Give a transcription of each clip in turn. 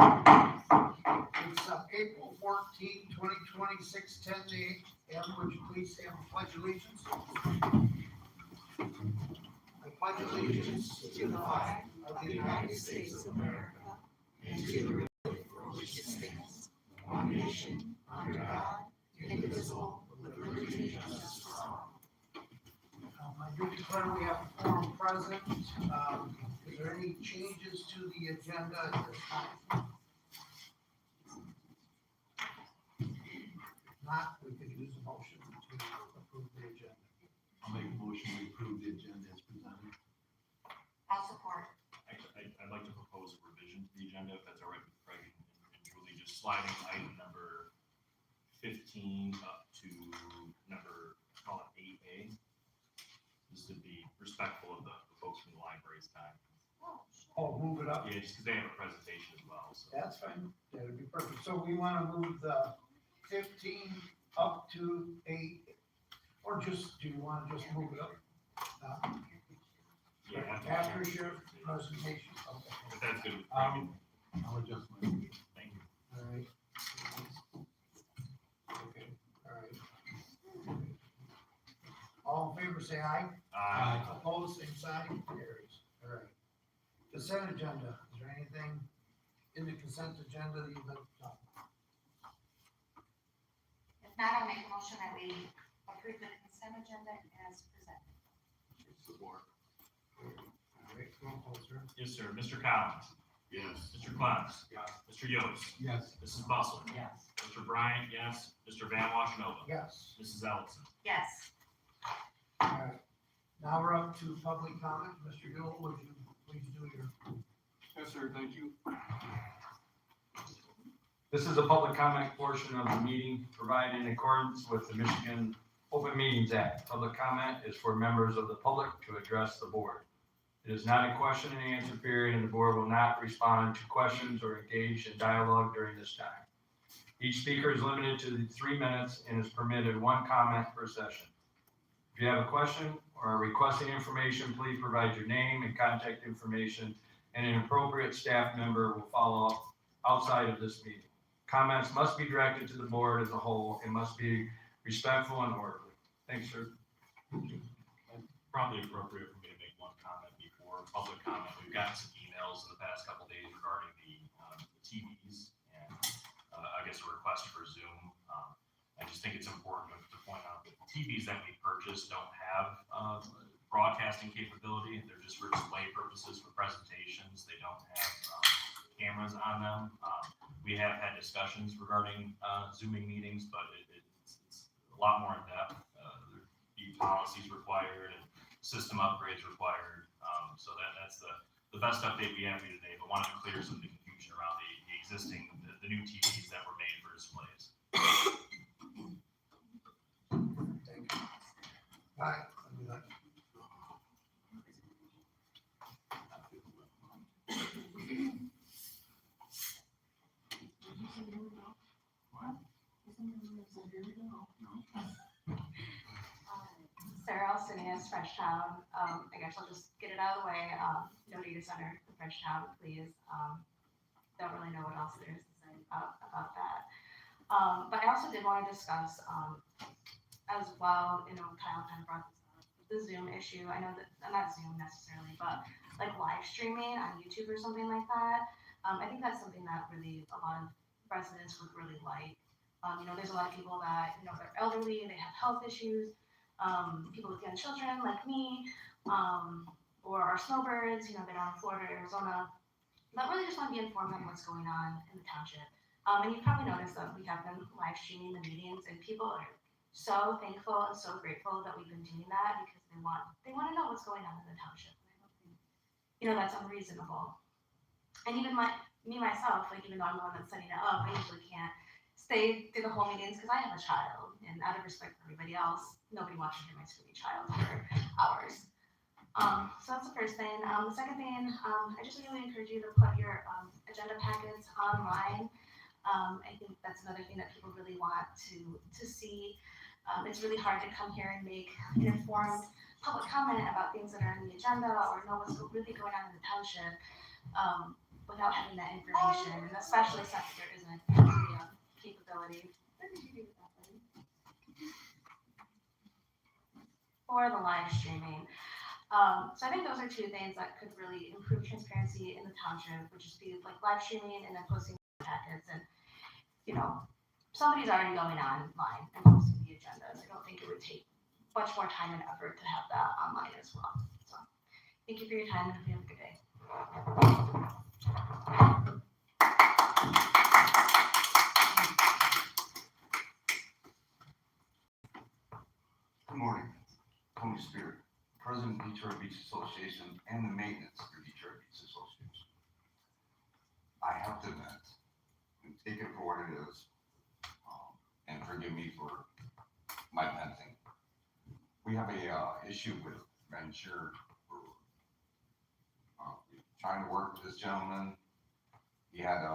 It's April 14, 2026, 10 a.m. Would you please stand for pledge allegiance? I pledge allegiance to the flag of the United States of America and to the republic for which it stands, one nation, under God, indivisible, with liberty and justice for all. I do declare we have a quorum present. Is there any changes to the agenda at this time? Not, we could use a motion to approve the agenda. I'll make a motion to approve the agenda as presented. I'll support. Actually, I'd like to propose a revision to the agenda, if that's all right with Craig and Julie, just sliding item number 15 up to number, call it 8A. Just to be respectful of the folks from the library's time. Oh, move it up. Yeah, just because they have a presentation as well. So. That's fine. That would be perfect. So we want to move the 15 up to 8, or just, do you want to just move it up? Yeah, After your presentation? Okay. If that's good with Craig. I'll adjust my motion. Thank you. All right. Okay, all right. All in favor, say aye. Aye. Opposed, same sign, carries. All right. Consent agenda, is there anything in the consent agenda that you'd like to talk about? If not, I'll make a motion that we approve the consent agenda as presented. Support. All right, roll call, sir. Yes, sir. Mr. Collins. Yes. Mr. Clance. Yes. Mr. Yost. Yes. Mrs. Bustle. Yes. Mr. Bryant, yes. Mr. Van Washenova. Yes. Mrs. Ellison. Yes. All right. Now we're up to public comment. Mr. Gill, would you please do your? Yes, sir, thank you. This is a public comment portion of the meeting provided in accordance with the Michigan Open Meetings Act. Public comment is for members of the public to address the board. It is not a question and answer period, and the board will not respond to questions or engage in dialogue during this time. Each speaker is limited to 3 minutes and is permitted 1 comment per session. If you have a question or are requesting information, please provide your name and contact information, and an appropriate staff member will follow up outside of this meeting. Comments must be directed to the board as a whole and must be respectful and orderly. Thanks, sir. Probably appropriate for me to make 1 comment before public comment. We've gotten some emails in the past couple days regarding the TVs and I guess a request for Zoom. I just think it's important to point out that the TVs that we purchase don't have broadcasting capability. They're just for display purposes for presentations. They don't have cameras on them. We have had discussions regarding Zooming meetings, but it's a lot more in depth. There'd be policies required and system upgrades required. So that's the best update we have for you today, but wanted to clear some of the confusion around the existing, the new TVs that were made for displays. Thank you. All right. Sarah Alcinius, Frenchtown. I guess I'll just get it out of the way. No data center in Frenchtown, please. Don't really know what else there is to say about that. But I also did want to discuss as well, Kyle kind of brought this up, the Zoom issue. I know that, not Zoom necessarily, but like live streaming on YouTube or something like that. I think that's something that really a lot of residents would really like. There's a lot of people that, they're elderly, they have health issues, people with young children like me, or our snowbirds, that are in Florida, Arizona, that really just want to be informed on what's going on in the township. And you've probably noticed that we have been live streaming the meetings, and people are so thankful and so grateful that we've been doing that because they want to know what's going on in the township. And I don't think, that's unreasonable. And even me myself, like even though I'm the one that's setting it up, I usually can't stay through the whole meetings because I have a child, and out of respect for everybody else, nobody wants to hear my screaming child for hours. So that's the first thing. The second thing, I just really encourage you to put your agenda packets online. I think that's another thing that people really want to see. It's really hard to come here and make an informed public comment about things that are on the agenda or know what's really going on in the township. without having that information, and especially since there isn't the capability for the live streaming. So I think those are two things that could really improve transparency in the township, which is be like live streaming and then posting packets. And, you know, somebody's already going online and posting the agendas. I don't think it would take much more time and effort to have that online as well. So thank you for your time and hope you have a good day. Good morning, Tony Spirit, President of Detroit Beach Association and the maintenance for Detroit Beach Association. I have to admit, and take it for what it is, and forgive me for my venting. We have a issue with Venture. Trying to work with this gentleman. He had,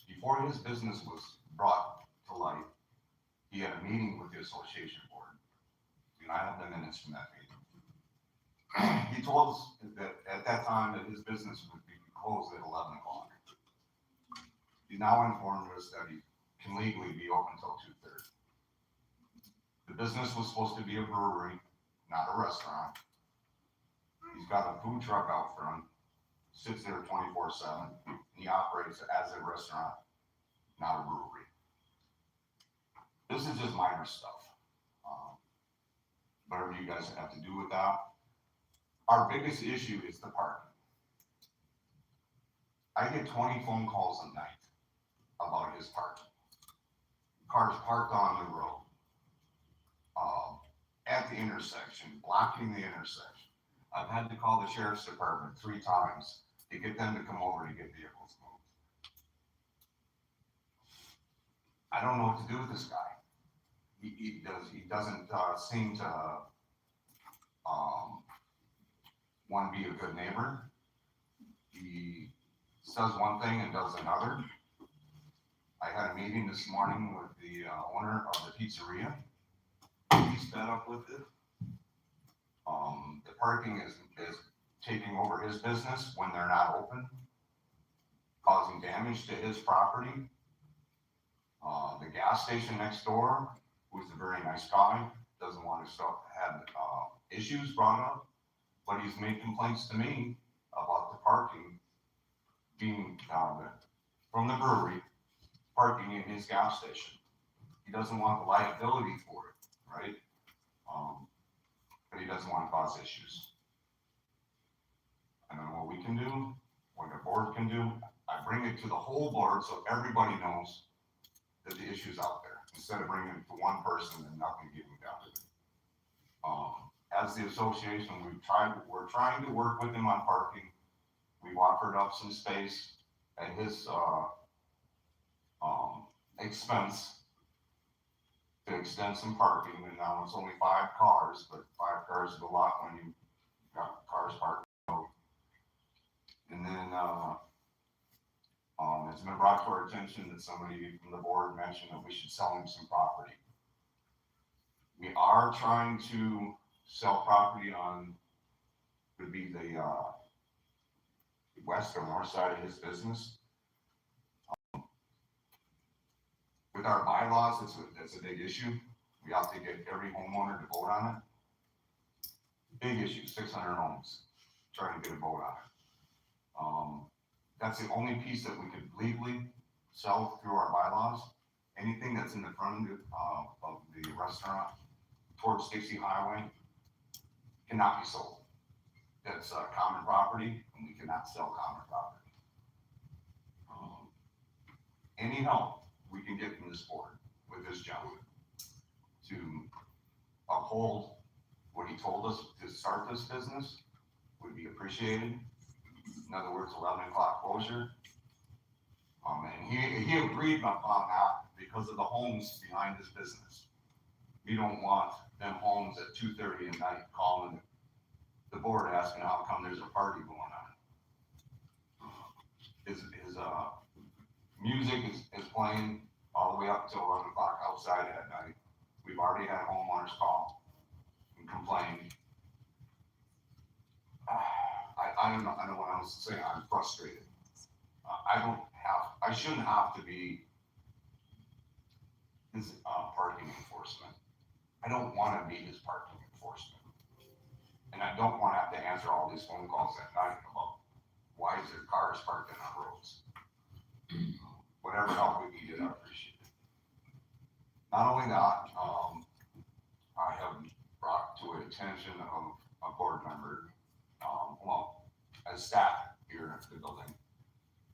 before his business was brought to light, he had a meeting with the association board. And I have the minutes from that meeting. He told us that at that time that his business would be closed at 11 o'clock. He now informed us that he can legally be open until 2:30. The business was supposed to be a brewery, not a restaurant. He's got a food truck out front, sits there 24/7. He operates as a restaurant, not a brewery. This is just minor stuff. Whatever you guys have to do with that. Our biggest issue is the parking. I get 20 phone calls a night about his parking. Cars parked on the road, at the intersection, blocking the intersection. I've had to call the sheriff's department 3 times to get them to come over to get vehicles moved. I don't know what to do with this guy. He doesn't seem to want to be a good neighbor. He says one thing and does another. I had a meeting this morning with the owner of the pizzeria. He's fed up with it. The parking is taking over his business when they're not open, causing damage to his property. The gas station next door, who's a very nice guy, doesn't want to have issues brought up, but he's made complaints to me about the parking being from the brewery, parking in his gas station. He doesn't want the liability for it, right? But he doesn't want to cause issues. I don't know what we can do, what the board can do. I bring it to the whole board so everybody knows that the issue's out there, instead of bringing it to one person and nothing getting done. As the association, we're trying to work with him on parking. We've offered up some space at his expense to extend some parking, and now it's only 5 cars, but 5 cars is a lot when you got cars parked. And then it's been brought to our attention that somebody from the board mentioned that we should sell him some property. We are trying to sell property on, would be the west or north side of his business. With our bylaws, it's a big issue. We have to get every homeowner to vote on it. Big issue, 600 homes, trying to get a vote on it. That's the only piece that we could legally sell through our bylaws. Anything that's in the front of the restaurant towards Dixie Highway cannot be sold. That's common property, and we cannot sell common property. Any help we can get from this board with this gentleman to uphold what he told us to start this business would be appreciated. In other words, 11 o'clock closure. And he agreed upon that because of the homes behind his business. We don't want them homes at 2:30 at night calling the board asking how come there's a party going on. His music is playing all the way up until 11 o'clock outside at night. We've already had homeowners call and complain. I don't know what else to say. I'm frustrated. I shouldn't have to be his, parking enforcement. I don't wanna be his parking enforcement. And I don't wanna have to answer all these phone calls at night about why is there cars parked in our roads? Whatever help we can get, I appreciate it. Not only that, I have brought to the attention of a board member, well, as staff here at the building,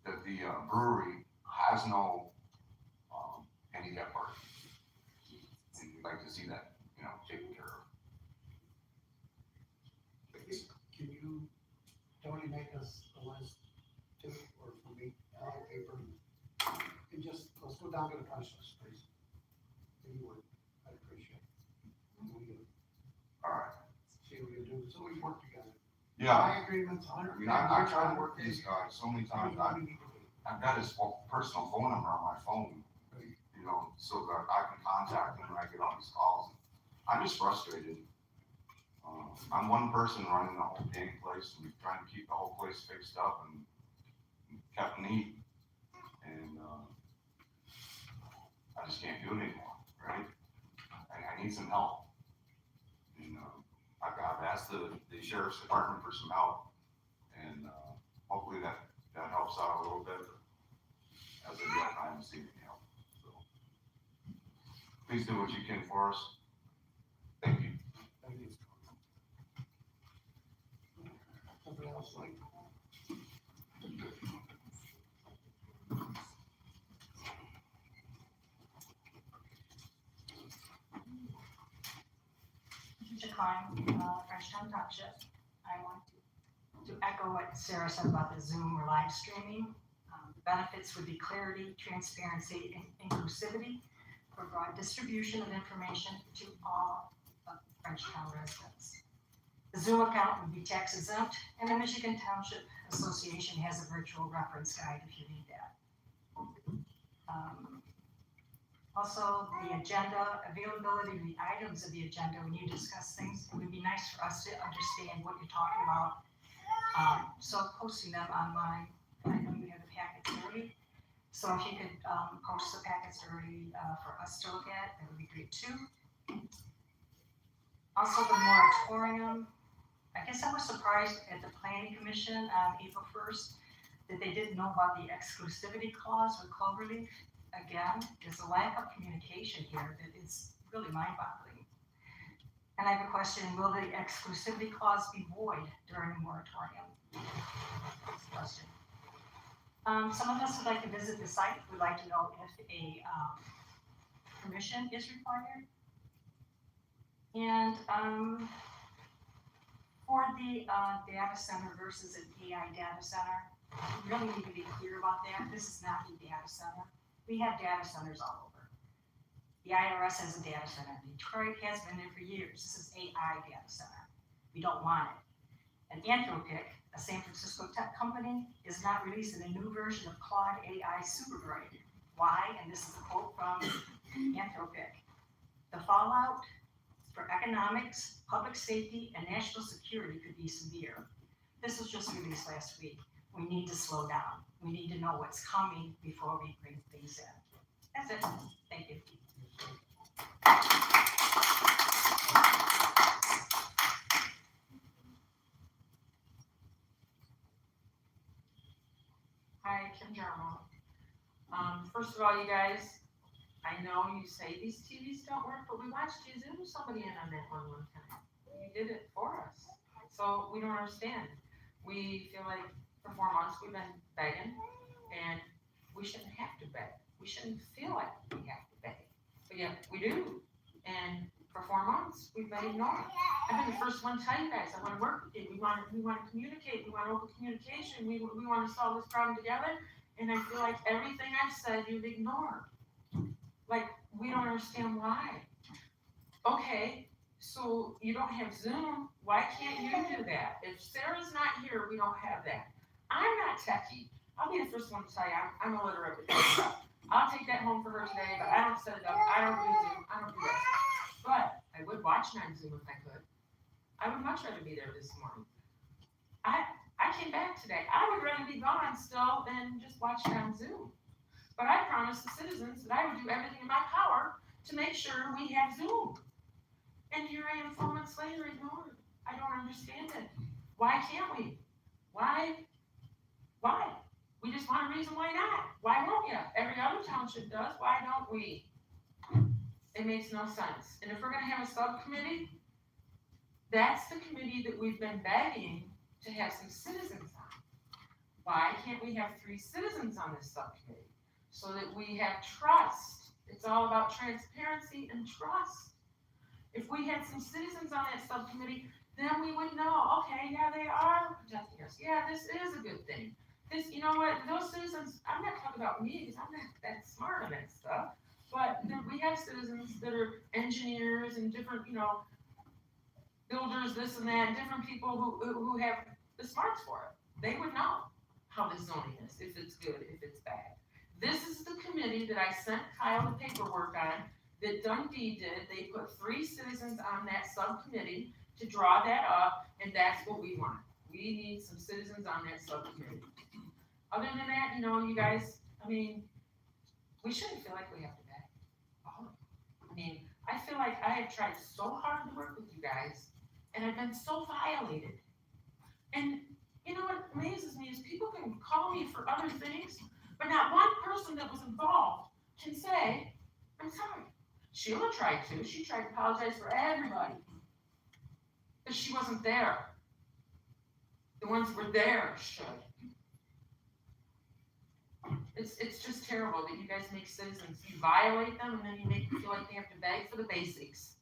that the brewery has no, handicap parking. And we'd like to see that, taken care of. Can you, Tony, make us a list too, or for me, paper? And just, let's go down to the punch list, please. If you would, I'd appreciate it. We can All right. see what we can do, so we work together. Yeah, My agreement's 100. I mean, I tried to work with this guy so many times. I've got his personal phone number on my phone, so that I can contact him when I get on these calls. I'm just frustrated. I'm one person running the whole dang place and trying to keep the whole place fixed up and kept neat. And, I just can't do it anymore, right? I need some help. And, I've asked the sheriff's department for some help, and, hopefully that helps out a little bit. As of yet, I haven't seen any help, so. Please do what you can for us. Thank you. Thank you. Somebody else like? Mr. Klein, Frenchtown Township. I want to echo what Sarah said about the Zoom or live streaming. The benefits would be clarity, transparency, and inclusivity for broad distribution of information to all of Frenchtown residents. The Zoom account would be tax exempt, and the Michigan Township Association has a virtual reference guide if you need that. Also, the agenda, availability of the items of the agenda when you discuss things, it would be nice for us to understand what you're talking about. So posting them online, I know you have the packets already. So if you could post the packets already for us to look at, that would be great too. Also, the moratorium, I guess I was surprised at the planning commission on April 1st that they didn't know about the exclusivity clause with Cloverleaf. Again, there's a lack of communication here that is really mind-boggling. And I have a question, will the exclusivity clause be void during the moratorium? That's the question. Some of us would like to visit the site, would like to know if a permission is required. And for the data center versus an AI data center, we really need to be clear about that. This is not a data center. We have data centers all over. The IRS has a data center. Detroit has been there for years. This is AI data center. We don't want it. And Anthropic, a San Francisco tech company, is not releasing a new version of Claude AI Superbrain. Why? And this is a quote from Anthropic. The fallout for economics, public safety, and national security could be severe. This was just released last week. We need to slow down. We need to know what's coming before we bring things in. That's it. Thank you. Hi, Kim Jarmo. First of all, you guys, I know you say these TVs don't work, but we watched you Zoom somebody in on that one time. You did it for us. So we don't understand. We feel like for 4 months we've been begging, and we shouldn't have to beg. We shouldn't feel like we have to beg. But yet we do. And for 4 months we've been ignored. I've been the first one to tell you guys, I want to work with you. We want to communicate. We want open communication. We want to solve this problem together. And I feel like everything I've said you've ignored. Like, we don't understand why. Okay, so you don't have Zoom. Why can't you do that? If Sarah's not here, we don't have that. I'm not techie. I'll be the first one to tell you, I'm illiterate with that stuff. I'll take that home for her today, but I don't set it up. I don't do Zoom. I don't do that. But I would watch it on Zoom if I could. I would much rather be there this morning. I came back today. I would rather be gone still than just watch it on Zoom. But I promised the citizens that I would do everything in my power to make sure we have Zoom. And here I am 4 months later ignored. I don't understand it. Why can't we? Why? We just want a reason why not. Why won't you? Every other township does. Why don't we? It makes no sense. And if we're gonna have a subcommittee, that's the committee that we've been begging to have some citizens on. Why can't we have 3 citizens on this subcommittee? So that we have trust. It's all about transparency and trust. If we had some citizens on that subcommittee, then we would know, okay, yeah, they are protecting us. Yeah, this is a good thing. This, you know what, those citizens, I'm not talking about me because I'm not that smart on that stuff, but we have citizens that are engineers and different, builders, this and that, different people who have the smarts for it. They would know how the zoning is, if it's good, if it's bad. This is the committee that I sent Kyle the paperwork on, that Dundee did. They put 3 citizens on that subcommittee to draw that up, and that's what we want. We need some citizens on that subcommittee. Other than that, you guys, we shouldn't feel like we have to beg. I feel like I have tried so hard to work with you guys, and I've been so violated. And you know what amazes me is people can call me for other things, but not one person that was involved can say, I'm sorry. Sheila tried to. She tried to apologize for everybody. But she wasn't there. The ones that were there should. It's just terrible that you guys make citizens, you violate them, and then you make them feel like they have to beg for the basics.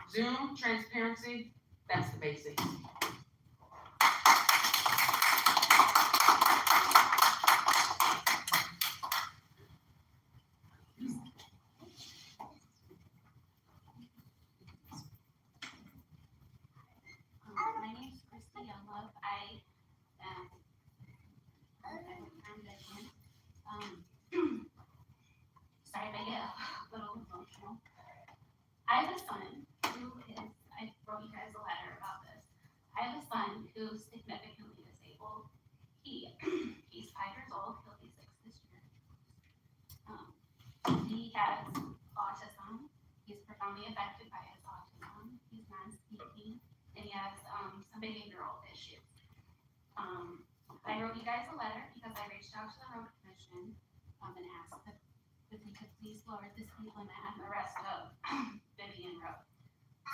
Zoom, transparency, that's the basics. My name's Christy Younglove. I am sorry if I get a little emotional. I have a son who is, I wrote you guys a letter about this. I have a son who's significantly disabled. He's 5 years old, he'll be 6 this year. He has autism. He's profoundly affected by his autism. He's non-speaking, and he has some behavioral issues. I wrote you guys a letter because I reached out to the road commission and asked if we could please lower the speed limit on the rest of Vivian Road.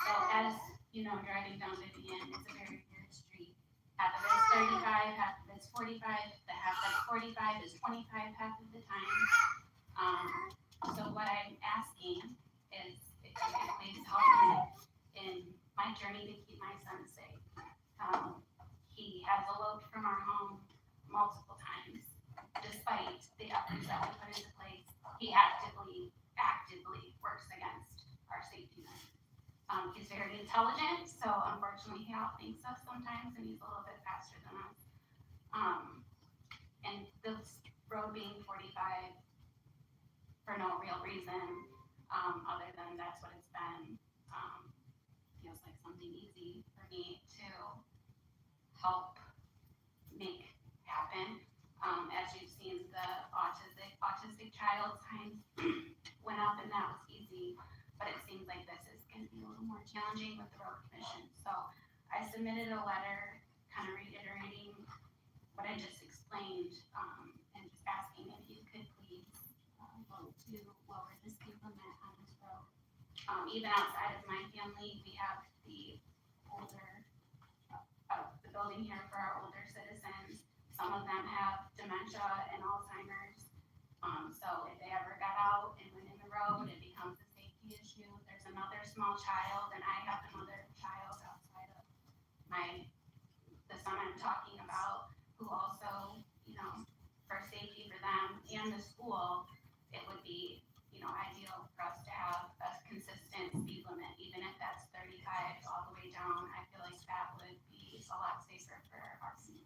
So as you know, driving down Vivian, it's a very weird street. Half of it's 35, half of it's 45. The half that's 45 is 25 half of the time. So what I'm asking is if you could please help me in my journey to keep my son safe. He has eloped from our home multiple times. Despite the efforts that we put into place, he actively works against our safety net. He's very intelligent, so unfortunately he outthinks us sometimes, and he's a little bit faster than us. And this road being 45 for no real reason, other than that's what it's been, feels like something easy for me to help make happen. As you've seen, the autistic child times went up, and that was easy, but it seems like this is going to be a little more challenging with the road commission. So I submitted a letter kind of reiterating what I just explained, and just asking if you could please vote to lower the speed limit on this road. Even outside of my family, we have the building here for our older citizens. Some of them have dementia and Alzheimer's. So if they ever got out and went in the road, it becomes a safety issue. There's another small child, and I have another child outside of the son I'm talking about, who also, for safety for them and the school, it would be, ideal for us to have a consistent speed limit, even if that's 35 all the way down. I feel like that would be a lot safer for our students.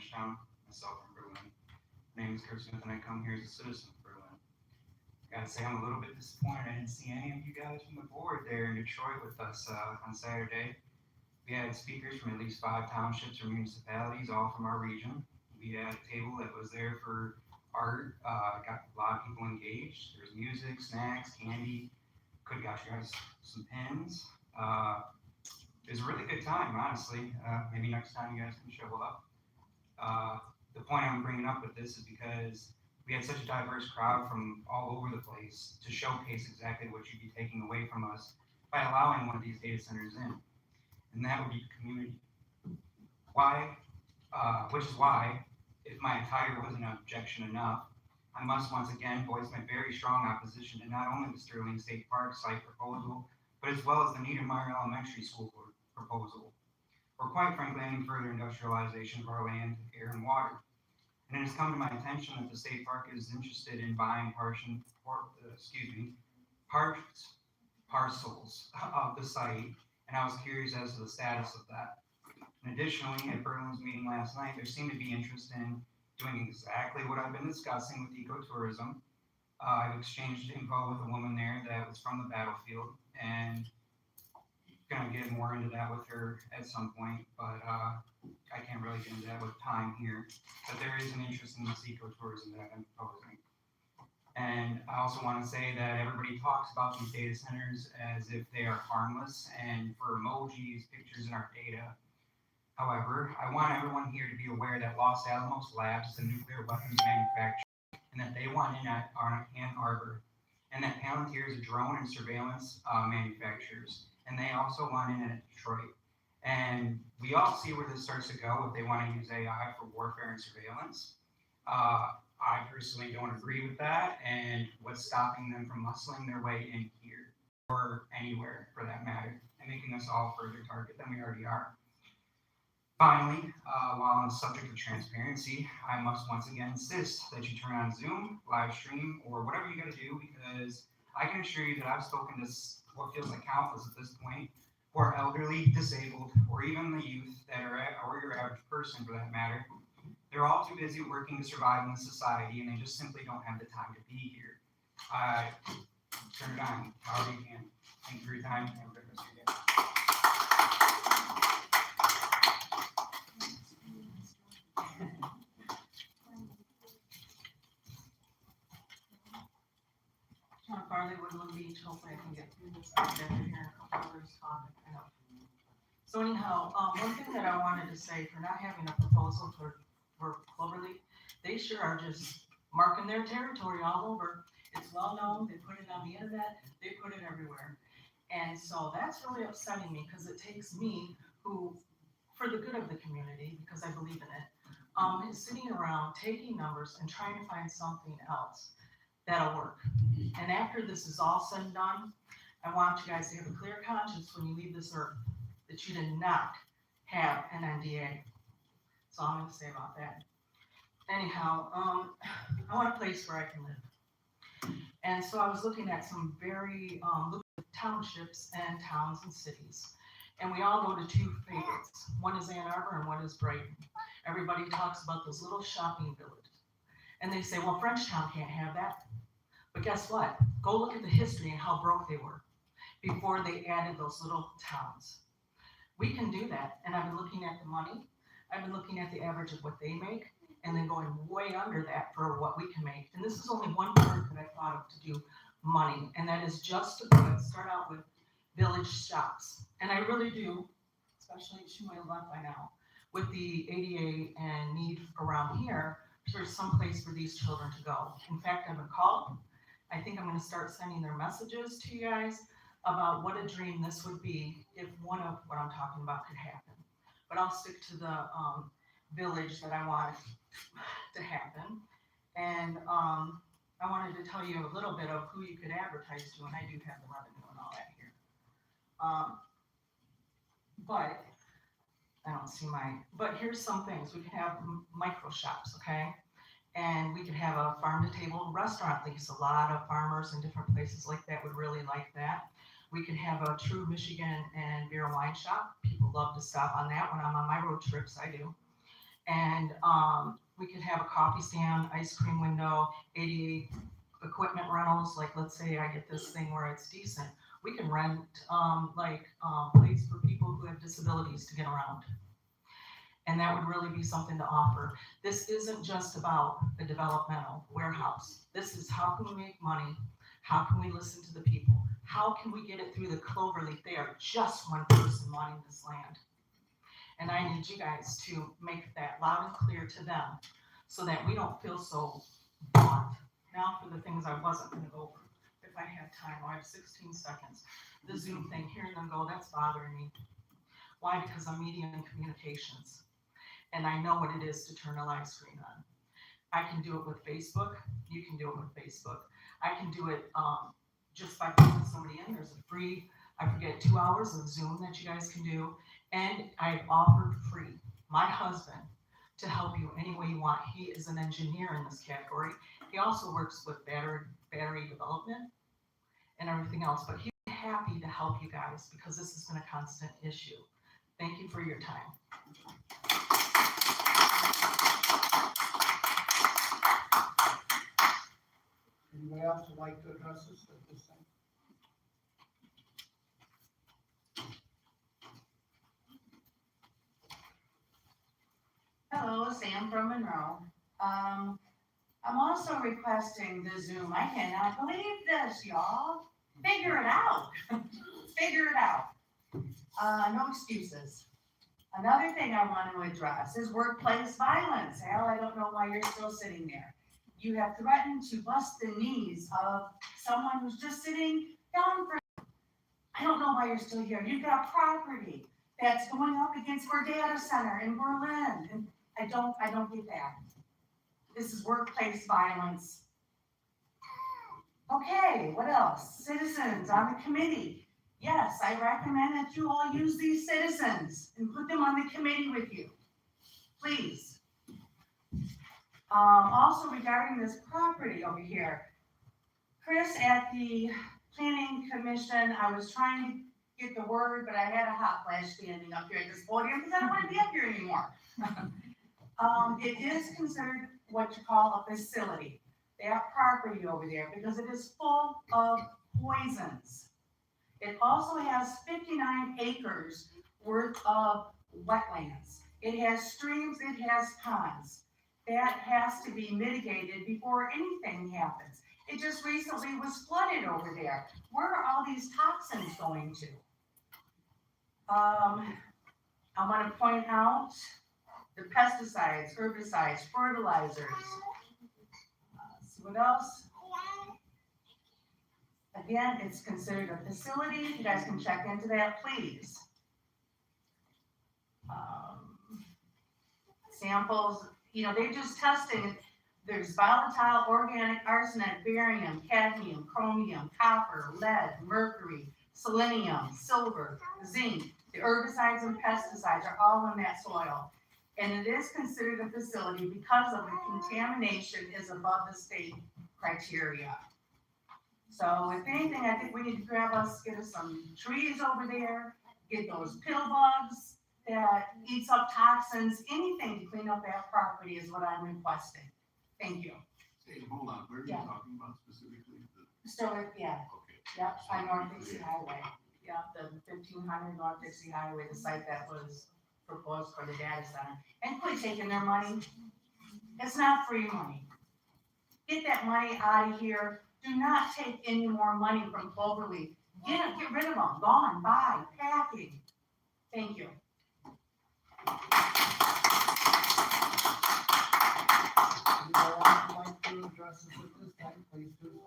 Frenchtown, myself from Berlin. My name is Kurt Smith and I come here as a citizen of Berlin. I gotta say, I'm a little bit disappointed I didn't see any of you guys from the board there in Detroit with us on Saturday. We had speakers from at least 5 townships or municipalities, all from our region. We had a table that was there for art, got a lot of people engaged. There was music, snacks, candy. Could got you guys some pins. It was a really good time, honestly. Maybe next time you guys can show up. The point I'm bringing up with this is because we had such a diverse crowd from all over the place to showcase exactly what you'd be taking away from us by allowing one of these data centers in. And that would be the community. Why? Which is why, if my attire wasn't an objection enough, I must once again voice my very strong opposition to not only the Sterling State Park site proposal, but as well as the Niedermeyer Elementary School proposal, or quite frankly, any further industrialization of our land, air, and water. And it has come to my attention that the state park is interested in buying parcels of the site, and I was curious as to the status of that. And additionally, at Berlin's meeting last night, there seemed to be interest in doing exactly what I've been discussing with ecotourism. I've exchanged info with a woman there that was from the battlefield, and gonna get more into that with her at some point, but I can't really get into that with time here. But there is an interest in this ecotourism that I've been proposing. And I also want to say that everybody talks about these data centers as if they are harmless and for emojis, pictures in our data. However, I want everyone here to be aware that Los Alamos Labs is a nuclear weapons manufacturer and that they want in at Ann Arbor, and that Palantir is a drone and surveillance manufacturers, and they also want in at Detroit. And we all see where this starts to go if they want to use AI for warfare and surveillance. I personally don't agree with that, and what's stopping them from muscling their way in here, or anywhere for that matter, and making us all further target than we already are. Finally, while on the subject of transparency, I must once again insist that you turn on Zoom, live stream, or whatever you gotta do, because I can assure you that I've spoken to what feels like countless at this point, who are elderly, disabled, or even the youth that are or your average person for that matter. They're all too busy working to survive in this society, and they just simply don't have the time to be here. Turn it on, however you can. Thank you for your time. Have a good rest of your day. John Farley, Woodland Beach, hopefully I can get through this after hearing a couple others talk. I know. So anyhow, one thing that I wanted to say for not having a proposal for Cloverleaf, they sure are just marking their territory all over. It's well known, they put it on the internet, they put it everywhere. And so that's really upsetting me because it takes me, who, for the good of the community, because I believe in it, is sitting around taking numbers and trying to find something else that'll work. And after this is all said and done, I want you guys to have a clear conscience when you leave this earth, that you did not have an NDA. That's all I'm gonna say about that. Anyhow, I want a place where I can live. And so I was looking at some very townships and towns and cities. And we all go to 2 favorites. One is Ann Arbor and one is Brighton. Everybody talks about those little shopping villages. And they say, well, Frenchtown can't have that. But guess what? Go look at the history and how broke they were before they added those little towns. We can do that. And I've been looking at the money. I've been looking at the average of what they make and then going way under that for what we can make. And this is only one part that I thought of to do money. And that is just to start out with village shops. And I really do, especially she might have left by now, with the ADA and need around here, there's some place for these children to go. In fact, I've been called. I think I'm going to start sending their messages to you guys about what a dream this would be if one of what I'm talking about could happen. But I'll stick to the village that I want to happen. And I wanted to tell you a little bit of who you could advertise to, and I do have the revenue and all that here. But I don't see but here's some things. We can have micro shops, okay? And we could have a farm-to-table restaurant lease. A lot of farmers in different places like that would really like that. We could have a true Michigan and beer and wine shop. People love to stop on that when I'm on my road trips, I do. And, we could have a coffee stand, ice cream window, ADA equipment rentals, like let's say I get this thing where it's decent. We can rent, place for people who have disabilities to get around. And that would really be something to offer. This isn't just about a developmental warehouse. This is how can we make money? How can we listen to the people? How can we get it through the cloverleaf? They are just one person wanting this land. And I need you guys to make that loud and clear to them so that we don't feel so bought. Now for the things I wasn't gonna go over. If I had time, I have 16 seconds. The Zoom thing, hearing them go, that's bothering me. Why? Because I'm media and communications. And I know what it is to turn a live screen on. I can do it with Facebook. You can do it with Facebook. I can do it just by putting somebody in. There's a free, I forget, 2 hours of Zoom that you guys can do. And I offered free my husband to help you any way you want. He is an engineer in this category. He also works with battery development and everything else, but he's happy to help you guys because this has been a constant issue. Thank you for your time. Anybody else would like to address this at this time? Hello, Sam from Monroe. I'm also requesting the Zoom. I cannot believe this, y'all. Figure it out. Figure it out. No excuses. Another thing I want to address is workplace violence. Al, I don't know why you're still sitting there. You have threatened to bust the knees of someone who's just sitting down for. I don't know why you're still here. You've got property that's going up against our data center in Berlin. And I don't get that. This is workplace violence. Okay, what else? Citizens on the committee. Yes, I recommend that you all use these citizens and put them on the committee with you. Please. Also regarding this property over here, Chris, at the planning commission, I was trying to get the word, but I had a hot flash standing up here at this podium because I don't want to be up here anymore. It is considered what you call a facility, that property over there, because it is full of poisons. It also has 59 acres worth of wetlands. It has streams, it has ponds. That has to be mitigated before anything happens. It just recently was flooded over there. Where are all these toxins going to? I want to point out the pesticides, herbicides, fertilizers. See what else? Again, it's considered a facility. You guys can check into that, please. Samples, they're just testing. There's volatile organic arsenic, barium, cadmium, chromium, copper, lead, mercury, selenium, silver, zinc. The herbicides and pesticides are all in that soil. And it is considered a facility because of the contamination is above the state criteria. So if anything, I think we need to get us some trees over there, get those pill bugs that eats up toxins, anything to clean up that property is what I'm requesting. Thank you. Hey, hold on, where are you talking about specifically? So, yeah, Okay. yep, on North Dixie Highway. Yep, the 1500 North Dixie Highway, the site that was proposed for the data center. And quit taking their money. It's not free money. Get that money out of here. Do not take any more money from Cloverleaf. Get rid of them. Gone. Bye. Packing. Thank you. Anybody else would like to address this at this time, please do so.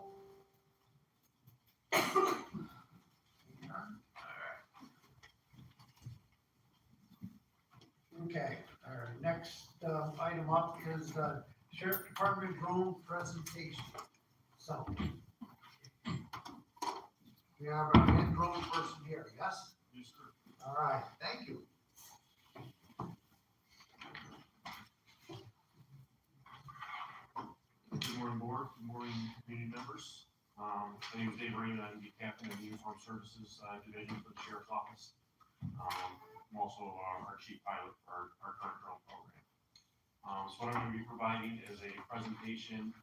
Okay, all right, next item up is the Sheriff Department drone presentation. So, we have our main drone person here, yes? Yes, sir. All right, thank you. Good morning, board. Good morning, community members. My name is Dave Rain. I'm the captain of the Uniform Services Division for the Sheriff's Office. I'm also our chief pilot for our current drone program. So what I'm gonna be providing is a presentation,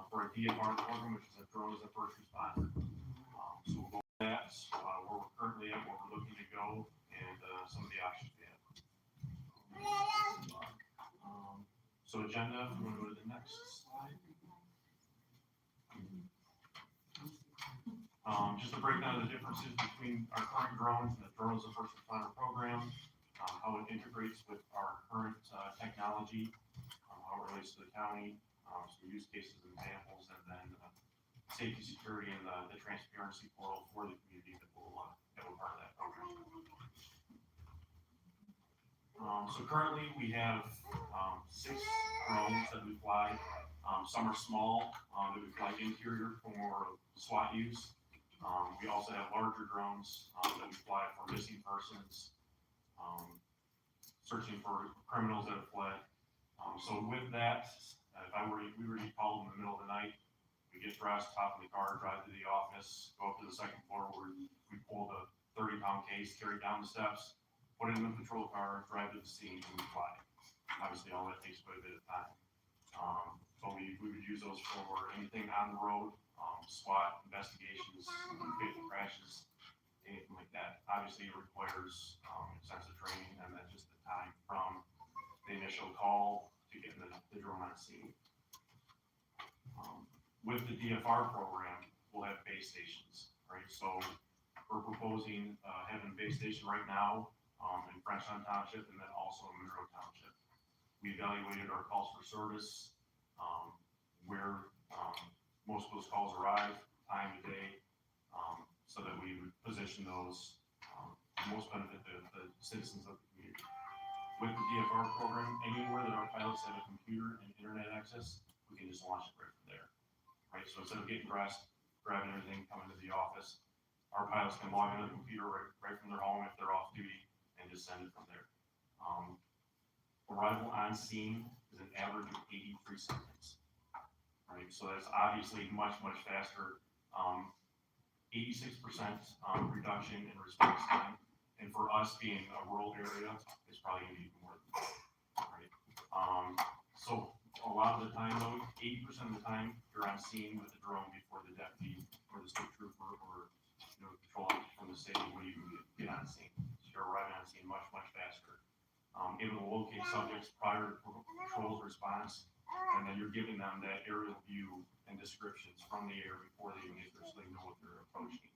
for a DFR program, which is a drone as a first responder. So we'll go over that, where we're currently at, where we're looking to go, and, some of the options we have. So agenda, if we wanna go to the next slide. Just a breakdown of the differences between our current drones and the drone as a first responder program, how it integrates with our current, technology, how it relates to the county, some use cases and examples, and then, safety, security, and the transparency portal for the community that will, that will part of that program. So currently we have, 6 drones that we fly. Some are small, that we fly interior for more SWAT use. We also have larger drones, that we fly for missing persons, searching for criminals that have fled. So with that, if we were to be called in the middle of the night, we get dressed, hop in the car, drive to the office, go up to the second floor where we pull the 30-pound case, carry it down the steps, put it in the patrol car, drive to the scene, and we fly. Obviously, all that takes quite a bit of time. But we would use those for anything on the road, SWAT investigations, fatal crashes, anything like that. Obviously, it requires extensive training and then just the time from the initial call to getting the drone on scene. With the DFR program, we'll have base stations, right? So we're proposing having a base station right now in Frenchtown Township and then also in Monroe Township. We evaluated our calls for service, where most of those calls arrive, time of day, so that we would position those most benefit the citizens of the community. With the DFR program, anywhere that our pilots have a computer and internet access, we can just launch it right from there. Right, so instead of getting dressed, grabbing everything, coming to the office, our pilots can log into the computer right from their home if they're off duty and just send it from there. Arrival on scene is an average of 83 seconds. Right, so that's obviously much faster. 86% reduction in response time, and for us being a rural area, it's probably gonna be even more than that. Right, so a lot of the time though, 80% of the time, you're on scene with the drone before the deputy or the state trooper or, patrol from the city would even get on scene. So you're arriving on scene much faster. Able to locate subjects prior to patrol's response, and then you're giving them that aerial view and descriptions from the air before they even get there, so they know what they're approaching.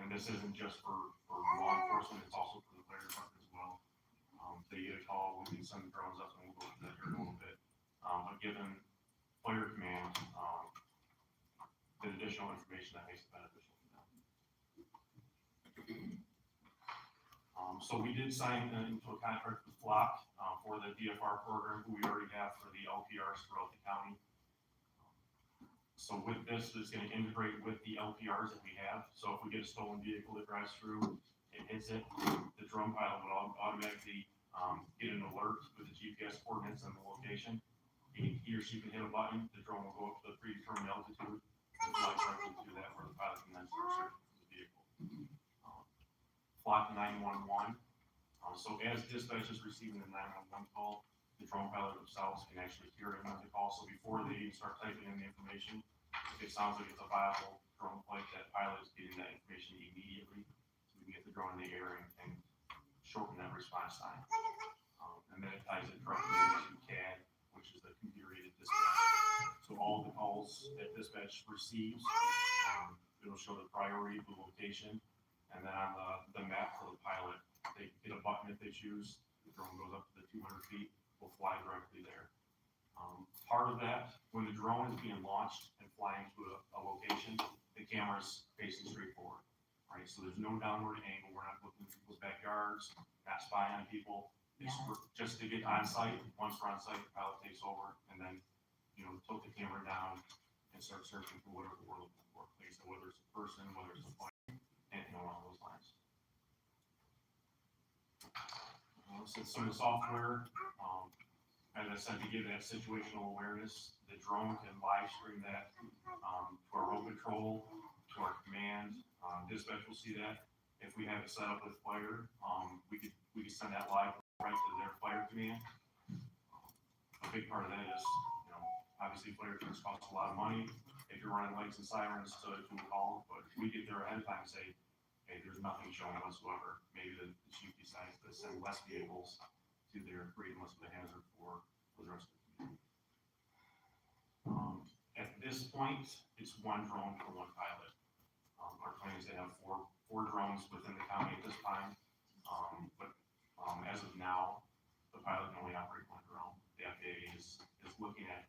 And this isn't just for law enforcement, it's also for the fire department as well. They get a call, we can send the drones up and we'll go into that here in a little bit. But given fire command, the additional information that makes it beneficial to them. So we did sign into a contract with Flock for the DFR program, who we already have for the LPRs throughout the county. So with this, it's going to integrate with the LPRs that we have. So if we get a stolen vehicle that drives through, it hits it, the drone pilot would automatically get an alert with the GPS coordinates and the location. He or she can hit a button, the drone will go up to the predetermined altitude, and fly directly to that where the pilot can then start searching for the vehicle. Flock 911. So as dispatch is receiving the 911 call, the drone pilot themselves can actually hear it on the call. So before they even start typing in the information, if it sounds like it's a viable drone flight, that pilot is getting that information immediately. So we can get the drone in the air and shorten that response time. And then it ties it directly into CAD, which is the computer-aided dispatch. So all the calls that dispatch receives, it'll show the priority, the location, and then on the map for the pilot, they hit a button if they choose, the drone goes up to the 200 feet, will fly directly there. Part of that, when the drone is being launched and flying to a location, the camera's facing straight forward, right? So there's no downward angle, we're not looking at people's backyards, not spying on people. It's just to get on site. Once we're on site, the pilot takes over and then, tilt the camera down and start searching for whatever we're looking for. Like I said, whether it's a person, whether it's a plane, anything along those lines. So some of the software, as I said, to give that situational awareness, the drone can live stream that to our road patrol, to our command. Dispatch will see that. If we have it set up with fire, we could send that live right to their fire command. big part of that is, obviously fire trucks cost a lot of money. If you're running lights and sirens to call, but if we get there ahead of time and say, hey, there's nothing showing whatsoever, maybe the chief decides to send less vehicles to there, creating less of a hazard for the rest of the community. At this point, it's one drone for one pilot. Our plan is to have four drones within the county at this time. But as of now, the pilot can only operate one drone. The FAA is looking at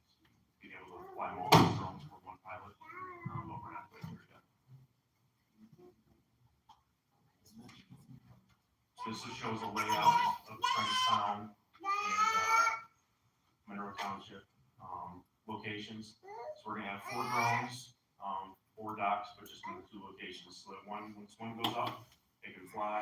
being able to fly multiple drones for one pilot, but we're not quite there yet. So this just shows a layout of Frenchtown and Monroe Township locations. So we're gonna have 4 drones, 4 docks, but just in the 2 locations. So that once one goes up, it can fly.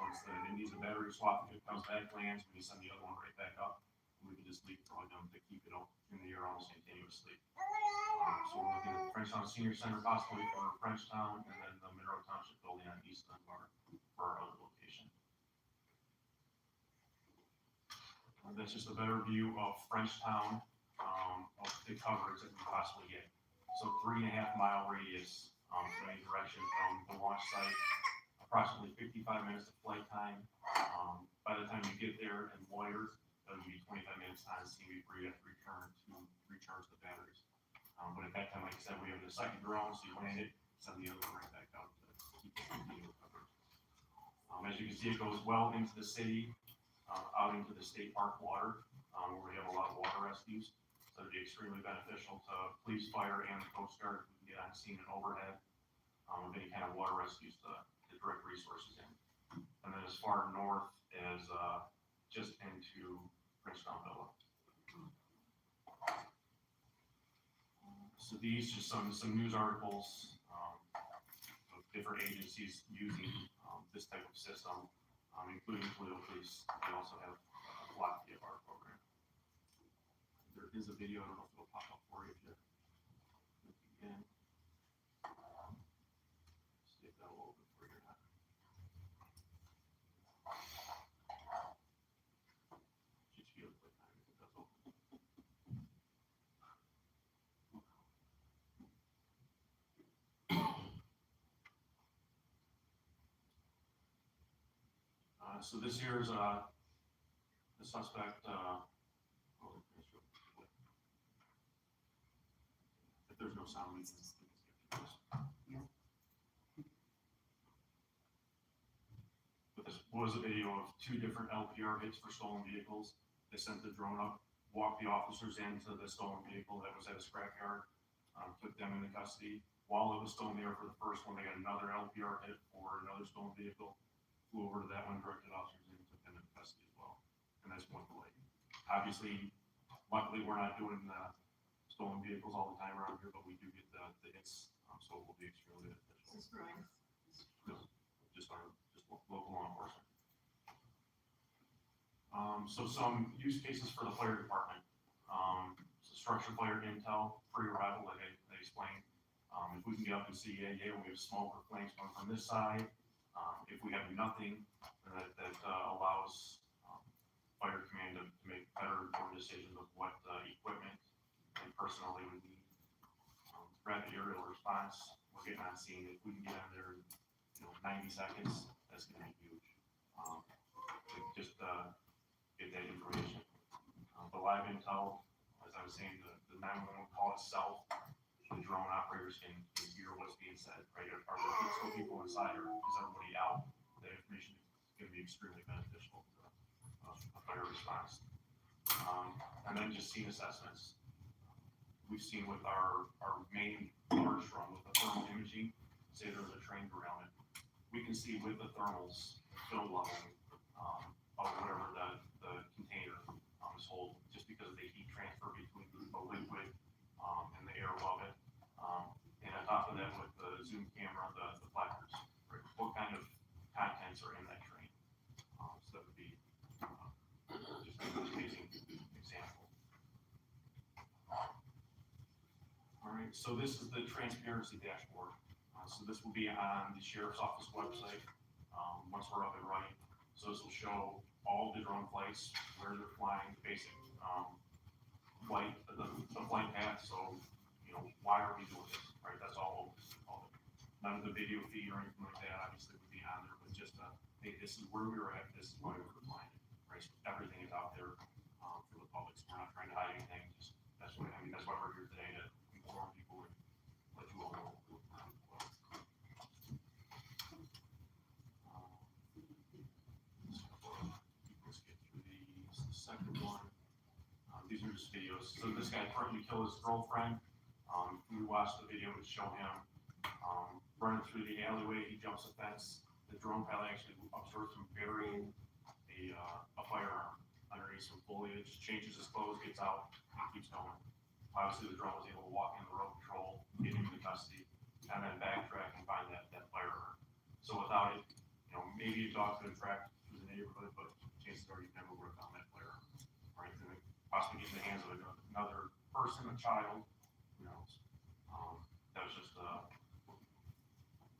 Once it needs a battery swap, if it comes back, lands, we send the other one right back up. And we can just leapfrog them to keep it up in the air almost continuously. So we're looking at Frenchtown Senior Center possibly for Frenchtown, and then the Monroe Township building on East Dunbar for our other location. That's just a better view of Frenchtown, of the coverage that we possibly get. So 3.5-mile radius from any direction from the launch site, approximately 55 minutes of flight time. By the time you get there and Warriors, that'll be 25 minutes on scene before you have to return to recharge the batteries. But at that time, like I said, we have the second drone, so you land it, send the other one right back out to keep it continuing coverage. As you can see, it goes well into the city, out into the state park water, where we have a lot of water rescues. So it'd be extremely beneficial to police, fire, and the Coast Guard who can get on scene and overhead of any kind of water rescues to direct resources in. And then as far north as just into Frenchtown Villa. So these just some news articles of different agencies using this type of system, including Toledo Police. They also have a block DFR program. There is a video, I don't know if it'll pop up for you if you look again. See if that'll open for you or not. Just feel it time if it does open. So this here is the suspect. If there's no sound, we can skip this. But this was a video of 2 different LPR hits for stolen vehicles. They sent the drone up, walked the officers into the stolen vehicle that was at a scrapyard, took them into custody. While it was still in the air for the first one, they got another LPR hit for another stolen vehicle. Flew over to that one, directed officers in, took them into custody as well. And that's point blank. Obviously, luckily, we're not doing stolen vehicles all the time around here, but we do get the hits, so it will be extremely beneficial. This is Brian. No, just local law enforcement. So some use cases for the fire department. So structure fire intel, pre-arrival, like I explained. If we can get up and see, yeah, we have smoke or flames coming from this side. If we have nothing, that allows fire command to make better decisions of what equipment and personnel they would need. Rapid aerial response, we're getting on scene. If we can get on there in 90 seconds, that's going to be huge. Just get that information. The live intel, as I was saying, the 911 call itself, the drone operators can hear what's being said, right? Are there still people inside, or is everybody out? That information is going to be extremely beneficial to a fire response. And then just scene assessments. We've seen with our main large drone with the thermal imaging, say there's a train derailment. We can see with the thermals fill level of whatever the container is holding, just because of the heat transfer between the liquid and the air above it. And on top of that, with the zoom camera, the placards, right? What kind of contents are in that train? So that would be just an amazing example. All right, so this is the transparency dashboard. So this will be on the sheriff's office website once we're up and running. So this will show all the drone flights, where they're flying, basic the video feed or anything like that, obviously would be on there, but just, hey, this is where we were at, this is why we were flying, right? So everything is out there, for the public, so we're not trying to hide anything, just, that's why, I mean, that's why we're here today, to inform people and let you all know. Let's get through these. The second one, these are just videos. So this guy threatened to kill his girlfriend. We watched the video to show him running through the alleyway. He jumps a fence. The drone pilot actually observes him burying a firearm underneath some foliage, changes his clothes, gets out, and keeps going. Obviously, the drone was able to walk in the road patrol, get him into custody, and then backtrack and find that firearm. So without it, maybe a dog could have tracked through the neighborhood, but chances are you never would have found that firearm, right? And it possibly get in the hands of another person, a child, who knows? That was just a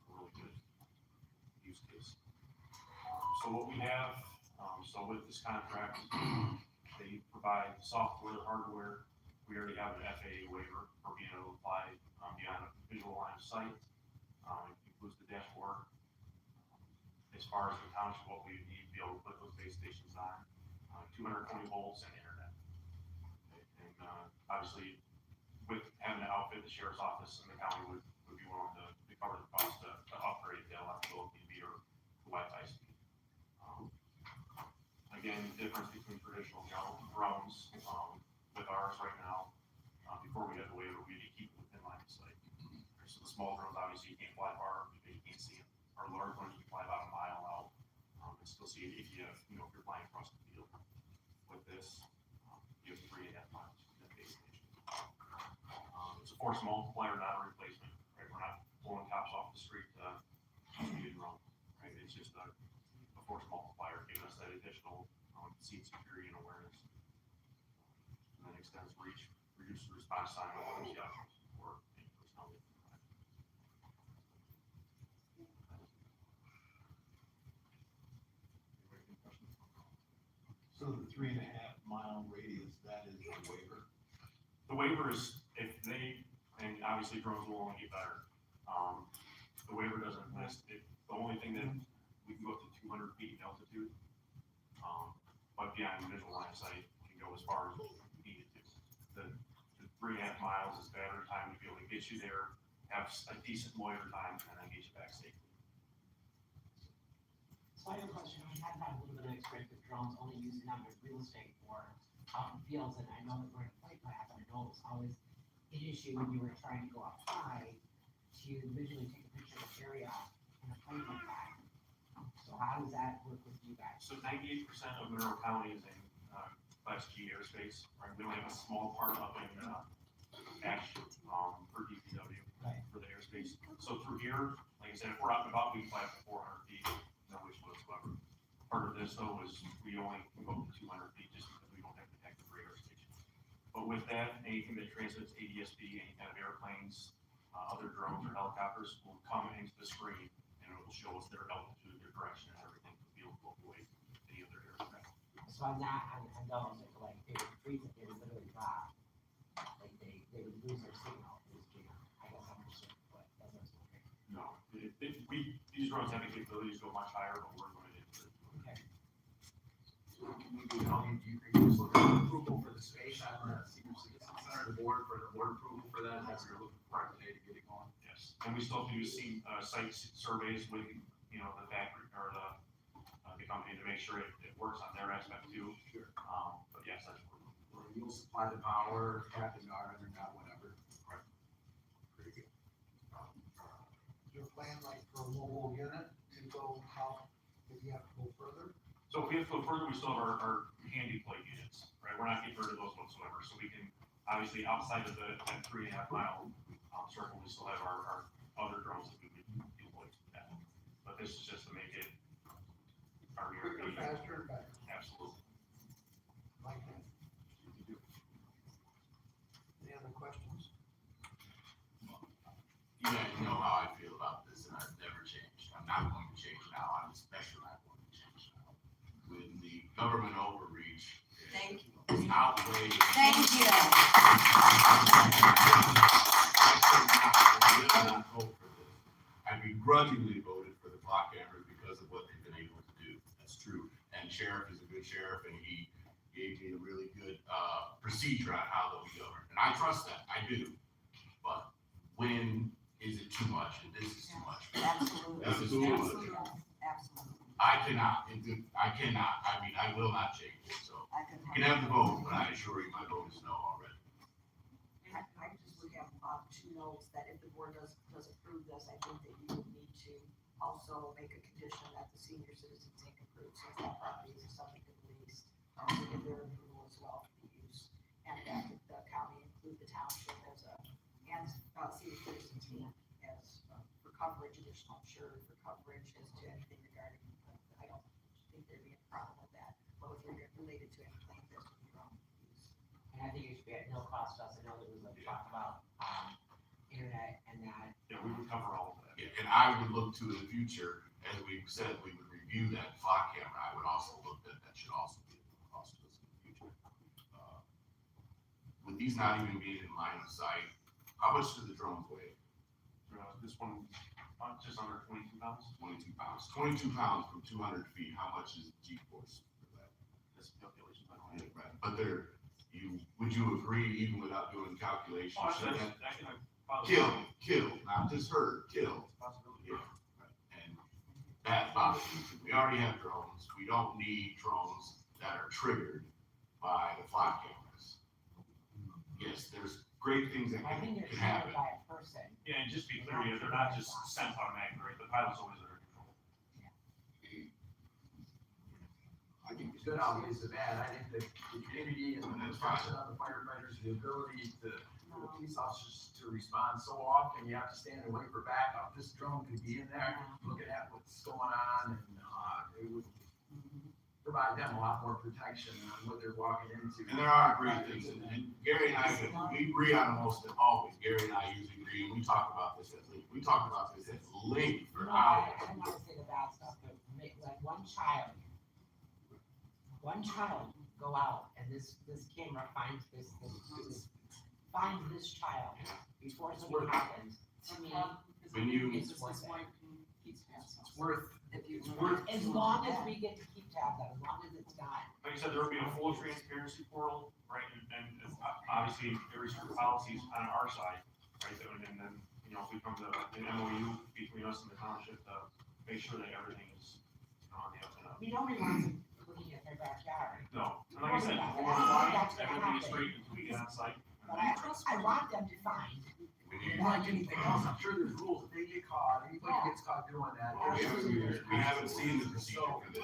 really good use case. So what we have, so with this contract, they provide software, hardware. We already have an FAA waiver for being able to fly beyond a visual line of sight. It includes the dashboard. As far as the township, what we need to be able to put those base stations on, 220 volts and internet. And obviously, with having to outfit the sheriff's office and the county would be willing to cover the cost to upgrade the electrical TV or the Wi-Fi speed. Again, the difference between traditional drones with ours right now, before we had the waiver, we need to keep it within line of sight. So the small drones, obviously, you can't fly far because you can't see them. Our large ones, you can fly about a mile out and still see it if you have, if you're flying across the field. With this, you have 3.5 miles from the base station. It's a force multiplier, not a replacement, right? We're not pulling cops off the street to speed and run, right? It's just a force multiplier, giving us that additional seat security and awareness. And then extends reach, reduces response time, and allows the options for any personnel. So the 3.5 mile radius, that is the waiver? The waiver is if they, and obviously drones will only get better. The waiver doesn't list it. The only thing that we can go up to 200 feet in altitude. But beyond visual line of sight, you can go as far as we need it to. The 3.5 miles is better time to be able to get you there, have a decent loiter time, and then get you back safely. So I have a question. We have had a little bit of experience with drones only using them in real estate or out in fields, and I know that we're in a flight path, and I know it was always an issue when you were trying to go outside to visually take a picture of the area in a plane like that. So how does that work with you guys? So 98% of Monroe County is in Class G airspace, right? We only have a small part up in Ash for DPW for the airspace. So through here, like I said, if we're out and about, we can fly up to 400 feet, no issue whatsoever. Part of this though is we only can go up to 200 feet just because we don't have the active radar station. But with that, anything that transmits ADSB, any kind of airplanes, other drones or helicopters will come into the screen and it will show us their altitude, their direction, and everything to be able to avoid any other aircraft. So I'm not, I know, like, they would freeze it, they would literally drop. Like, they would lose their signal, it was jammed. I guess I'm just, but that's what's okay. No, these drones have the capabilities to go much higher, but we're limited to. Okay. So can we do, do you just look at approval for the space on the senior citizen center, the board approval for that, as you're looking for today to get it going? Yes, and we still have to do site surveys with, the factory or the company to make sure it works on their aspect too. Sure. But yes, that's what Or you'll supply the power, captain guard, underground, whatever. Right. Pretty good. Is your plan like for a mobile unit to go out, if you have to go further? So if we have to go further, we still have our handy plate units, right? We're not getting rid of those whatsoever. So we can, obviously outside of that 3.5 mile circle, we still have our other drones that we would deploy to that. But this is just to make it our Quicker, faster, and better. Absolutely. Like that. Any other questions? You guys know how I feel about this, and I've never changed. I'm not going to change now. I'm especially not going to change now. When the government overreach Thank you. is outweighed. Thank you. I could not vote for this. I'd be begrudgingly voted for the clock cameras because of what they've been able to do. That's true. And sheriff is a good sheriff, and he gave me a really good procedure on how they'll be governed. And I trust that, I do. But when is it too much? And this is too much. Absolutely. This is too much. Absolutely. I cannot, I mean, I will not change it, so. You can have the vote, but I assure you my vote is no already. I just would have, two notes that if the board does approve this, I think that you would need to also make a condition that the senior citizens take approve, since that property is subject to the lease, to give their approval as well for the use. And that the county include the township as a, and, senior citizens as, for coverage, additional insured for coverage as to anything regarding, I don't think there'd be a problem with that, but if you're related to any claim that's with your own use. And I think it should be at no cost to us. I know there was a talk about, internet and that. Yeah, we would cover all of that. Yeah, and I would look to in the future, as we said, we would review that clock camera. I would also look that should also be a cost to us in the future. With these not even being in line of sight, how much do the drones weigh? This one, just under 22 pounds. 22 pounds. 22 pounds from 200 feet. How much is G-force for that? This calculation, I don't Yeah, have. right. But would you agree, even without doing calculations? Oh, should that that can kill, not just hurt, kill. Possibility. Yeah, right. And that bothers me too. We already have drones. We don't need drones that are triggered by the fly cameras. Yes, there's great things that I think they're can happen. triggered by a person. Yeah, and just be clear, yeah, they're not just sent automatically, right? The pilot's always under control. I think the good outweighs the bad. I think the community and the function of the firefighters, the ability to, for the police officers to respond so often, you have to stand and wait for backup. This drone could be in there looking at what's going on, and it would provide them a lot more protection on what they're walking into. And there are great things, and Gary and I, we agree on most of always. Gary and I usually agree, and we talk about this at length. We talk about this at length for hours. I don't want to say the bad stuff, but like one child go out and this camera finds this child before something happens. To me, When you, it's worth it. It's worth, it's worth. As long as we get to keep tabs on, as long as it's done. Like I said, there would be a full transparency portal, right? And obviously, every certain policy is on our side, right? And then, you know, if we come to an MOU between us and the township to make sure that everything is on the up and up. Nobody wants them looking at their backyard. No, and like I said, we're fine, everything is straight until we get on site. But I want them to find. Like anything else, I'm sure there's rules. If they get caught, anybody gets caught doing that. we haven't seen the procedure for this.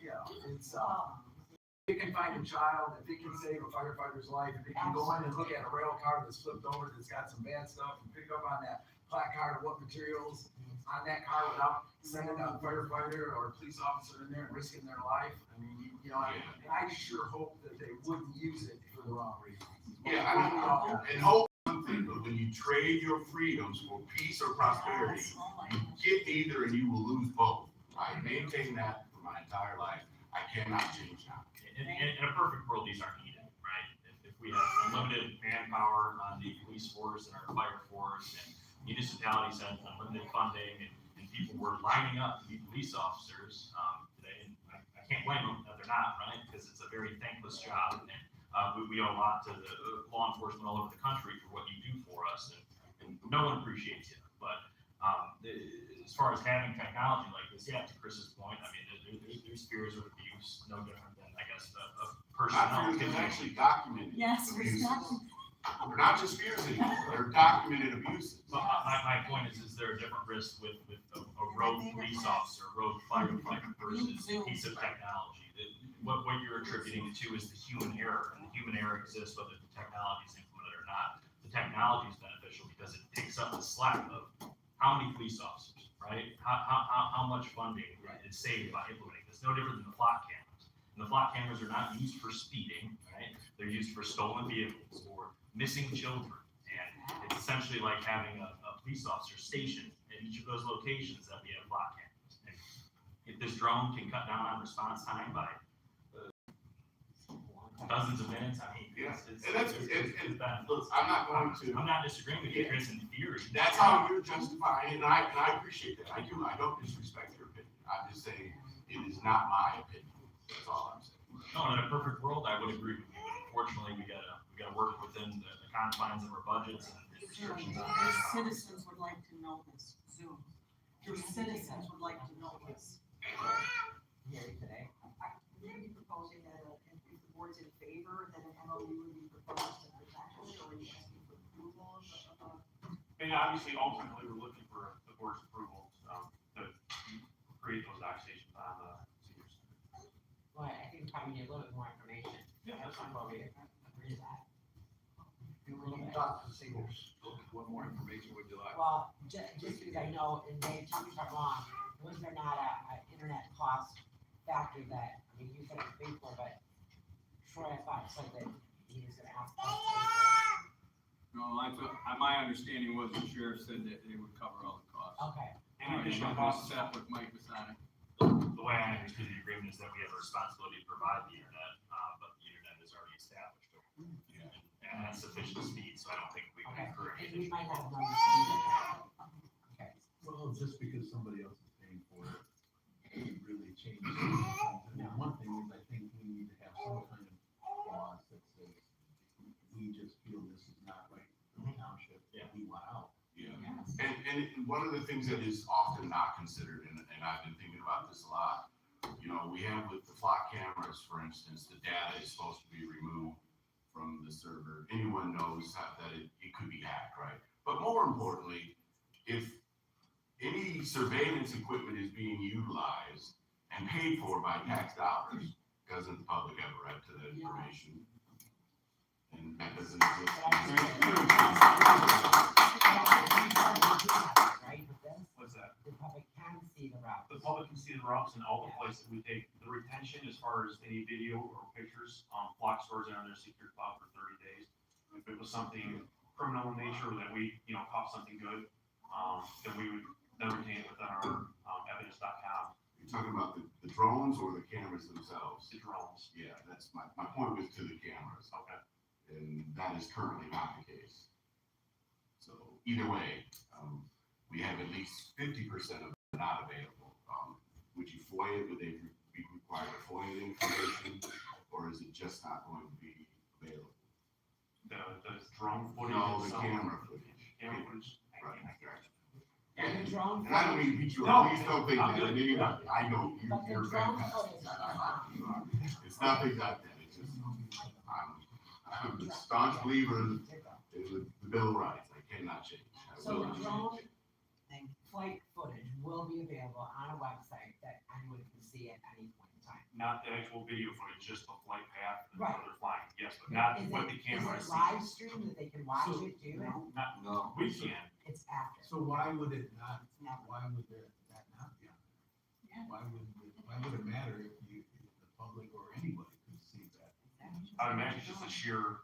Yeah, it's, if it can find a child, if it can save a firefighter's life, if it can go in and look at a rail car that's flipped over, that's got some bad stuff, and pick up on that placard of what materials on that car without sending a firefighter or a police officer in there and risking their life. I mean, you know, I sure hope that they wouldn't use it for the wrong reasons. Yeah, I mean, and hope something, but when you trade your freedoms for peace or prosperity, you get neither and you will lose both. I maintain that for my entire life. I cannot change now. In a perfect world, these aren't needed, right? If we have unlimited manpower on the police force and our fire force, and municipalities had unlimited funding, and people were lining up to be police officers today, and I can't blame them that they're not, right? Because it's a very thankless job, and we owe a lot to the law enforcement all over the country for what you do for us, and no one appreciates it. But as far as having technology like this, yeah, to Chris's point, I mean, there's fears of abuse, no different than, I guess, a personnel. It's actually documented. Yes, we're abuses. not. They're not just fears anymore, they're documented abuses. But my point is there a different risk with a rogue police officer, a rogue firefighter versus a piece of technology? What you're attributing to is the human error, and the human error exists whether the technology is implemented or not. The technology is beneficial because it picks up the slack of how many police officers, right? How much funding is saved by implementing this? No different than the flock cameras. And the flock cameras are not used for speeding, right? They're used for stolen vehicles or missing children. And it's essentially like having a police officer stationed at each of those locations that we have flock cameras. And if this drone can cut down on response time by dozens of minutes, I mean. Yeah, it's- and that's, it's- and, that- look, I'm not going to. I'm not disagreeing with you, Chris, in theory. That's how you're justifying, and I appreciate that, I do, I don't disrespect your opinion, I'm just saying, it is not my opinion, that's all I'm saying. No, in a perfect world, I would agree with you. Unfortunately, we gotta work within the confines of our budgets and restrictions on Your this. citizens would like to know this, Zoom. Your citizens would like to know this. Here today. Are you proposing that, if the board's in favor, that an MOU would be proposed to protect us, or are you asking for approval of? And obviously, ultimately, we're looking for the board's approval, to create those dock stations on the senior center. Well, I think probably need a little bit more information. Yeah, that's fine. Agree to that. You will talk to seniors. What more information would you like? Well, just because I know, and they tell me if I'm wrong, was there not a internet cost factor that, I mean, you said it's paid for, but Troy, I thought said that he was gonna ask us to pay for it. No, my understanding was the sheriff said that they would cover all the costs. Okay. And additional Additional costs, step with Mike Masonic. The way I understood the agreement is that we have a responsibility to provide the internet, but the internet is already established. And has sufficient speed, so I don't think we can Okay, incur and any we might additional have costs. numbers. Okay. Well, just because somebody else is paying for it, it really changes things. And one thing is, I think we need to have some kind of clause that says, we just feel this is not right for the township, we want out. Yeah, and one of the things that is often not considered, and I've been thinking about this a lot, you know, we have with the flock cameras, for instance, the data is supposed to be removed from the server. Anyone knows that it could be hacked, right? But more importantly, if any surveillance equipment is being utilized and paid for by tax dollars, doesn't the public have a right to that information? And that doesn't exist. Right, with this, what's that? the public can see the route. The public can see the routes and all the places we take, the retention as far as any video or pictures, block stores are on their secret cloud for 30 days. If it was something criminal in nature that we, caught something good, then we would then retain it within our, evidence.com, You're talking about the drones or the cameras themselves? the drones. Yeah, that's my point was to the cameras, Okay. and that is currently not the case. So either way, we have at least 50% of it not available. Would you FOIA, would they be required to FOIA the information, or is it just not going to be available? The drone footage. No, the itself. camera footage. Camera footage. Right. And the drone. And I don't mean to beat you No, up, please don't think I'm that, good. anybody, I know you, But the you're drone fantastic. footage. You are. It's nothing like that, it's just, I'm a staunch believer in the Bill of Rights, I cannot change. I So will the not drone change. flight footage will be available on a website that anyone can see at any point in time. Not the actual video footage, just the flight path and Right. where they're flying, yes, but not Is what it- the camera Is sees. it live stream that they can watch So- it too? Not, No. we can, It's after. So why would it not, why would that not be on there? Why would it matter if the public or anybody could see that? I would imagine it's just a sheer,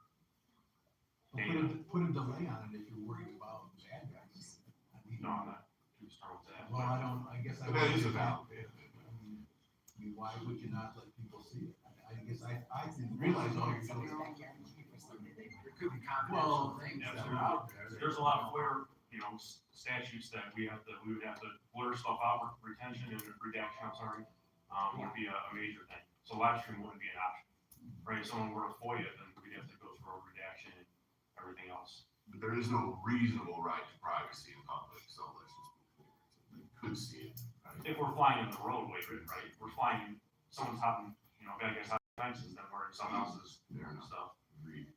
Put a delay on it if you're worried about bad guys. I mean, no, I'm not too strong with that. Well, I guess I. But that is a valid. I mean, why would you not let people see it? I guess I didn't realize all you're doing. There could be confidential things that are out there. There's a lot of FOIA, statutes that we would have to blur stuff out, retention and redaction, I'm sorry, would be a major thing. So live stream wouldn't be an option, right? If someone were to FOIA, then we'd have to go through a redaction and everything else. But there is no reasonable right to privacy in public, so let's just move forward. So they could see it. Right? If we're flying in the roadway, right, we're flying, someone's hopping, bad guys hopping fences, then we're in someone else's Fair enough. stuff. Agreed.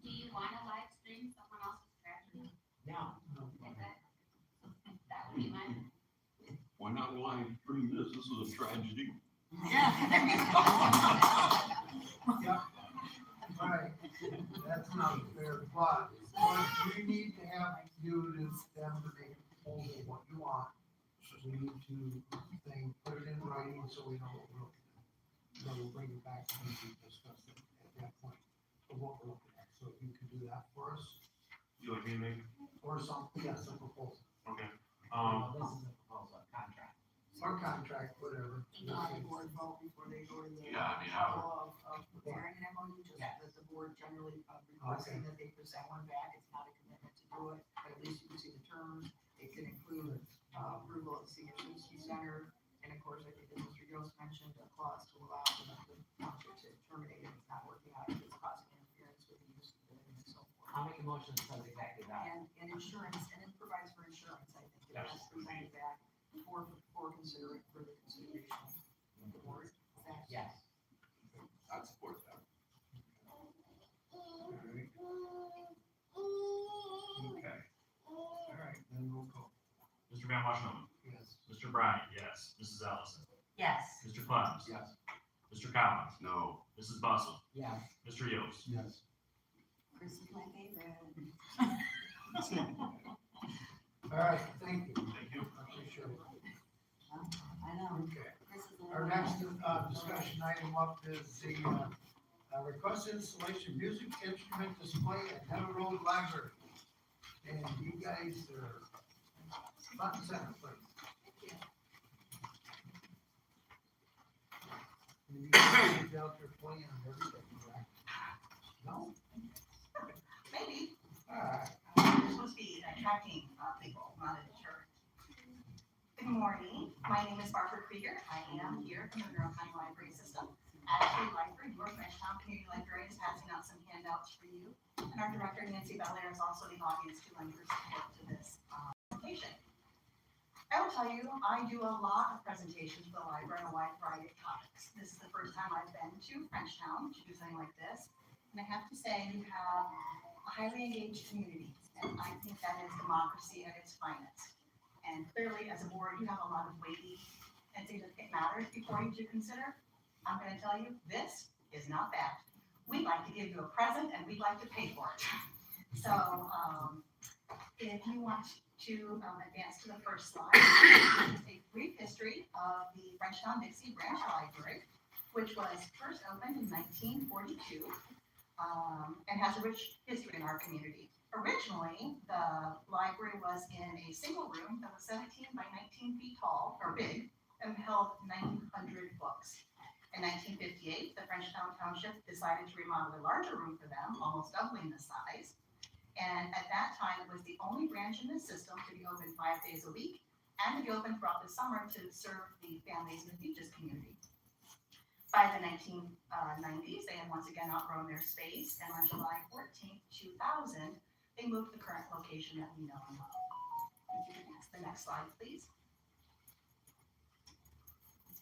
Do you want to live stream someone else's tragedy? No. That would be mine. Why not live stream this? This is a tragedy. Right, that's not a fair plot, but we need to have you to them to make a proposal what you want. We need to put it in writing so we know what we're looking at. Then we'll bring it back and we discuss it at that point of what we're looking at. So if you could do that for us, You like me to make, or something, yes, a proposal, okay, This is a proposal, a contract. or contract, whatever. You want the board vote before they they go to the. Yeah, I mean, Of preparing an MOU, just that the board generally requesting that they present one back, it's not a commitment to do it, but at least you can see the terms. It can include, approval of the senior citizen center, and of course, I think as Mr. Yost mentioned, a clause to allow the township to terminate if it's not working out, if it's causing interference with the use of the building and so forth. I'll make a motion that says exactly that. And insurance, and it provides for insurance, I think, it has presented back for further consideration of the board. Is that- Yes. I'd support that. Alright. Okay. Alright, then roll call. Mr. Van Washington, Yes. Mr. Bryant, yes. Mrs. Ellison, Yes. Mr. Clemmons, Yes. Mr. Collins, No. Mrs. Bustle, Yes. Mr. Yost. Yes. Chris is my favorite. Alright, thank you. Thank you. I appreciate it. I know. Okay. Chris is a Our little- next, discussion item up is the, request installation music instrument display at Meadow Road Library. And you guys are front and center, please. You guys out there playing and everything, right? No? Maybe. Alright. We're supposed to be attracting people, not a deterrent. Good morning. My name is Barbara Krieger. I am here from the Monroe County Library System. At the library, your Frenchtown Community Library is passing out some handouts for you. And our director, Nancy Belair, is also the audience to lend her support to this presentation. I will tell you, I do a lot of presentations for the library on a wide variety of topics. This is the first time I've been to Frenchtown to do something like this. And I have to say, you have a highly engaged community, and I think that is democracy at its finest. And clearly, as a board, you have a lot of weighty and significant matters before you to consider. I'm gonna tell you, this is not that. We'd like to give you a present and we'd like to pay for it. So, if you want to advance to the first slide, a brief history of the Frenchtown Dixie Branch Library, which was first opened in 1942, and has a rich history in our community. Originally, the library was in a single room that was 17 by 19 feet tall, or big, and held 900 books. In 1958, the Frenchtown Township decided to remodel a larger room for them, almost doubling the size. And at that time, it was the only branch in the system to be open 5 days a week and to be open throughout the summer to serve the families in the beaches community. By the 1990s, they had once again outgrown their space, and on July 14th, 2000, they moved to the current location that we know and love. If you can ask the next slide, please.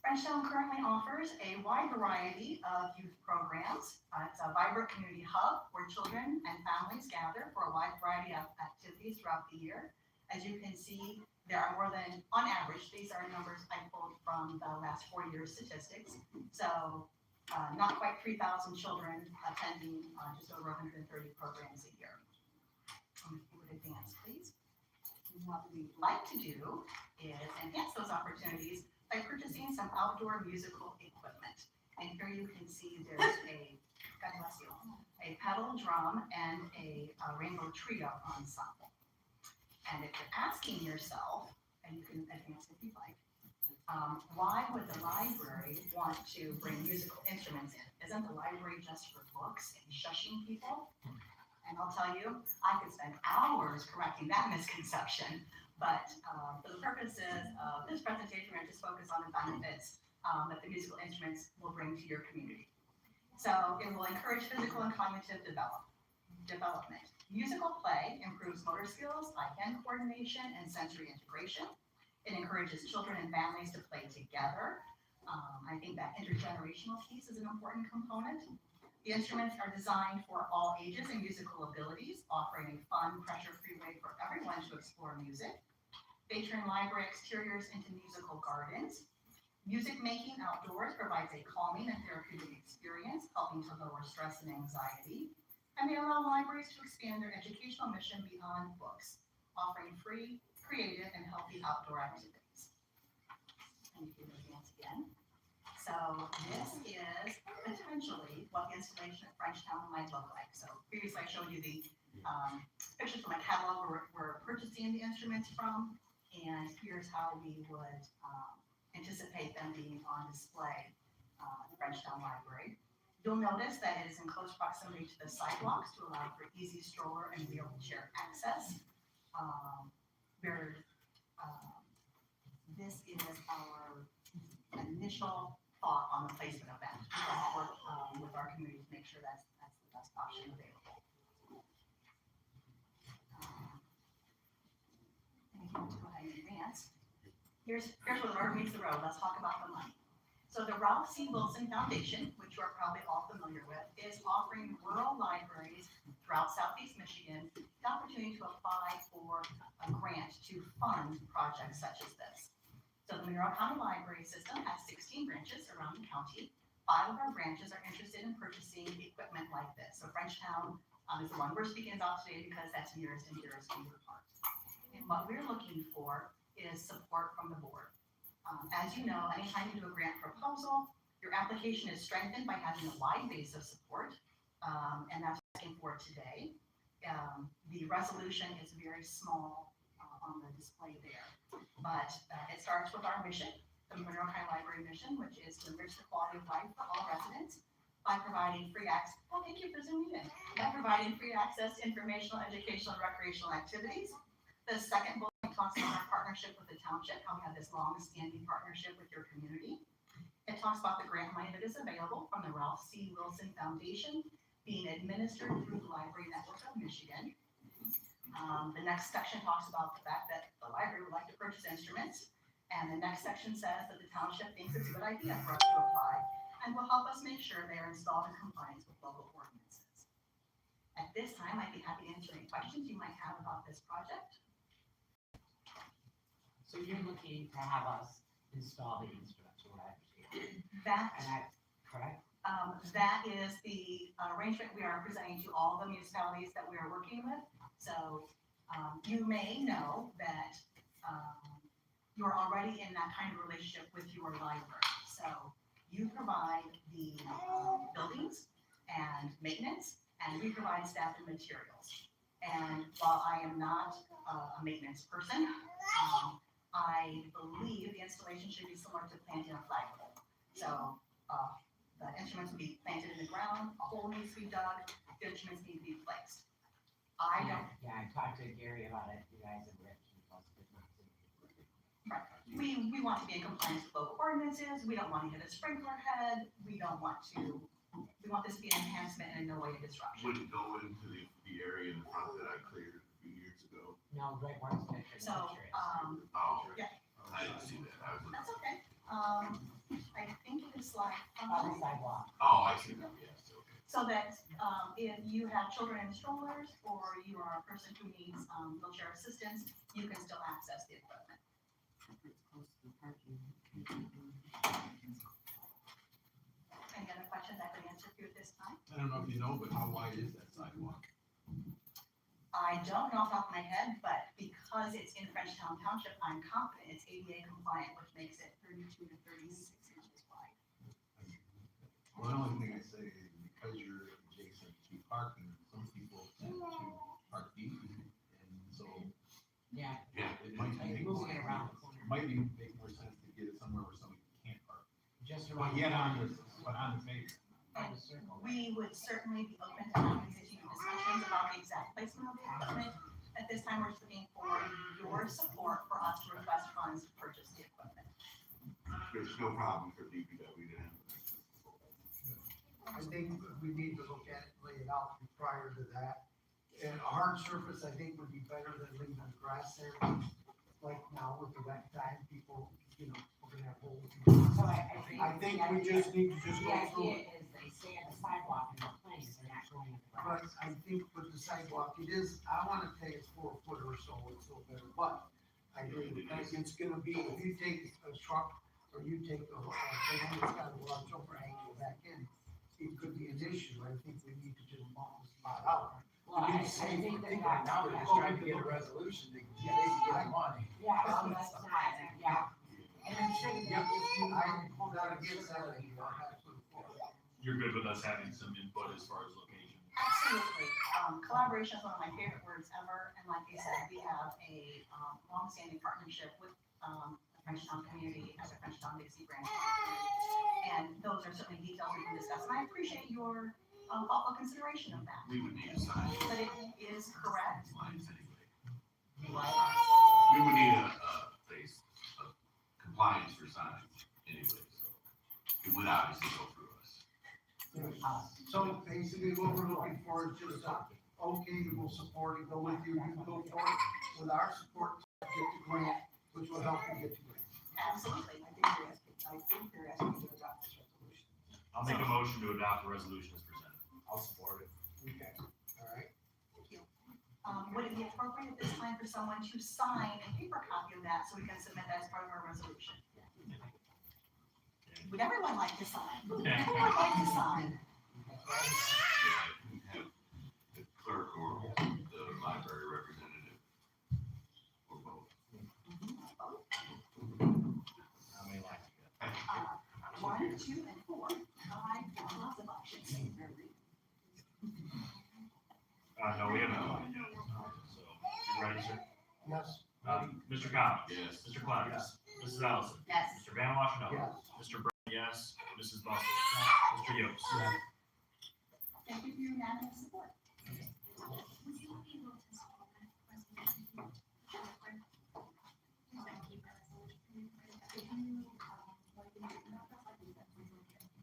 Frenchtown currently offers a wide variety of youth programs. It's a vibrant community hub where children and families gather for a wide variety of activities throughout the year. As you can see, there are more than, on average, these are numbers I pulled from the last 4 years' statistics. So not quite 3,000 children attending just over 130 programs a year. If you would advance, please. And what we'd like to do is enhance those opportunities by purchasing some outdoor musical equipment. And here you can see there's God bless you, a pedal drum and a rainbow trio ensemble. And if you're asking yourself, and you can advance if you'd like, why would the library want to bring musical instruments in? Isn't the library just for books and shushing people? And I'll tell you, I could spend hours correcting that misconception. But for the purposes of this presentation, we're going to just focus on the benefits that the musical instruments will bring to your community. So it will encourage physical and cognitive development. Musical play improves motor skills, eye-hand coordination, and sensory integration. It encourages children and families to play together. I think that intergenerational piece is an important component. The instruments are designed for all ages and musical abilities, offering a fun, pressure-free way for everyone to explore music. They turn library exteriors into musical gardens. Music making outdoors provides a calming and therapeutic experience, helping to lower stress and anxiety. And they allow libraries to expand their educational mission beyond books, offering free, creative, and healthy outdoor activities. And you can advance again. So this is potentially what the installation at Frenchtown might look like. So previously I showed you the pictures from a catalog where we're purchasing the instruments from, and here's how we would anticipate them being on display the Frenchtown Library. You'll notice that it is in close proximity to the sidewalks to allow for easy stroller and wheelchair access. This is our initial thought on the placement of that. We'll work with our community to make sure that's the best option available. And if you want to go ahead and advance, here's where the rubber meets the road. Let's talk about the money. So the Ralph C. Wilson Foundation, which you are probably all familiar with, is offering rural libraries throughout Southeast Michigan the opportunity to apply for a grant to fund projects such as this. So the Monroe County Library System has 16 branches around the county. 5 of our branches are interested in purchasing equipment like this. So Frenchtown is the one we're speaking about today because that's nearest and dearest to your heart. And what we're looking for is support from the board. As you know, anytime you do a grant proposal, your application is strengthened by having a wide base of support, and that's what we're looking for today. The resolution is very small on the display there, but it starts with our mission, the Monroe County Library mission, which is to enrich the quality of life for all residents by providing free access. Oh, thank you for zooming in. By providing free access to informational, educational, and recreational activities. The second bullet talks about our partnership with the Township, how we have this long-standing partnership with your community. It talks about the grant money that is available from the Ralph C. Wilson Foundation being administered through the Library Network of Michigan. The next section talks about the fact that the library would like to purchase instruments. And the next section says that the Township thinks it's a good idea for us to apply and will help us make sure they are installed in compliance with local ordinances. At this time, I'd be happy to answer any questions you might have about this project. So you're looking to have us install the instruments, what I understand. That, And I, correct? that is the arrangement we are presenting to all the municipalities that we are working with. So you may know that you're already in that kind of relationship with your library. So you provide the buildings and maintenance, and we provide staff and materials. And while I am not a maintenance person, I believe the installation should be similar to planting a flagpole. So the instruments will be planted in the ground, a hole needs to be dug, the instruments need to be placed. I don't. Yeah, I talked to Gary about it, you guys have written plus different. Right. We want to be in compliance with local ordinances. We don't want to hit a sprinkler head. We want this to be an enhancement and in no way a disruption. Would it go into the area in the front that I cleared a few years ago? No, right, where's the picture? So, Oh, yeah. I didn't see that. That's okay. I think it is like. On the sidewalk. Oh, I see that, yes, okay. So that if you have children in strollers or you are a person who needs wheelchair assistance, you can still access the equipment. Any other questions I could answer for you at this time? I don't know if you know, but how wide is that sidewalk? I don't know off the top of my head, but because it's in Frenchtown Township, I'm confident it's ADA compliant, which makes it 32 to 36 inches wide. Well, the only thing I say is because you're adjacent to parking, some people tend to park deep, and so. Yeah. It might Like make moving it around the corner. might be make more sense to get it somewhere where somebody can't park. Just But around. yet on the pavement. On the circle. We would certainly be open to having continued discussions about the exact placement of the equipment. At this time, we're just looking for your support for us to request funds to purchase the equipment. There's no problem for DPW to have. I think we need to look at it, lay it out prior to that. And a hard surface, I think, would be better than leaving the grass there. Like now with the wet time, people, we're gonna have holes. So I think we just need to just The go through idea it. is they stay on the sidewalk and they're playing, they're not going in the But grass. I think with the sidewalk, it is, I wanna say it's 4 foot or so, it's a little better, but I agree, I think it's gonna be, if you take a truck or you take a thing that's got a large overhang and go back in, it could be an issue. I think we need to just bump the spot out. Well, I think that. Now they're just trying to get a resolution, they can get money. Yeah, so that's not, yeah. And I'm sure that Yeah, if you. I'm not against that, absolutely. You're good with us having some input as far as location? Absolutely. Collaboration is one of my favorite words ever. And like I said, we have a long-standing partnership with the Frenchtown community as a Frenchtown Dixie branch. And those are certainly details we can discuss, and I appreciate your thoughtful consideration of that. We would need a sign. But it is correct. Lines anyway. We would need a place of compliance for signs anyway, so it would obviously go through us. So basically what we're looking for is just, okay, we'll support it, go with you, you go for it, with our support, get the grant, which will help you get the grant. Absolutely. I think they're asking to adopt this resolution. I'll make a motion to adopt the resolution as presented. I'll support it. Okay, all right. Thank you. Would it be appropriate at this time for someone to sign a paper copy of that so we can submit that as part of our resolution? Would everyone like to sign? Would everyone like to sign? Have the clerk or the library representative or both. How many lines you got? 1, 2, and 4. I got lots of options. No, we haven't done it yet. So, you ready, sir? Yes. Mr. Collins? Yes. Mr. Clevers? Mrs. Ellison? Yes. Mr. Van Wash, no. Yes. Mr. Brown, yes. Mrs. Buster? Mr. Yost? Thank you for your unanimous support.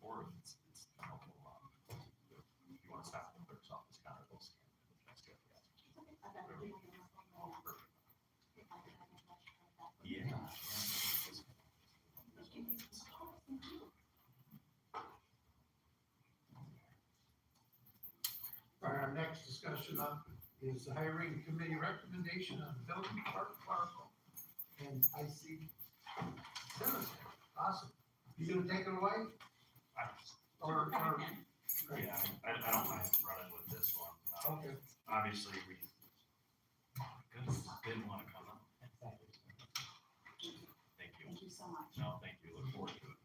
Or it's helpful, if you want to stop in the clerk's office, counter those. That's good. Yeah. Our next discussion up is the hiring committee recommendation on the building park parcel. And I see Dennis, awesome. You gonna take it away? Or, Yeah, I don't mind running with this one. Okay. Obviously, we, goodness, didn't want to come up. Thank you. Thank you so much. No, thank you. Look forward to it.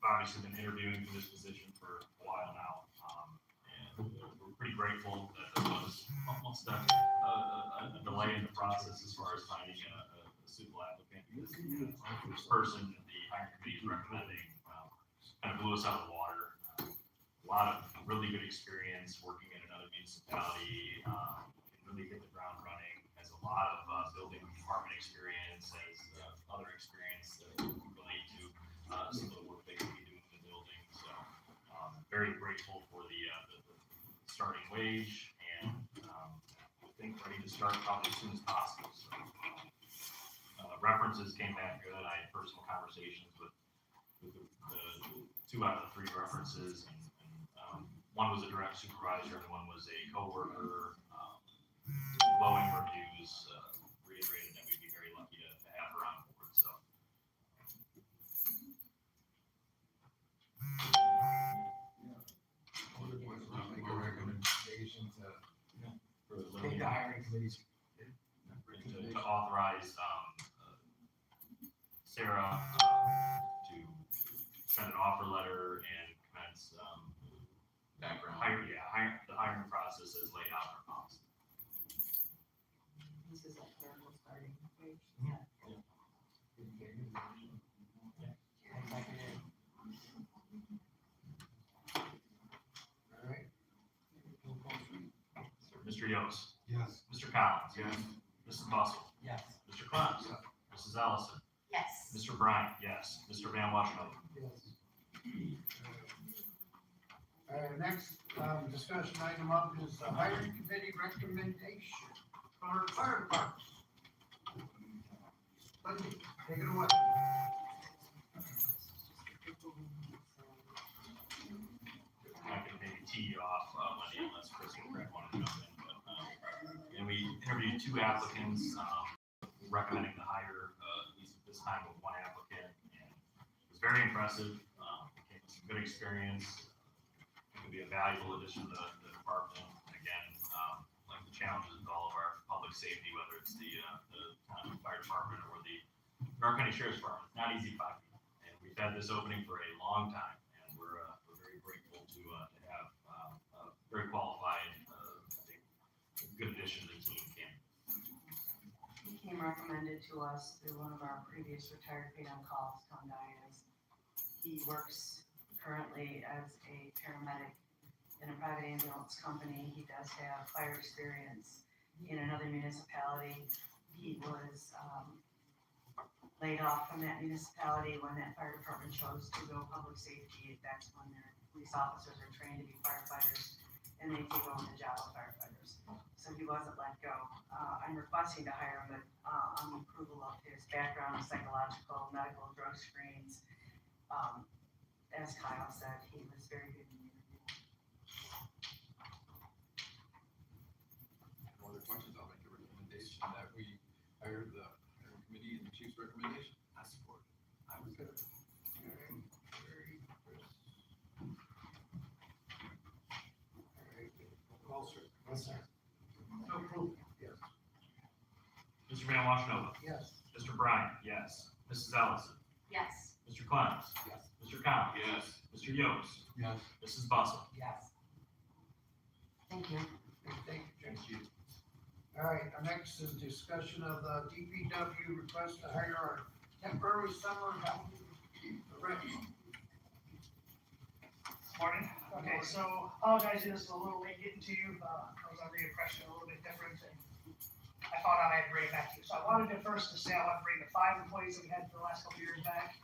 Obviously been interviewing for this position for a while now. And we're pretty grateful that there was almost a delay in the process as far as finding a suitable applicant. Because this person, the hiring committee is recommending, kind of blew us out of the water. A lot of really good experience working in another municipality, can really hit the ground running, has a lot of building department experience, has other experience that can relate to some of the work they could be doing in the building. So very grateful for the starting wage, and I think ready to start probably as soon as possible. So, references came back good. I had personal conversations with the 2 out of the 3 references, and one was a direct supervisor and one was a coworker. Glowing reviews, reiterated that we'd be very lucky to have her on board. So. Make a recommendation For the take the hiring committee's. to authorize Sarah to send an offer letter and commence Background. the hiring process as laid out in our policy. This is a terrible starting wage. All right. Mr. Yost? Yes. Mr. Collins? Yes. Mrs. Bustle? Yes. Mr. Clevers? Mrs. Ellison? Yes. Mr. Bryant? Yes. Mr. Van Washington? Yes. Next, discussion item up is the hiring committee recommendation for the fire department. Lindsay, take it away. I can maybe tee you off, Wendy, unless Chris and Greg want to jump in, but, and we interviewed 2 applicants, recommending the hire, at least at this time with 1 applicant, and it was very impressive, came with some good experience, could be a valuable addition to the department. Again, like the challenges of all of our public safety, whether it's the fire department or the North County Sheriff's Department, it's not easy to find people. And we've had this opening for a long time, and we're very grateful to have a very qualified, I think, a good addition to the team. He came recommended to us through one of our previous retired paid-on-calls, Tom Dias. He works currently as a paramedic in a private ambulance company. He does have fire experience in another municipality. He was laid off from that municipality when that fire department chose to go public safety. That's when their police officers are trained to be firefighters, and they take on the job of firefighters. So he wasn't let go. I'm requesting to hire him, but on the approval of his background, psychological, medical, drug screens. As Kyle said, he was very good in the interview. No other questions, I'll make a recommendation that we hire the hiring committee and the chief's recommendation. I support. I was good. Alright, very good. Alright, call, sir. Yes, sir. Approved. Yes. Mr. Van Washington. Yes. Mr. Bryant, yes. Mrs. Ellison. Yes. Mr. Clemmons. Yes. Mr. Cowan. Yes. Mr. Yost. Yes. Mrs. Bussell. Yes. Thank you. Thank you, Jim. All right, our next is discussion of the DPW request to hire our temporary summer help. Rick. Morning. Okay, so apologize, this is a little late getting to you. I was under the impression a little bit different, and I found out I had to bring it back to you. So I wanted to first to say I want to bring the 5 employees that we had for the last couple of years back.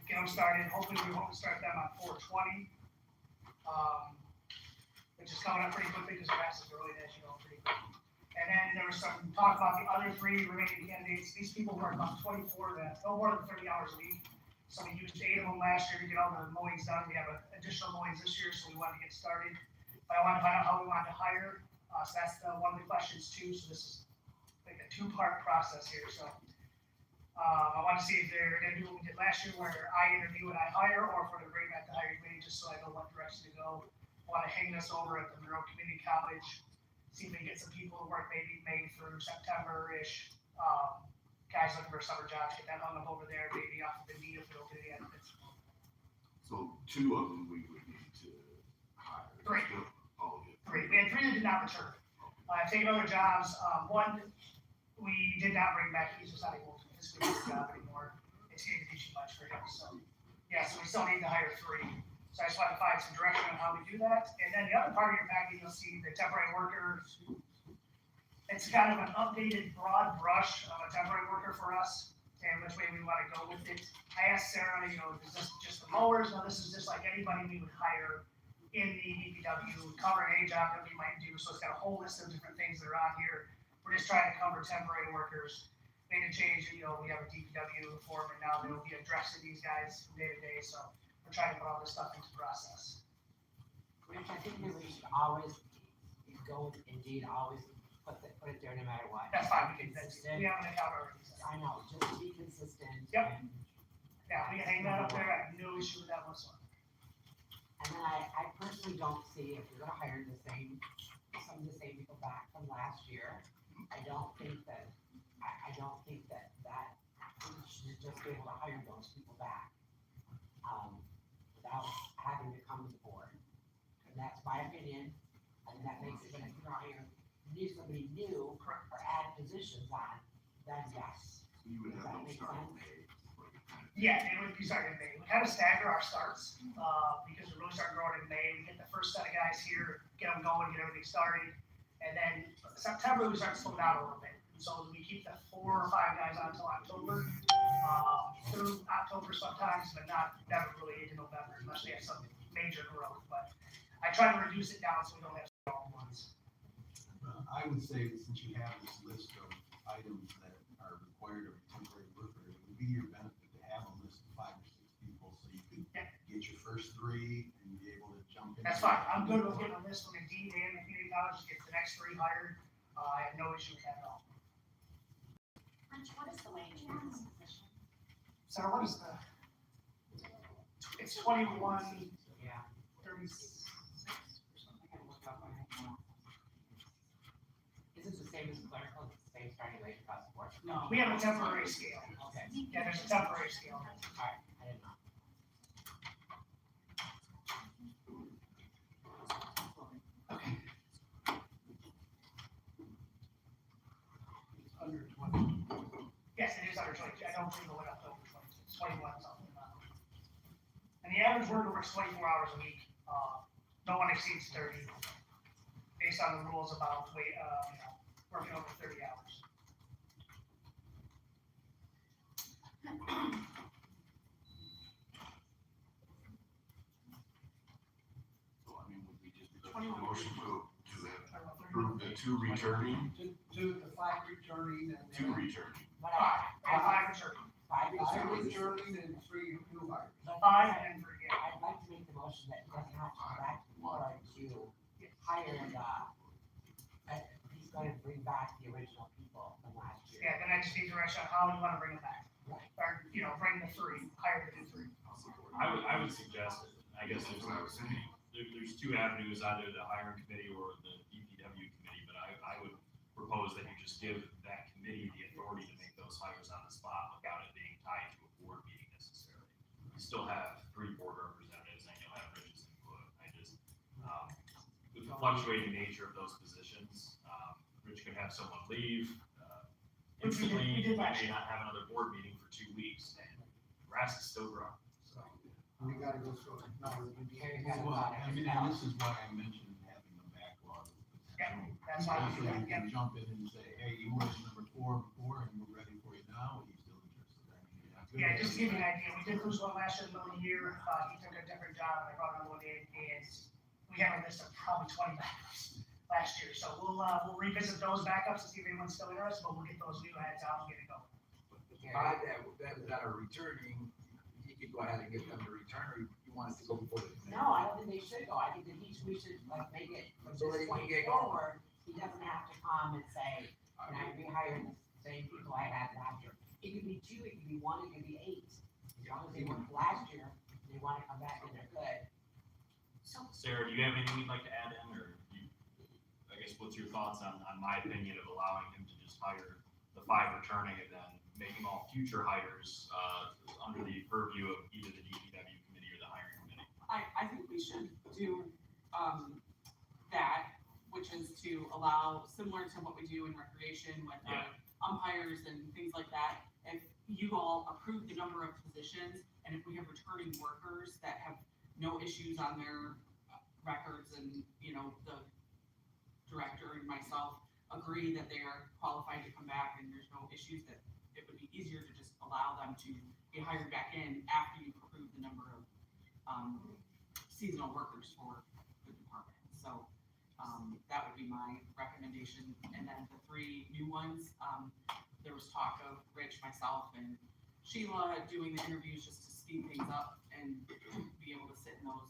Get them started. Hopefully we won't start them on 4/20, which is coming up pretty quickly because the rest is really as you know pretty quick. And then there was some talk about the other 3 remaining candidates. These people work about 24 to no more than 30 hours a week. So we used 8 of them last year to get all the mowings done. We have additional mowings this year, so we wanted to get started. But I wanted to find out how we wanted to hire. So that's one of the questions too. So this is like a 2-part process here. So I want to see if they're going to do what we did last year where I interview and I hire, or if we're going to bring back the hiring committee just so I know what direction to go. I want to hang this over at the Monroe Community College, see if we can get some people to work maybe May through September-ish. Guys looking for summer jobs, get that hung up over there, maybe off of the knee if we don't get any benefits. So 2 of them we would need to hire. 3. Oh, yeah. 3. We had 3 that did not return. I've taken other jobs. One we did not bring back. He's just not able to participate in the job anymore. It's getting too much for him. So yeah, so we still need to hire 3. So I just want to find some direction on how we do that. And then the other part of your package, you'll see the temporary workers. It's kind of an updated broad brush of a temporary worker for us and which way we want to go with it. I asked Sarah, is this just the mowers? No, this is just like anybody we would hire in the DPW, covering any job that we might do. So it's got a whole list of different things that are on here. We're just trying to cover temporary workers. Made a change, we have a DPW foreman now that will be addressing these guys from day to day. So we're trying to put all this stuff into process. Rich, I think maybe we should always go Indeed, always put it there no matter what. That's fine, we Consistent. have an account already. I know, just be consistent. Yep. and- Yeah, we can hang that up there. I have no issue with that whatsoever. And then I personally don't see if you're gonna hire some of the same people back from last year. I don't think that we should just be able to hire those people back, without having to come to the board. And that's my opinion, and that makes it, when you're hire, need somebody new or add positions on, then yes. So you would Does have that them make start in sense? May. Yeah, it would be starting in May. We kind of stagger our starts, because we really start growing in May. We get the first set of guys here, get them going, get everything started. And then September, we start to slow down a little bit. And so we keep the 4 or 5 guys on until October, through October sometimes, but never really into November unless we have some major growth. But I try to reduce it down so we don't have small ones. I would say that since you have this list of items that are required of a temporary worker, it would be your benefit to have a list of 5 or 6 people so you could get your first 3 and be able to jump in. That's fine. I'm good with getting a list from Indeed and the community college to get the next 3 hired. I have no issue with that at all. Rich, what is the wage for this position? Sarah, what is it's 21, Yeah. 36 or something. I can look up on it now. Is it the same as clerical, it's the same starting wage across the board? No, we have a temporary scale. Okay, Yeah, there's a temporary scale. alright, I didn't know. Under 20. it's under 22, I don't believe it went up to over 22, it's 21 something. And the average worker works 24 hours a week, no one exceeds 30, based on the rules about working over 30 hours. So, I mean, would we just be looking at a motion to approve the 2 returning, To the 5 returning and. 2 returning? Five returning. Two returning and 3 new hires. 5 and 3, yeah. I'd like to make the motion that he doesn't have to go back to the board to hire he's going to bring back the original people from last year. Yeah, then I just need direction on how you wanna bring them back. Right. Or, bring the 3, hire the new 3. I would suggest, I guess That's what I was saying. there's 2 avenues, either the hiring committee or the DPW committee, but I would propose that you just give that committee the authority to make those hires on the spot without it being tied to a board meeting necessarily. You still have 3 board representatives and you'll have Rich's input. With the fluctuating nature of those positions, Rich could have someone leave, instantly, we may not have another board meeting for 2 weeks, and the grass is still growing, so. We gotta go through it. No, Well, I mean, and this is why I mentioned having a backlog. Yeah, that's why. So you can jump in and say, hey, you was number 4 before, and we're ready for you now, are you still interested? I mean, Yeah, just to give you an idea, we did lose one last year in the middle of the year, he took a different job, and I brought another one in, and we have a list of probably 20 backups last year, so we'll revisit those backups to see if anyone's still interested, but we'll get those new heads out and get it going. Five that are returning, you could go ahead and get them to return, or you want it to go before the committee? No, I don't think they should go. I think that we should make it from So this they can point get going. forward. He doesn't have to come and say, can I rehire the same people I had last year? It could be 2, it could be 1, it could be 8. As long as they worked last year, they want to come back and they're good. Sarah, do you have anything you'd like to add in, I guess, what's your thoughts on my opinion of allowing him to just hire the 5 returning and then making all future hires, under the purview of either the DPW committee or the hiring committee? I think we should do, that, which is to allow, similar to what we do in recreation with our umpires and things like that. If you all approve the number of positions, and if we have returning workers that have no issues on their records, and, the director and myself agree that they are qualified to come back and there's no issues, that it would be easier to just allow them to be hired back in after you approve the number of seasonal workers for the department. So that would be my recommendation. And then the 3 new ones, there was talk of Rich, myself, and Sheila doing the interviews just to speed things up and be able to sit in those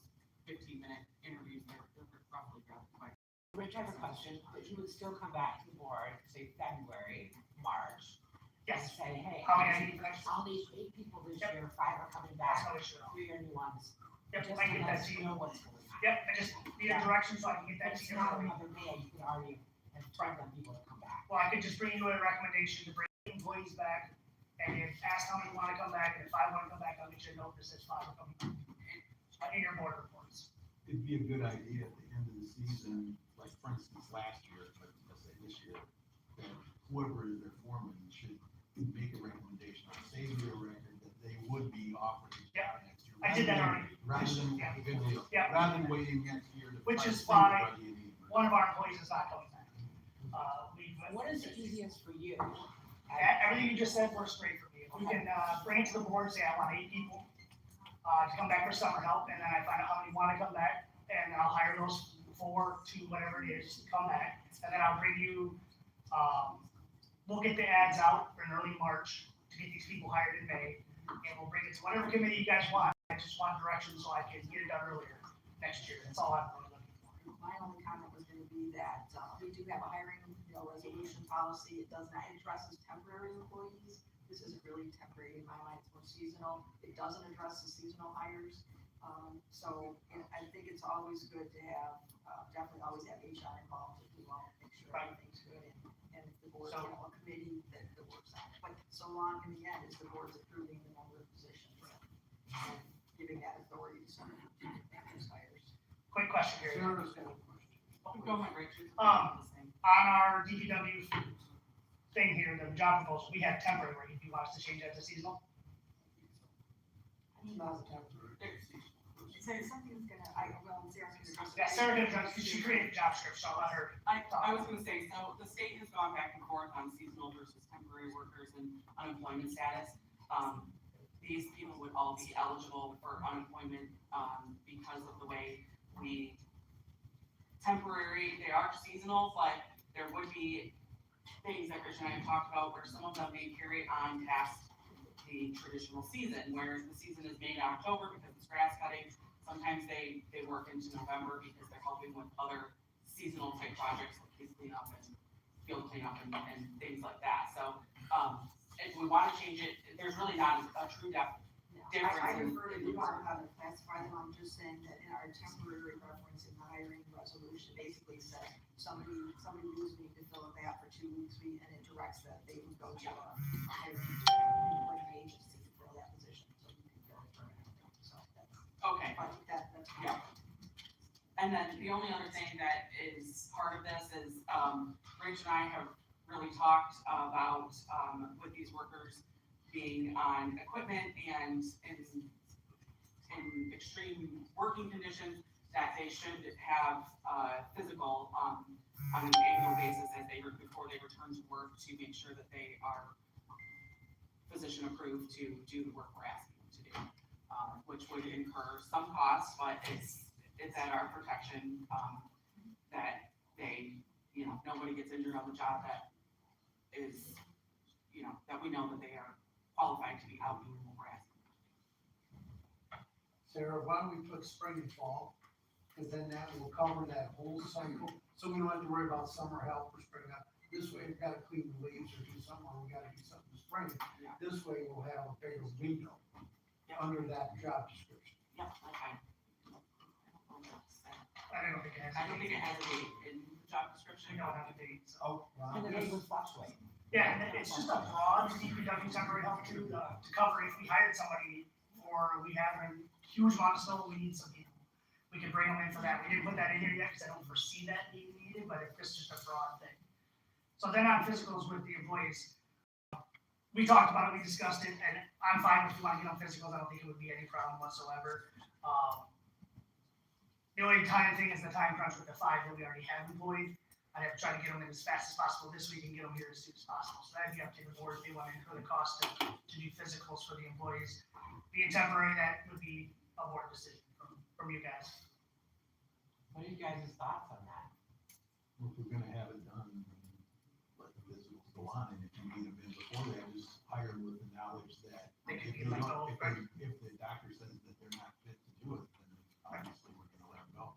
15-minute interviews. They're roughly rather quick. Rich, I have a question. You would still come back to the board, say February, March. Yes. And say, hey, How many I need next? all these 8 people this Yep. year, 5 are coming That's back, no issue at all. 3 are new ones. Yep, Just I can get let that us to you. know what's going on. Yep, I just need a direction so I can get that to It's you. not another day, you could already have told them people to come back. Well, I could just bring you a recommendation to bring employees back, and if ask how many want to come back, and if 5 want to come back, I'll get you a note that says 5 are coming back. In your board reports. It'd be a good idea at the end of the season, like for instance, last year, but let's say this year, that whoever is their foreman should make a recommendation, or save your record, that they would be offered a job next year. I did that already. Rather than, Yeah. good deal. Yeah. Rather than waiting next year to. Which find is why somebody you need. one of our employees is not coming back. What is the easiest for you? Everything you just said works great for me. If we can, bring it to the board, say I want 8 people, to come back for summer help, and then I find out how many want to come back, and I'll hire those 4 to whatever it is to come back, and then I'll bring you, we'll get the ads out in early March to get these people hired in May, and we'll bring it to whatever committee you guys want. I just want direction so I can get it done earlier next year. That's all I'm really looking for. My only comment was gonna be that, we do have a hiring, resolution policy. It does not address temporary employees. This isn't really temporary in my mind, it's more seasonal. It doesn't address the seasonal hires. I think it's always good to have, definitely always have HR involved if we want to make sure everything's good. And if the board have a committee that works on it. But so long in the end, is the board's approving the number of positions and giving that authority to someone to make those hires. Quick question here. Sarah's got a question. Go ahead, Rich. On our DPW thing here, the job proposal, we have temporary work, if you want us to change that to seasonal. Not temporary. So something's gonna, Sarah's gonna. Yeah, Sarah did, because she created a job description, so I'll let her. I was gonna say, so the state has gone back and forth on seasonal versus temporary workers and unemployment status. These people would all be eligible for unemployment, because of the way they are seasonal, but there would be things that Rich and I have talked about where some of them may carry on past the traditional season, whereas the season is May to October because it's grass cutting. Sometimes they work into November because they're helping with other seasonal type projects like case cleanup and field cleanup and things like that. So, if we wanna change it, there's really not a true difference. I refer to, we want how to classify them, I'm just saying that in our temporary reference in the hiring resolution, basically says somebody who's need to fill a that for 2 weeks, and it directs that they would go to a hiring agency to fill that position, so you can fill it for them. So that's. Okay. I think that's. Yeah. And then the only other thing that is part of this is, Rich and I have really talked about, with these workers being on equipment and in extreme working conditions, that they should have, physical, on an annual basis before they return to work to make sure that they are physician approved to do the work we're asking them to do. Which would incur some costs, but it's at our protection, that they, nobody gets injured on the job that is, that we know that they are qualified to be out doing what we're asking. Sarah, why don't we put spring and fall? Because then that will cover that whole cycle, so we don't have to worry about summer help or spring help. This way, we've got to clean the leaves or do something, or we got to do something in spring. This way, we'll have a bigger window under that job description. Yep, okay. I don't think it has. I don't think it has a date in the job description. We don't have a date, so. Oh, wow. And the date would fluctuate. Yeah, and it's just a broad DPW temporary help to cover if we hired somebody or we have a huge amount of snow, we need some people. We can bring them in for that. We didn't put that in here yet because I don't foresee that being needed, but if this is just a broad thing. So then on physicals with the employees, we talked about it, we discussed it, and I'm fine if you want to get on physicals. I don't think it would be any problem whatsoever. The only time thing is the time crunch with the 5 that we already have employed. I'd have to try to get them in as fast as possible this week and get them here as soon as possible. So that'd be up to the board if they want to incur the cost to do physicals for the employees. Being temporary, that would be a board decision from you guys. What are you guys' thoughts on that? Well, if we're gonna have it done, let the physicals go on, and if you need them in before that, just hire them with the knowledge that They can if be they let don't- go, if right? if the doctor says that they're not fit to do it, then obviously we're gonna let them go.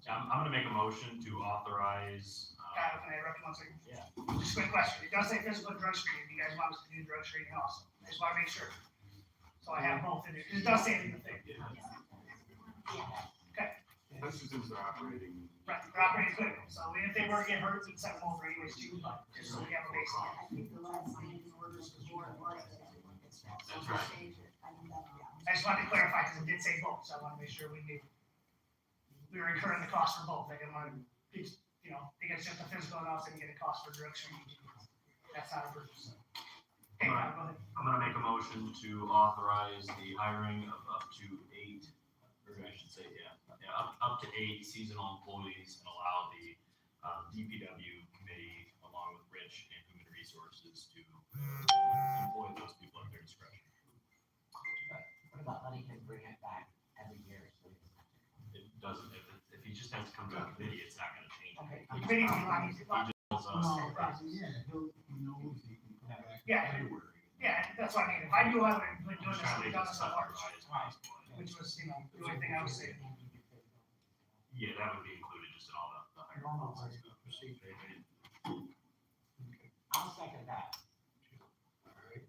I'm gonna make a motion to authorize, Can I interrupt you 1 second? Yeah. Just a quick question. It does say physical and drug screening. You guys want us to do drug screening also? I just want to make sure. So I have both in there. It does say it in the thing. Okay. This is who's operating. Right, they're operating equipment. So if they were to get hurt, we'd send them over anyways too, but just so we have a baseline. I think the last thing in orders before was that everyone gets that. So That's right. change it. I mean, that, yeah. I just wanted to clarify because it did say both, so I want to make sure we knew. We were incurring the cost for both. I didn't want to, they get just a physical and also get a cost for drug screening. That's not a purchase. Okay, go ahead. I'm gonna make a motion to authorize the hiring of up to 8, or I should say, up to 8 seasonal employees and allow the DPW committee, along with Rich and Human Resources, to employ those people at their discretion. What about letting him bring it back every year? So It doesn't, if he just has to come to a committee, it's not gonna change. Okay. The committee will not need to. He just tells us. Yeah, he knows he can come back in Yeah. February. Yeah, that's what I mean. If I knew I would have been doing this, Trying to we've make done it this in March, specified as possible. which was, the only thing I was saying. Yeah, that would be included just in all the hiring Normal process. hiring procedure. I'll second that. All right.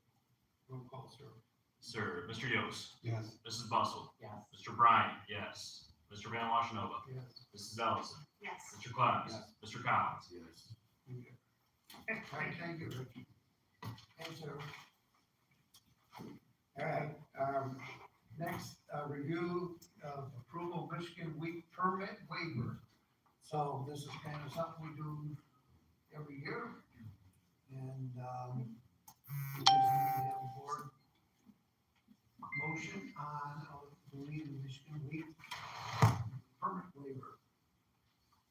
Roll call, sir. Sir, Mr. Yost, Yes. Mrs. Bustle, Yes. Mr. Bryan, yes. Mr. Van Washenova, Yes. Mrs. Ellison, Yes. Mr. Clowes, Yes. Mr. Collins. Yes. Okay. Okay, All right, thank you, Rick. Thanks, sir. All right, next, review of this is kind of something we do every year. And, we just need to have a board motion on the lead in Michigan week permit waiver.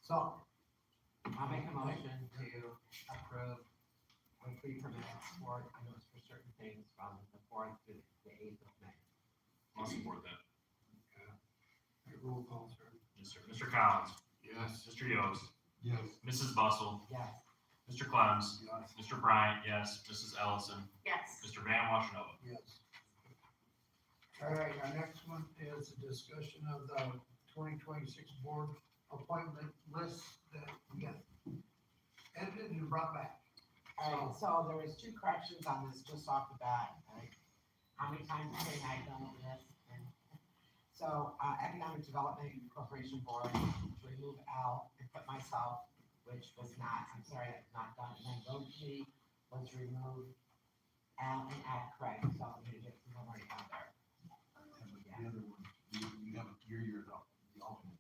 So. I'll make a motion to approve weekly permits for, I know it's for certain things from the 4th to the 8th of May. I'll support that. Roll call, sir. Yes, sir. Mr. Collins. Yes. Mr. Yost. Yes. Mrs. Bustle. Yes. Mr. Clems. Mr. Bryant, yes. Mrs. Ellison. Yes. Mr. Van Washenova. Yes. All right, our next one is a discussion of the 2026 board appointment list that we got edited and brought back. Alright, so there was 2 corrections on this just off the bat, like, how many times have I done with this? And so, Economic Development Corporation Board, to remove Al and put myself, which was not, I'm sorry, that's not done, and then Road Committee was to remove Al and add Craig, so I'm gonna get some already on there. The other one, you have your the alternate.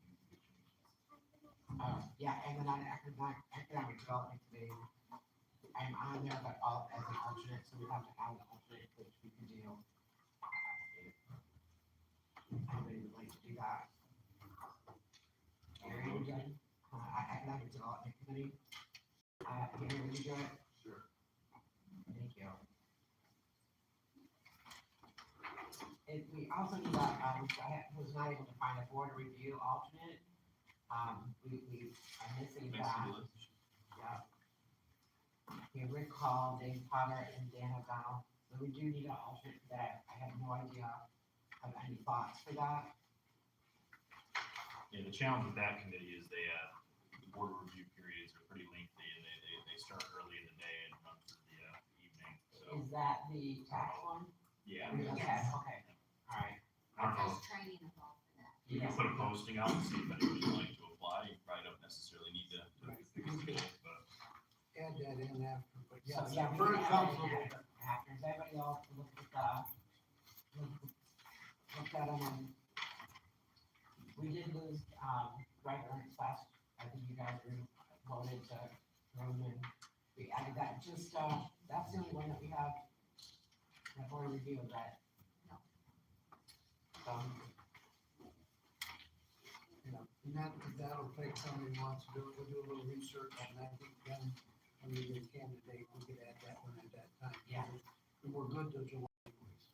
Yeah, and then on Economic Development Committee, I'm on there, but all as an alternate, so we have to add an alternate, which we can do. Anybody would like to do that? Gary, would you, Economic Development Committee, Gary, would you do it? Sure. Thank you. We also need I was not able to find a board review alternate. We are missing that. Yeah. We recall Dave Potter and Dan O'Donnell, so we do need an alternate for that. I have no idea of any thoughts for that. Yeah, the challenge with that committee is they, the board review periods are pretty lengthy and they start early in the day and run through the evening, so. Is that the tax one? Yeah. Yes. Okay, all right. I don't know. There's training involved in that. You can put a posting out and see if anybody would like to apply. You probably don't necessarily need to, but. Add that in after, but So, yes, yeah, I'm we very can add comfortable it with that. after, does everybody else look at look at them and we did lose, Greg Ernst last, I think you guys voted to room and we added that, just, that's the only one that we have that board review of that. No. You know, and that'll take somebody who wants to do it, we'll do a little research, and I think then, when we get a candidate, we could add that one at that time. Yeah. And we're good till July anyways.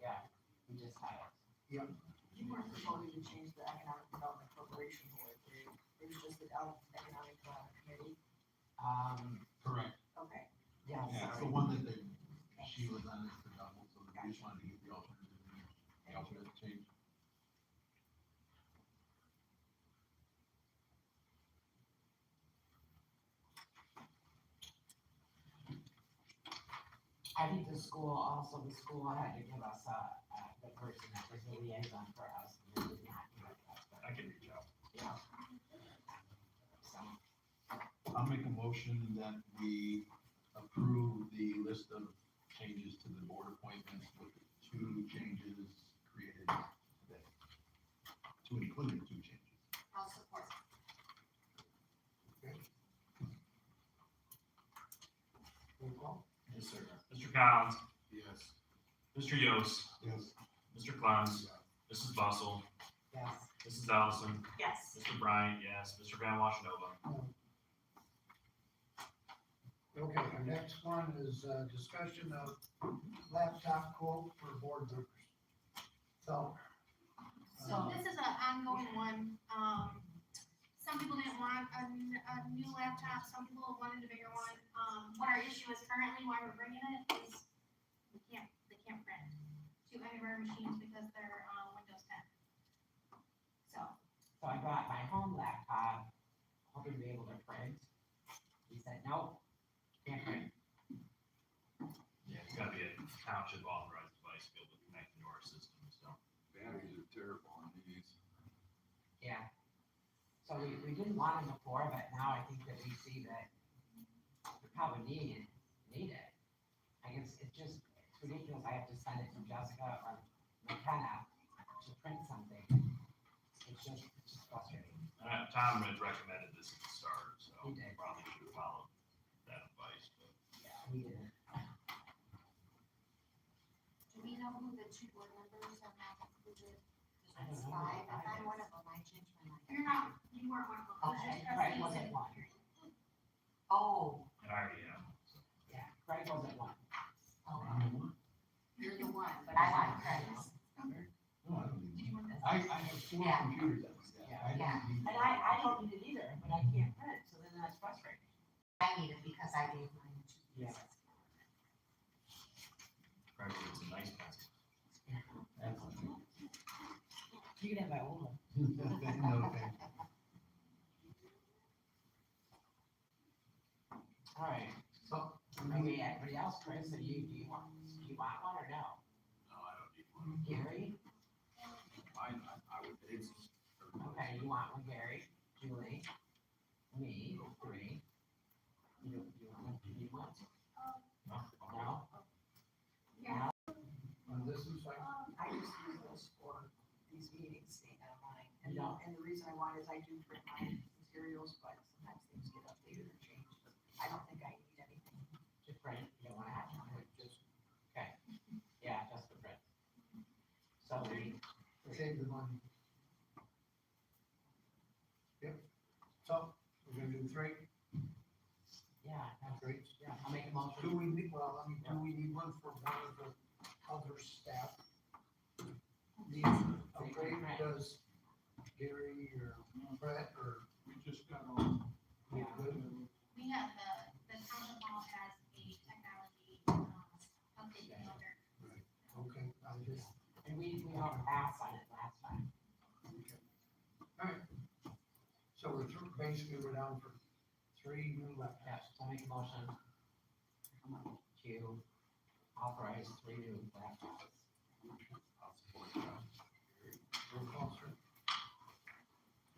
Yeah, we just had it. Yep. You weren't proposing to change the Economic Development Corporation Board, it was just the Economic Development Committee? Correct. Okay. Yeah, Yeah, it's the sorry. one that she was on as the double, so we just wanted to get the alternate change. I think the school had to give us the person that was the liaison for us, and they did not do it, but, I can reach out. yeah. So, I'll make a motion that we approve the list of changes to the board appointments with 2 changes created today. To include 2 changes. I'll support. Roll call? Yes, sir. Mr. Collins. Yes. Mr. Yost. Yes. Mr. Clems. Mrs. Bustle. yes. Mrs. Ellison. Yes. Mr. Bryant, yes. Mr. Van Washenova. Okay, our next one is discussion of laptop quote for board members. So. So this is an ongoing one. Some people didn't want a new laptop, some people wanted a bigger one. What our issue is currently, why we're bringing it, is they can't print 2 of our machines because they're Windows 10. So, So I brought my home laptop, hoping to be able to print. He said, nope, can't print. Yeah, it's gotta be a township authorized device to be able to connect into our system, so. Batteries are terrible on these. Yeah. So we didn't want them before, but now I think that we see that we probably need it. I guess it's ridiculous. I have to send it to Jessica or McKenna to print something. It's just frustrating. Tom had recommended this at the start, so He did. probably should have followed that advice, but. Yeah, we did. Do we know who the two board members are not included? I don't It's know. five, if I'm one of them, I changed my mind. You're not, you weren't one of them. Okay, Craig was at one. Oh, And I already am. Yeah, Craig was at one. you're the one, but I want Craig's. No, I don't need Do you want one. this? I have 4 Yeah. computers at my desk. I Yeah. don't need. And I don't need it either, but I can't print, so then that's frustrating. I need it because I gave mine to. Yeah. Probably it's a nice pencil. You can have my old one. No, thank you. All right, so, maybe everybody else, Chris, do you want one or no? No, I don't need one. Gary? I would, it's. Okay, you want one, Gary, Julie, me, 3. You need one? No? And this is like, I just use those for these meetings, staying online. And don't- And the reason I want is I do print my materials, but sometimes things get updated or changed. I don't think I need anything. Just print, you don't wanna have one, just okay, yeah, just the print. So we, save the money. Yep. So, we're gonna do 3, yeah, that's, 3. yeah, I'll make a motion. Do we need, well, I mean, do we need one for one of the other staff? Need upgrade, does Gary or Brett or? We just got on. Yeah. Good? We have the township hall has a technology, update calendar. Okay, I'm just, And we don't pass on it last time. okay. All right. So we're basically, we're down for 3 new laptops. Yes, I'll make a motion to authorize 3 new laptops. I'll support that. Roll call, sir.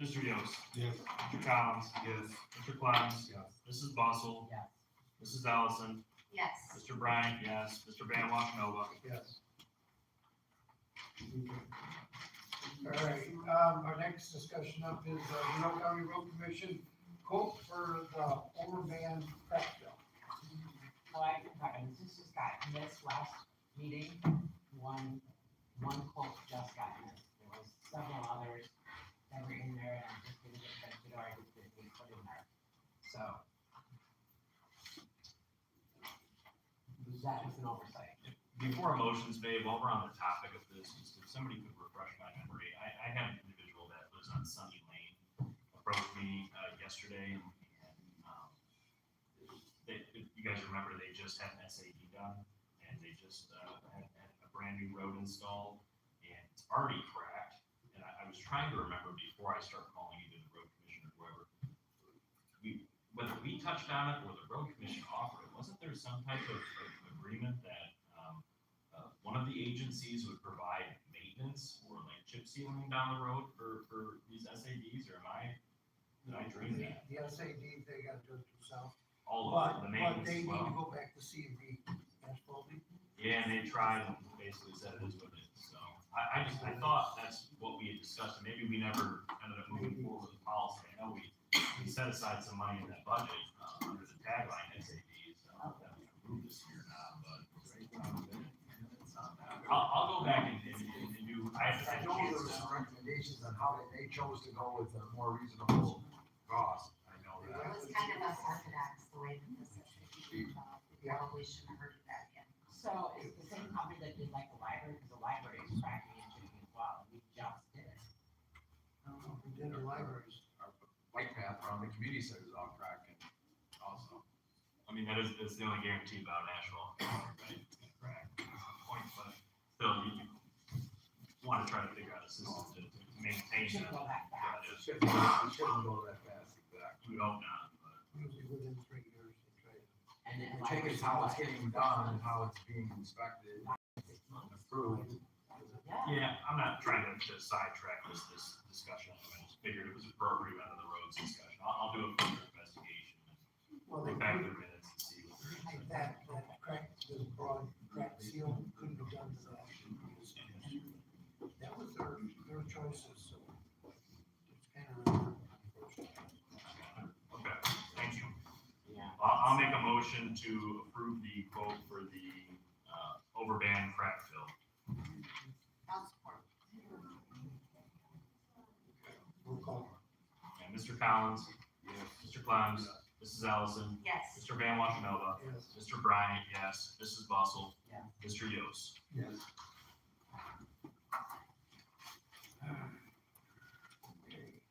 Mr. Yost. Yes. Mr. Collins. Yes. Mr. Clowns. Yes. Mrs. Bossel. Yes. Mrs. Ellison. Yes. Mr. Bryant, yes. Mr. Van Washenova. Yes. Okay. All right, our next discussion up is, Monroe County Road Commission quote for the overman crack fill. Well, this just got missed last meeting, one quote just got missed, there was several others that were in there, and I just didn't get printed, or I just didn't get put in there, so. That was an oversight. Before a motion's made, while we're on the topic of this, just if somebody could refresh my memory, I have an individual that lives on Sunny Lane, approached me yesterday, and you guys remember they just had an SAD done, and they just had a brand new road installed, and it's already cracked, and I was trying to remember before I start calling either the road commission or whoever, whether we touched on it or the road commission offered it, wasn't there some type of agreement that one of the agencies would provide maintenance or like chip sealing down the road for these SADs, or did I dream that? The SAD, they got to do it themselves. All But, of the but maintenance they as need to well? go back to C&D asphalting. Yeah, and they tried and basically said it is what it is, so I thought that's what we had discussed, and maybe we never ended up moving forward with the policy. I know we set aside some money in that budget, under the tagline SADs, that we approved this year now, but I'll go back and do, I have I to. know there were some recommendations on how they chose to go with a more reasonable cost, I know It that. was kind of unorthodox the way that this is. We probably shouldn't have heard of that again. So it's the same company that did like the library, because the library is cracking and chipping as well, and we just did it. We did the libraries. Our bike path around the community center is all cracking also. I mean, that's the only guarantee about asphalt, right? It's gonna crack at some point, but still, you want to try to figure out a system to maintain Shouldn't go that. that fast. It shouldn't go that fast, exactly. We hope not, but. Usually within 3 years, they try to. And then The thing is how it's getting done and how it's being inspected and approved. Yeah, I'm not trying to sidetrack this discussion. I just figured it was appropriate under the roads discussion. I'll do a further investigation Well, and they look back couldn't, through minutes and see what there is. like that crack, the broad crack seal couldn't have done that. That was their choices, so it's kind of. motion to approve the quote for the, overband crack fill. I'll support. Roll call. And Mr. Collins, Mr. Clems, Mrs. Ellison, Yes. Mr. Van Wachenova, Yes. Mr. Bryant, yes, Mrs. Bustle, Yeah. Mr. Yost. Yes. Okay.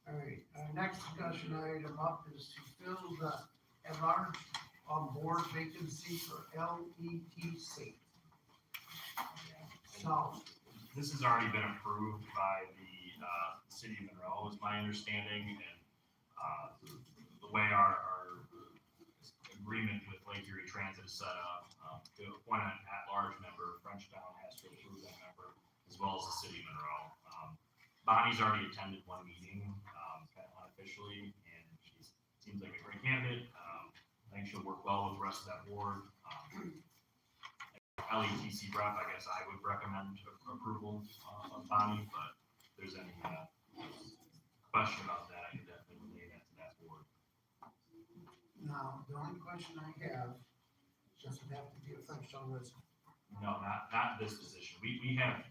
All right, next discussion item up is to fill the at-large on board vacancy for LETC. So, This has already been approved by the, city of Monroe, is my understanding, and, the way our agreement with Lake Erie Transit is set up, to appoint an at-large member, Frenchtown has to approve that member, as well as the city of Monroe. Bonnie's already attended one meeting, kind of unofficially, and she seems like a great candidate. I think she'll work well with the rest of that board. LETC rep, I guess I would recommend approval of Bonnie, but if there's any question about that, I could definitely relay that to that board. now, the only question I have, does it have to be a Frenchtown resident? No, not this position. We have,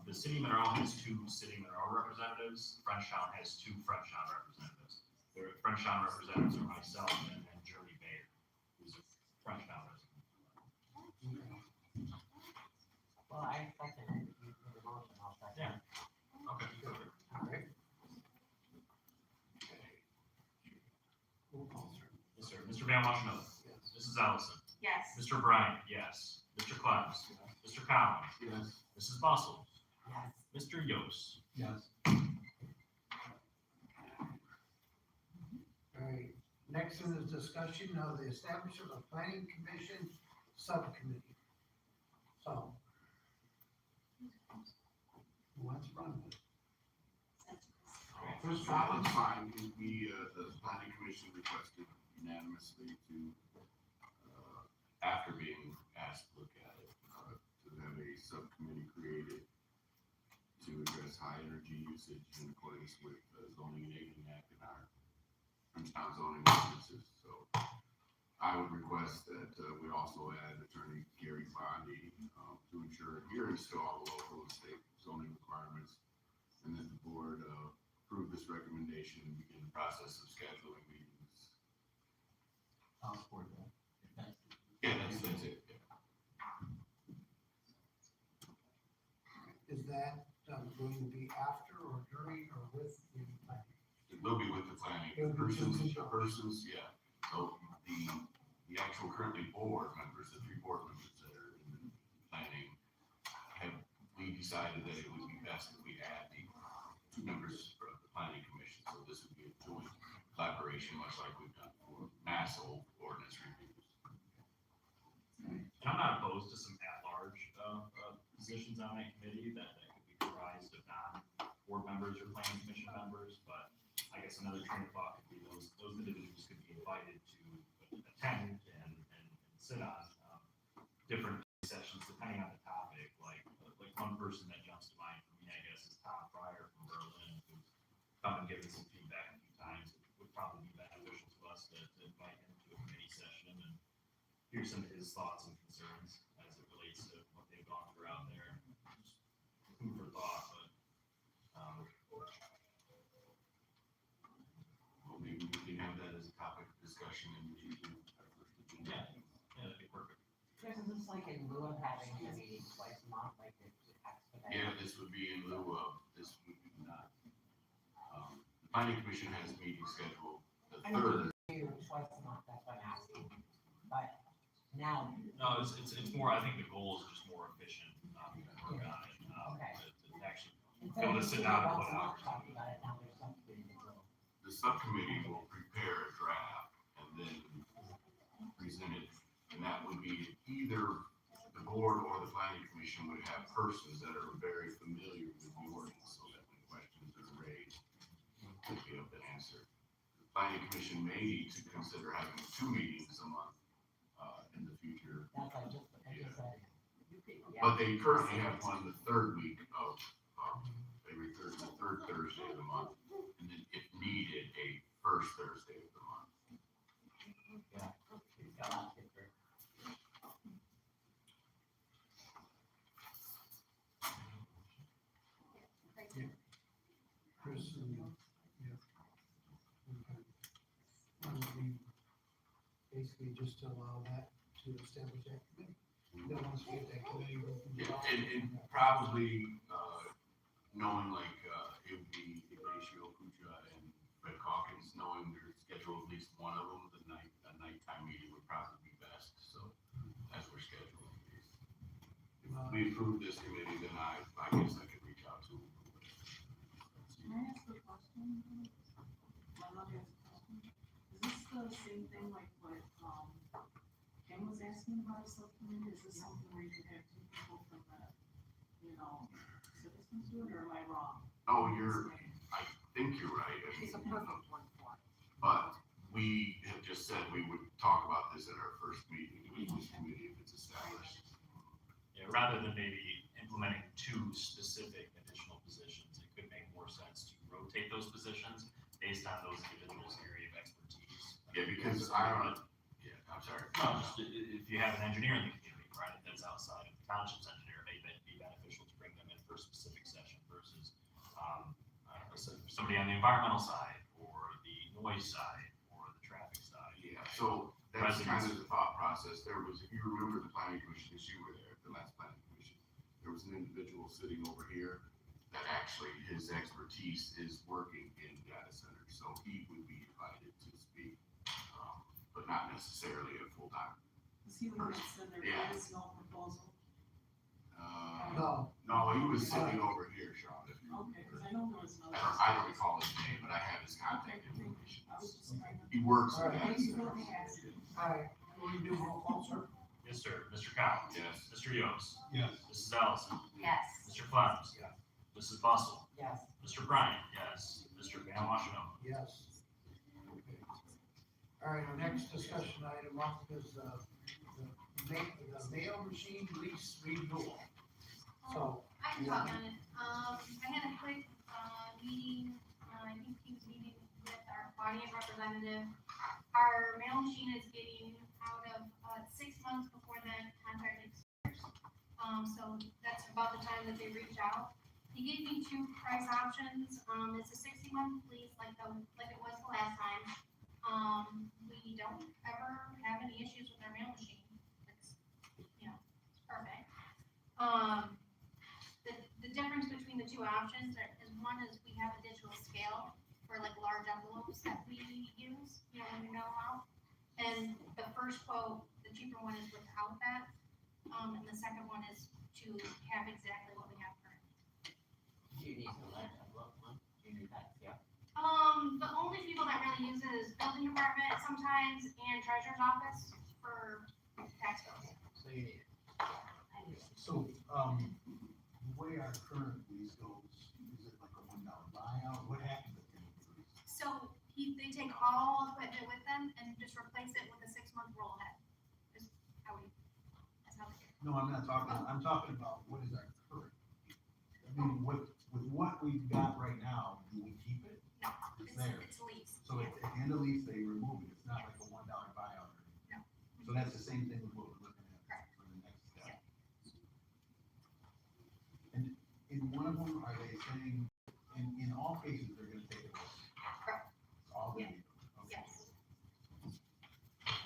the city of Monroe has 2 city of Monroe representatives. Frenchtown has 2 Frenchtown representatives. The Frenchtown representatives are myself and Jeremy Bayer, who's a Frenchtown resident. Well, I second it. You put the motion, I'll second it. Okay, perfect. All right. Roll call, sir. Yes, sir. Mr. Van Wachenova. Yes. Mrs. Ellison. Yes. Mr. Bryant, yes. Mr. Clems. Mr. Collins. Yes. Mrs. Bustle. Yes. Mr. Yost. Yes. All right, next one is discussion of the establishment of planning commission subcommittee. So. Who wants to run with it? First, Collins, fine, the planning commission requested unanimously to, after being asked to look at it, to have a subcommittee created to address high energy usage in accordance with the zoning enabling act in our Frenchtown zoning ordinances. So I would request that we also add Attorney Gary Bondi to ensure adherence to all the local and state zoning requirements, and that the board approve this recommendation and begin the process of scheduling meetings. I'll support that. If that's- Yeah, that's it. Yeah. Is that going to be after or during or with the planning? It will be with the planning, It'll be persons, yeah. So the actual currently board members, the 3 board members that are in the planning, we decided that it would be best if we add the 2 members of the planning commission. So this would be a joint collaboration, much like we've done for massive ordinance reviews. And I'm not opposed to some at-large, positions on that committee that could be comprised of non-board members or planning commission members, but I guess another train of thought could be those individuals could be invited to attend and sit on, different sessions depending on the topic, like one person that jumps to mind for me, I guess, is Tom Fryer from Berlin, who's come and given some feedback a few times. It would probably be beneficial to us to invite him to a committee session and hear some of his thoughts and concerns as it relates to what they've gone through out there. Just food for thought, but, Well, maybe we can have that as a topic of discussion and usually our first agenda. yeah, that'd be perfect. Chris, is this like in lieu of having a meeting twice a month, like to expedite? Yeah, this would be in lieu of, this would be not. The planning commission has a meeting scheduled the I know 3rd. you do twice a month, that's what I'm asking. But now, No, it's more, I think the goal is just more efficient, work on it, Okay. to actually instead go of to sit just down and once put a month hours. talking about it, now there's something to do. The subcommittee will prepare a draft and then present it. And that would be either the board or the planning commission would have persons that are very familiar with the ordinance, so that when questions are raised, they'll be able to answer. The planning commission may need to consider having 2 meetings a month in the future. That's like just, I just said. Yeah. But they currently have one the 3rd week of the third Thursday of the month, and then if needed, a first Thursday of the month. Yeah, basically just to allow that to establish that committee. Then once we get that committee, we can Yeah, develop. and probably, knowing like, it would be Ignacio Puja and Fred Calkins, knowing their schedule, at least one of them, a nighttime meeting would probably be best, so as we're scheduling these. If we approve this committee, then I guess I could reach out to them. Can I ask a question? My mother has a question. Is this the same thing like what, Kim was asking about a subcommittee? Is this something where you have two people from the, citizens do it, or am I wrong? Oh, I think you're right. It's a perfect one for it. But we have just said we would talk about this at our first meeting, with this committee if it's established. Yeah, rather than maybe implementing two specific additional positions, it could make more sense to rotate those positions based on those individuals' area of expertise. Yeah, because I'm sorry. No, just if you have an engineer in the community, right, that's outside of the township's engineer, it may be beneficial to bring them in for a specific session versus somebody on the environmental side or the noise side or the traffic side. Yeah, so that's kind of the thought process. There was, if you remember the planning commission, as you were there, the last planning commission, there was an individual sitting over here that actually his expertise is working in data centers, so he would be invited to speak, but not necessarily a full-time. Is he the one that said there Yeah. is no proposal? No, he was sitting over here, Sean. Okay, because I know there was another. I don't recall his name, but I have his contact information. I was just trying to. He works All in right. data Thank you for centers. the asking. All right, will you do roll call, sir? Yes, sir. Mr. Collins. Yes. Mr. Yost. Yes. Mrs. Ellison. Yes. Mr. Clems. Yes. Mrs. Bustle. Yes. Mr. Bryant, yes. Mr. Van Washington. Yes. Okay. All right, our next discussion item up is the mail machine lease renewal. So, I can talk on it. I had a quick, meeting, I think he was meeting with our audience representative. Our mail machine is getting out of, 6 months before the contract expires. So that's about the time that they reach out. He gave me 2 price options. It's a 60-month lease like it was the last time. We don't ever have any issues with our mail machine. It's, it's perfect. The difference between the 2 options is one is we have a digital scale for like large envelopes that we use, when we mail out. And the first quote, the cheaper one is without that. And the second one is to have exactly what we have currently. Do you need to let them look, huh? Do you need that, yeah? The only people that really use it is building department sometimes and treasurer's office for tax bills. So you need it. So, the way our current lease goes, is it like a $1 buyout? What happens at the end of the lease? So they take all equipment with them and just replace it with a 6-month roll ahead. Is how that's how they do it. No, I'm not talking, I'm talking about what is our current. I mean, with what we've got right now, do we keep it? No, It's there. it's leased. So at the end of lease, they remove it. It's not like a $1 buyout or anything. No. So that's the same thing with what we're looking at for the next step. And in one of them, are they saying, in all cases, they're gonna take it away? Correct. It's all gonna be. Okay. Yes.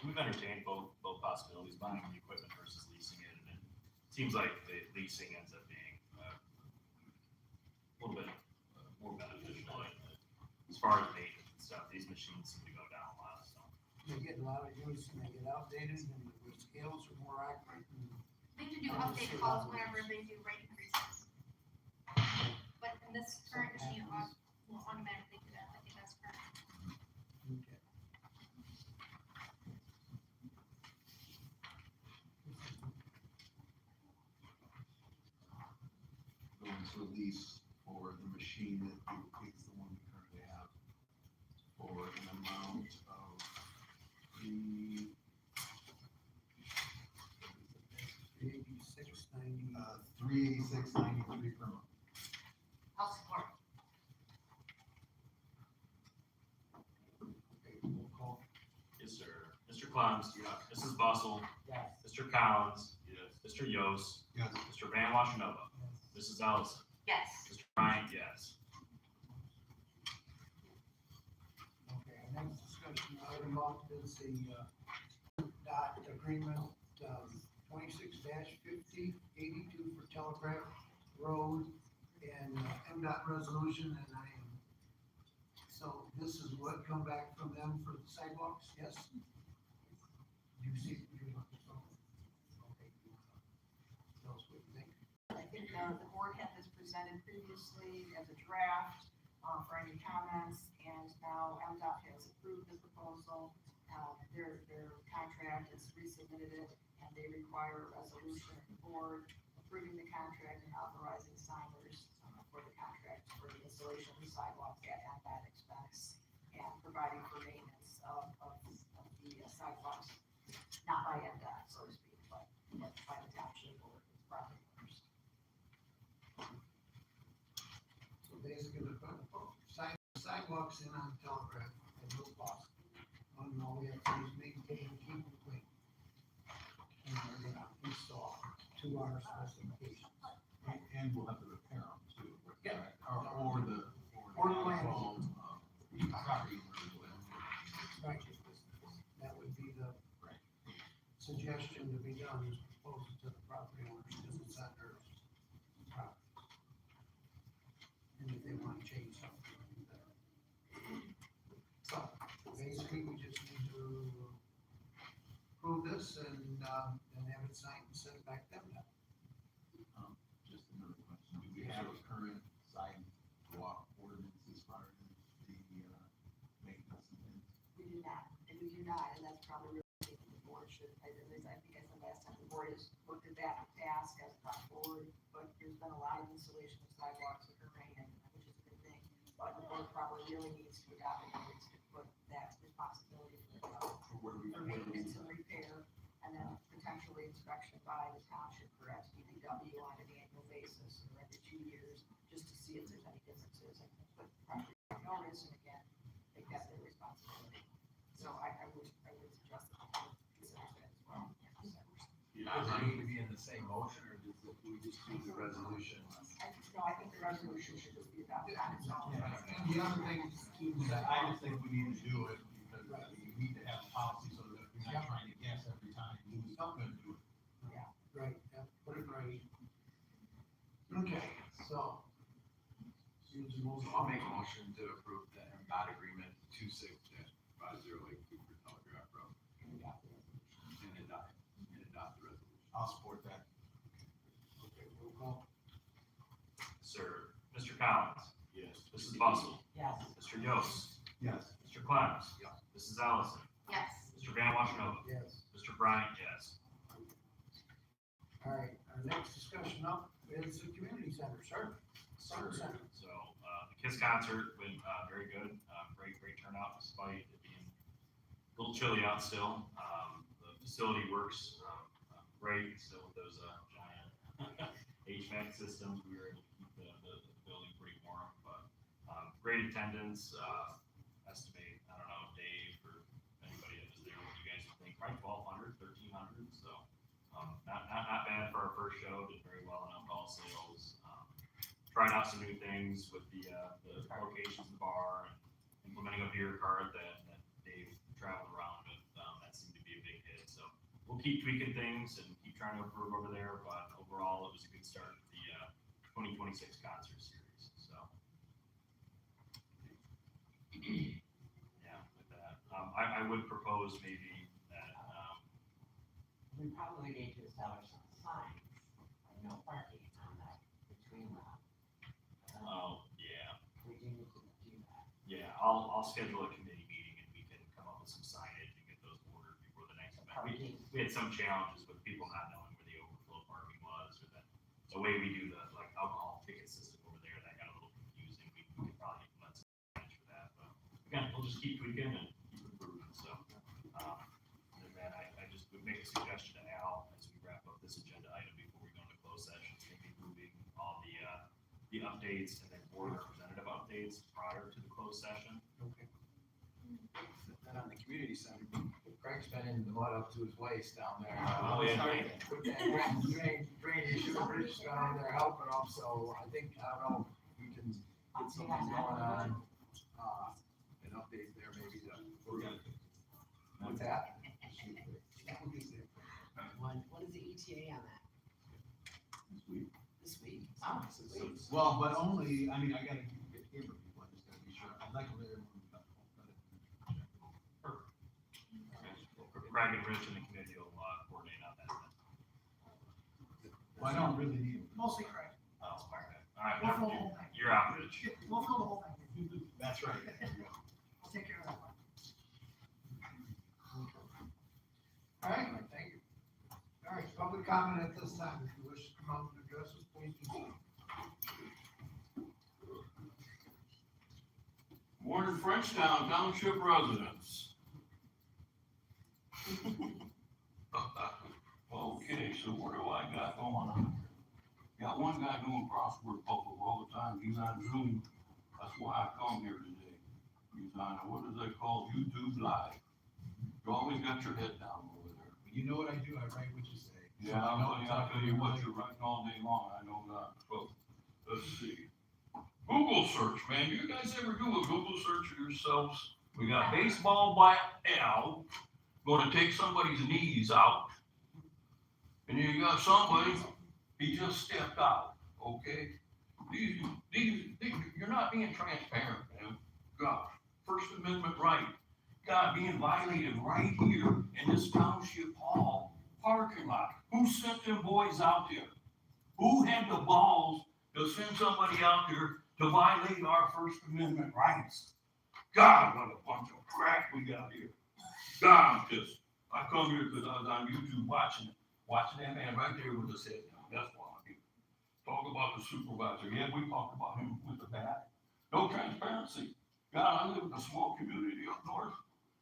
We've entertained both possibilities, buying the equipment versus leasing it, and it seems like the leasing ends up being a little bit more beneficial. As far as maintenance and stuff, these machines seem to go down a lot, so. they get a lot of use and they get outdated and the scales are more accurate. And They have to do update calls whenever they do rate increases. But in this current machine, will automatically do that. I think that's correct. Okay. Going to lease for the machine that duplicates the one we currently have for an amount of $386.93 per month. I'll support. Okay, roll call. Yes, sir. Mr. Clems. Yes. Mrs. Bustle. Yes. Mr. Collins. Yes. Mr. Yost. Yes. Mr. Van Washington. Mrs. Ellison. Yes. Mr. Bryant, yes. Okay, our next discussion item up is the dot agreement, 26-5082 for Telegraph Road and MDOT resolution, and so this is what come back from them for the sidewalks, yes? Do you see? Okay. Tell us what you think. I think the board had this presented previously as a draft for any comments, and now MDOT has approved the proposal. Their contract has resubmitted it, and they require a resolution of the board approving the contract and authorizing signers for the contract for the installation of the sidewalks at MDOT expense and providing for maintenance of the sidewalks, not by MDOT, so to speak, but by the township or its property owners. So basically, the sidewalks in on Telegraph as little as possible. All we have to do is maintain, keep it clean. And we're gonna install to our specifications. And we'll have to repair them too. Yeah. Or the land. Property. Right. That would be the suggestion to be done, is propose it to the property owners, because it's on their property. And if they want to change something. So basically, we just need to approve this and have it signed and sent back to them. Just another question, do we have a current sidewalk ordinance as far as the maintenance and things? We do not, and that's probably really something the board should, I think I said last time, the board has looked at that task as gone forward, but there's been a lot of installation of sidewalks occurring, and which is a good thing. But the board probably really needs to adopt an ordinance to put that responsibility for maintenance and repair, and then potentially inspection by the township for SDPW on an annual basis or every 2 years, just to see if there's any differences and put property on notice, and again, make that their responsibility. So I would suggest that the board consider that as well. Does it need to be in the same motion, or does we just do the resolution? I think the resolution should just be adopted on its own. And the other thing too, is that I just think we need to do it because we need to have a policy so that we're not trying to guess every time who's not gonna do it. Yeah. right, yeah, put it right. Okay, so. I'll make a motion to approve the MDOT agreement 26-5082 for Telegraph Road. And adopt the resolution. I'll support that. Okay, roll call. Sir, Mr. Collins. Yes. Mrs. Bustle. Yes. Mr. Yost. Yes. Mr. Clems. Yes. Mrs. Ellison. Yes. Mr. Van Washington. Yes. Mr. Bryant, yes. All right, our next discussion up is the community center, sir. Summer center. So, the KISS concert went, very good, great turnout despite it being a little chilly out still. The facility works, great, still with those, giant HVAC systems, we were able to keep the building pretty warm, but, great attendance, estimate, I don't know, Dave, or anybody that was there, what you guys think, right, 1,200, 1,300, so, not bad for our first show, did very well in alcohol sales, tried out some new things with the locations of the bar and implementing a beer cart that Dave traveled around with. That seemed to be a big hit. So we'll keep tweaking things and keep trying to improve over there. But overall, it was a good start to the 2026 concert series. So yeah, with that, I would propose maybe that. We probably need to establish some signs, like no parking on that between the. Oh, yeah. We do need to do that. Yeah, I'll schedule a committee meeting and we can come up with some signage and get those ordered before the next event. We had some challenges with people not knowing where the overflow parking was, or the way we do the alcohol ticket system over there, that got a little confusing. We could probably implement some signage for that, but again, we'll just keep tweaking and keep improving, so. And then I just would make a suggestion to Al as we wrap up this agenda item before we go into closed session, maybe moving all the updates and then board representative updates prior to the closed session. Okay. Then on the community center, Craig's been in the mud up to his waist down there. Oh, yeah. With that drain issue, Rich has been on there helping him, so I think, I don't know, if we can get something going on, an update there maybe to, with that. What is the ETA on that? This week? Oh, sweet. Well, but only, I mean, I gotta get paper people, I just gotta be sure, I'd like to let everyone know. Craig and Rich and the committee will coordinate on that. Well, I don't really need. Mostly Craig. Oh, okay. All right, We'll fill the whole thing. you're out, Rich. We'll fill the whole thing. That's right. I'll take care of that one. All right, thank you. All right, public comment at this time, if you wish to come out and address us, please do so. Morning, Frenchtown Township residents. Okay, so what do I got going on? Got one guy doing crossword puzzle all the time. He's on Zoom. That's why I come here today. He's on, what is that called? YouTube Live. You always got your head down over there. You know what I do, I write what you say. Yeah, I'll tell you what, you're writing all day long. I know that. So, let's see. Google search, man. You guys ever do a Google search yourselves? We got baseball bat Al going to take somebody's knees out. And you got somebody, he just stepped out, okay? You're not being transparent, man. Gosh, First Amendment right. God, being violated right here in this township hall parking lot. Who sent them boys out there? Who had the balls to send somebody out there to violate our First Amendment rights? God, what a bunch of crap we got here. God, I'm pissed. I come here because I was on YouTube watching that man right there with his head down. That's why I'm here. Talk about the supervisor. Yeah, we talked about him with the bat. No transparency. God, I live in a small community up north.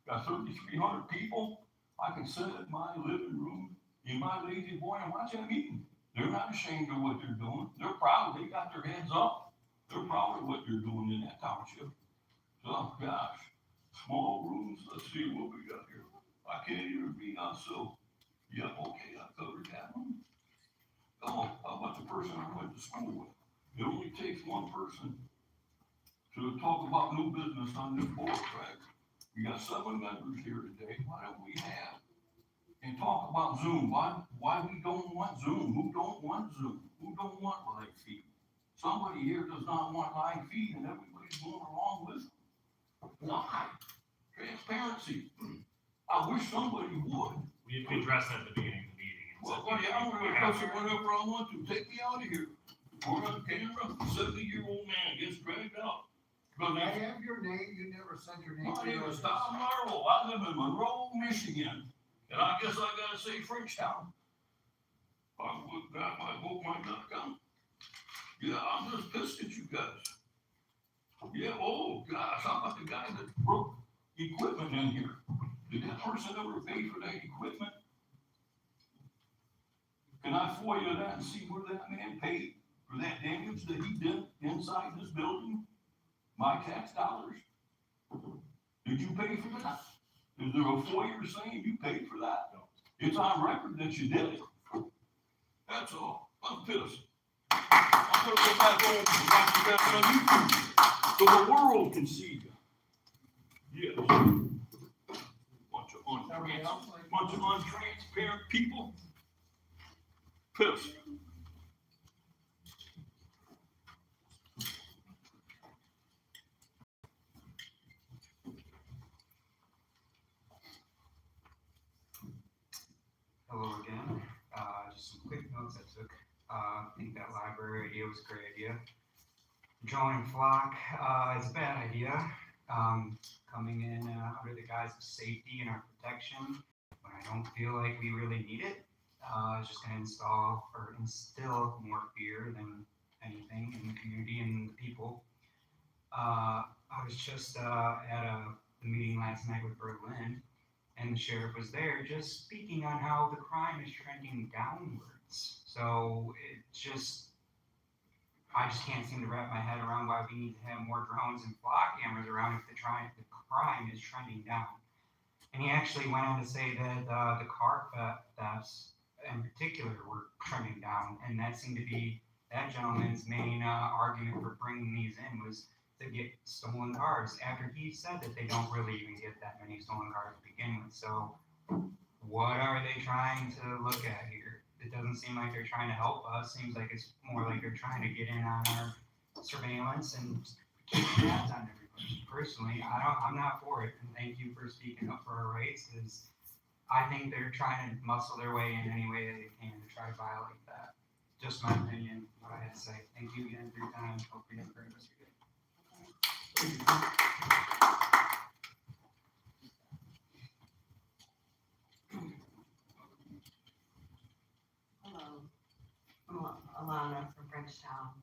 Got 3,300 people. I can sit in my living room in my lazy boy and watch that meeting. They're not ashamed of what they're doing. They're proud. They got their heads up. They're proud of what they're doing in that township. So, gosh, small rooms. Let's see what we got here. I can't even read on so. Yeah, okay, I covered that one. Oh, how about the person I went to school with? It only takes one person to talk about new business on this board, right? We got 7 members here today. Why don't we have and talk about Zoom? Why we don't want Zoom? Who don't want Zoom? Who don't want live feed? Somebody here does not want live feed, and everybody's going along with it. Why? Transparency. I wish somebody would. We addressed that at the beginning of the meeting. Well, I'm gonna press it whenever I want to. Take me out of here. We're on camera. 70-year-old man gets dragged out. I have your name, you never said your name. My name is Tom Marlowe. I live in Monroe, Michigan. And I guess I gotta say Frenchtown. I would not, I hope my not come. Yeah, I'm just pissed at you guys. Yeah, oh gosh, how about the guy that broke equipment in here? Did that person ever pay for that equipment? Can I FOIA that and see where that man paid for that damage that he did inside this building? My tax dollars? Did you pay for that? Is there a FOIA saying you paid for that? It's on record that you did it. That's all. I'm pissed. I'm gonna go back home and watch you back on YouTube so the world can see you. Yes. Bunch of untransparent people. Pissed. Hello again. Just some quick notes I took. I think that library idea was a great idea. Joining flock is a bad idea. Coming in under the guise of safety and our protection when I don't feel like we really need it. It's just going to instill more fear than anything in the community and the people. I was just at a meeting last night with Berlin, and the sheriff was there just speaking on how the crime is trending downwards. So I just can't seem to wrap my head around why we need to have more drones and flock cameras around if the crime is trending down. And he actually went on to say that the car thefts in particular were trending down, and that seemed to be that gentleman's main argument for bringing these in was to get stolen cars, after he said that they don't really even get that many stolen cars to begin with. So what are they trying to look at here? It doesn't seem like they're trying to help us. Seems like it's more like they're trying to get in on our surveillance and keep tabs on everybody. Personally, I'm not for it. And thank you for speaking up for our rights. Because I think they're trying to muscle their way in any way that they can to try to violate that. Just my opinion, what I had to say. Thank you again for your time. Hope you have a great rest of your day. Hello, I'm Alana from Frenchtown.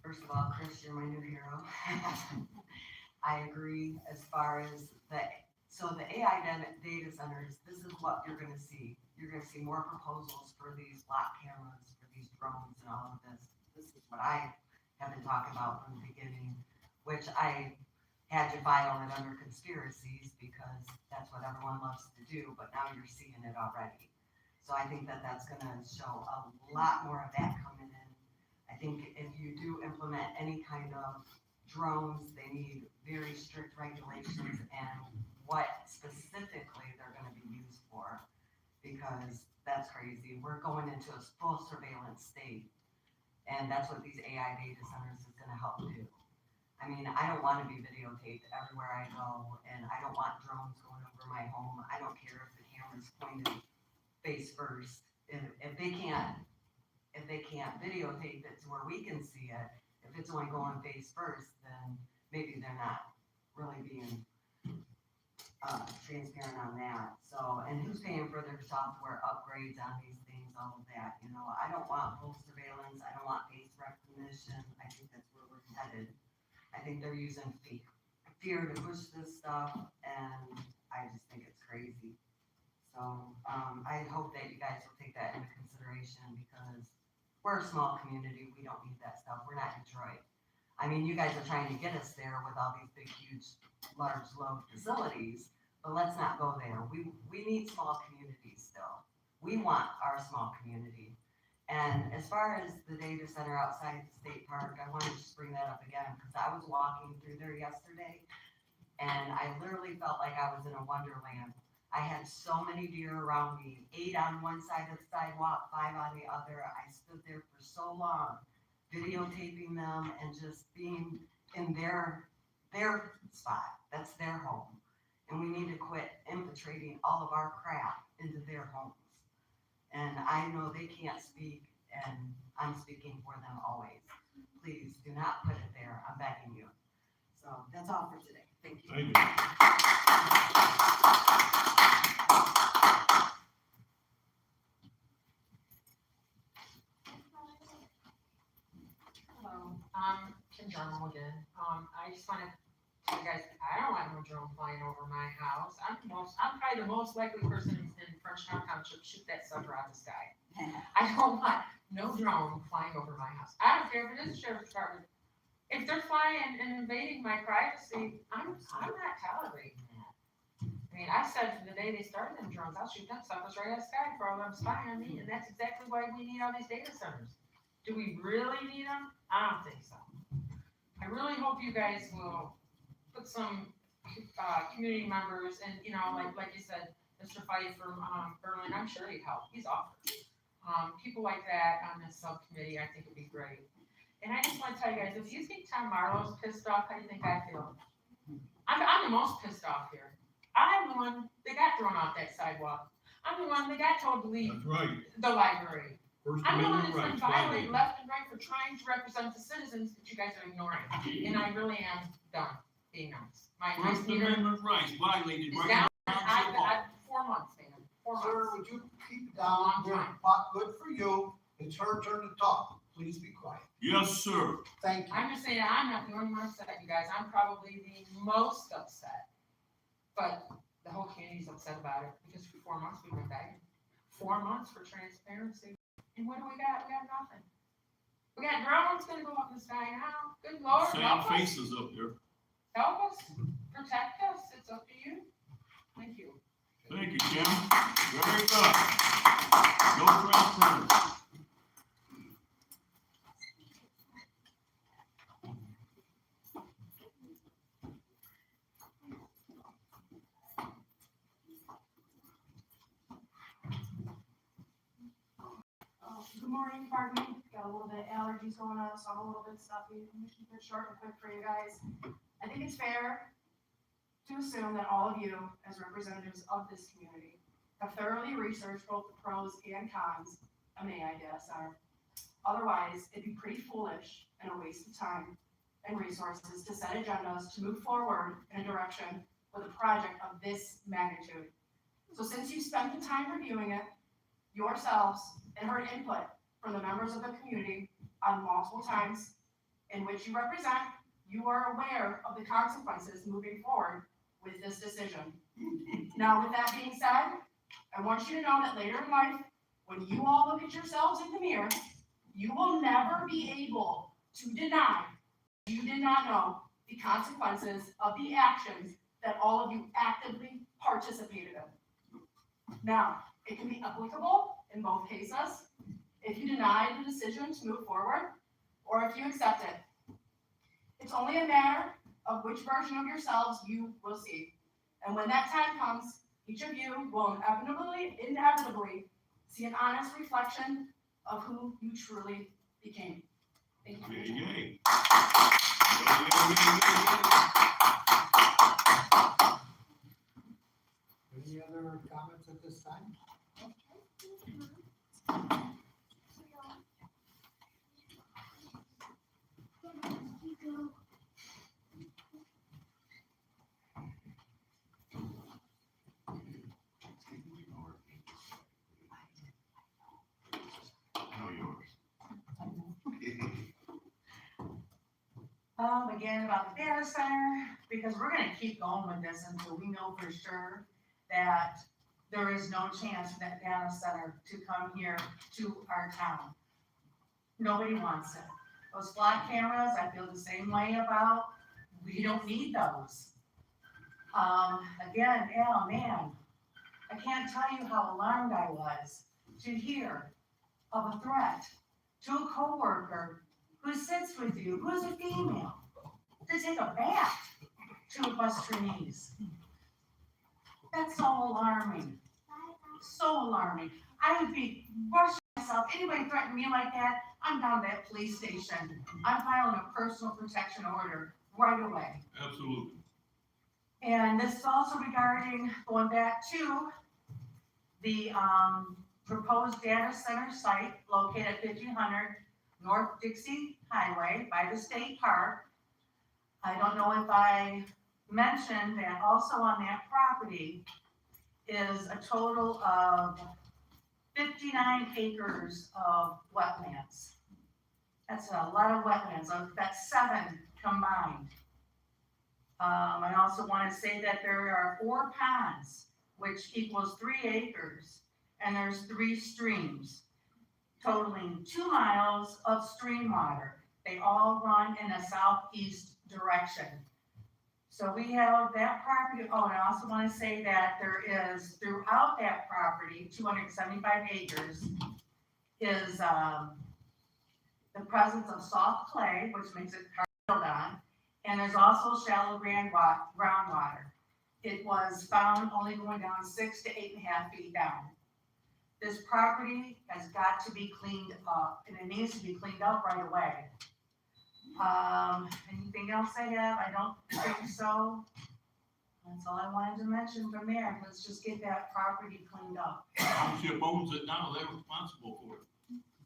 First of all, Chris, you're my new hero. I agree as far as the AI data centers, this is what you're gonna see. You're gonna see more proposals for these block cameras, for these drones and all of this. This is what I have been talking about from the beginning, which I had you file it under conspiracies because that's what everyone loves to do, but now you're seeing it already. So I think that that's gonna show a lot more of that coming in. I think if you do implement any kind of drones, they need very strict regulations and what specifically they're gonna be used for, because that's crazy. We're going into a full surveillance state, and that's what these AI data centers is gonna help do. I mean, I don't wanna be videotaped everywhere I go, and I don't want drones going over my home. I don't care if the camera's pointed face first. If they can't videotape it to where we can see it, if it's only going face first, then maybe they're not really being transparent on that. So, and who's paying for their software upgrades on these things, all of that, you know? I don't want full surveillance. I don't want face recognition. I think that's where we're headed. I think they're using fear to push this stuff, and I just think it's crazy. So, I hope that you guys will take that into consideration because we're a small community. We don't need that stuff. We're not Detroit. I mean, you guys are trying to get us there with all these big, huge, large load facilities, but let's not go there. We need small communities still. We want our small community. And as far as the data center outside the state park, I want to just bring that up again because I was walking through there yesterday and I literally felt like I was in a wonderland. I had so many deer around me, 8 on one side of the sidewalk, 5 on the other. I stood there for so long, videotaping them and just being in their spot. That's their home. And we need to quit infiltrating all of our crap into their homes. And I know they can't speak, and I'm speaking for them always. Please do not put it there. I'm begging you. So that's all for today. Thank you. Thank you. Hello, Kim Jarmo again. I just wanna tell you guys, I don't want no drone flying over my house. I'm probably the most likely person in Frenchtown Township to shoot that sucker out of the sky. I don't want no drone flying over my house. I don't care if it is the sheriff's department. If they're flying and invading my privacy, I'm not tolerating that. I mean, I said from the day they started them drones, I'll shoot them suckers right out of the sky for all them spying on me, and that's exactly why we need all these data centers. Do we really need them? I don't think so. I really hope you guys will put some community members and, you know, like you said, Mr. Fife from Berlin, I'm sure he'd help. He's offered. People like that on this subcommittee, I think would be great. And I just want to tell you guys, if you think Tom Marlowe's pissed off, how do you think I feel? I'm the most pissed off here. I'm the one that got thrown off that sidewalk. I'm the one that got told to leave the library. I'm the one that's been violated left and right for trying to represent the citizens that you guys are ignoring. And I really am done being nice. My First Amendment rights violated is right down. now. I've 4 months, man. 4 months. Sir, would you keep it down? Good for you. It's her turn to talk. Please be quiet. Yes, sir. Thank you. I'm just saying, I'm not the only one upset, you guys. I'm probably the most upset. But the whole community's upset about it because for 4 months we went back. 4 months for transparency. And what do we got? We got nothing. We got drones gonna go up in the sky now. Good Lord. Sad Help us. faces up there. Help us. Protect us. It's up to you. Thank you. Thank you, Kim. Very good. No transparency. morning, pardon me, got a little bit of allergies going on, so I'm a little bit stuffy. I'm gonna keep it short and quick for you guys. I think it's fair to assume that all of you, as representatives of this community, have thoroughly researched both the pros and cons of an AI data center. Otherwise, it'd be pretty foolish and a waste of time and resources to set agendas to move forward in a direction with a project of this magnitude. So since you spent the time reviewing it yourselves and heard input from the members of the community on multiple times in which you represent, you are aware of the consequences moving forward with this decision. Now, with that being said, I want you to know that later in life, when you all look at yourselves in the mirror, you will never be able to deny you did not know the consequences of the actions that all of you actively participated in. Now, it can be applicable in both cases if you deny the decision to move forward or if you accept it. It's only a matter of which version of yourselves you will see. And when that time comes, each of you will inevitably see an honest reflection of who you truly became. Thank you. Yay. Any other comments at this time? Again, about the data center, because we're gonna keep going with this until we know for sure that there is no chance for that data center to come here to our town. Nobody wants it. Those flock cameras, I feel the same way about. We don't need those. Again, oh man, I can't tell you how alarmed I was to hear of a threat to a coworker who sits with you, who's a female, to take a bath to a Westernese. That's so alarming. So alarming. I would be rushing myself. Anybody threaten me like that, I'm down to that police station. I'm filing a personal protection order right away. Absolutely. And this is also regarding going back to the proposed data center site located at 1500 North Dixie Highway by the state park. I don't know if I mentioned that also on that property is a total of 59 acres of wetlands. That's a lot of wetlands. That's 7 combined. I also want to say that there are 4 ponds, which equals 3 acres, and there's 3 streams, totaling 2 miles of stream water. They all run in a southeast direction. So we have that property. Oh, and I also want to say that there is throughout that property, 275 acres, is the presence of soft clay, which makes it hard to build on, and there's also shallow groundwater. It was found only going down 6 to 8.5 feet down. This property has got to be cleaned up, and it needs to be cleaned up right away. Anything else I have? I don't think so. That's all I wanted to mention from there. Let's just get that property cleaned up. Township owns it now, they're responsible for it.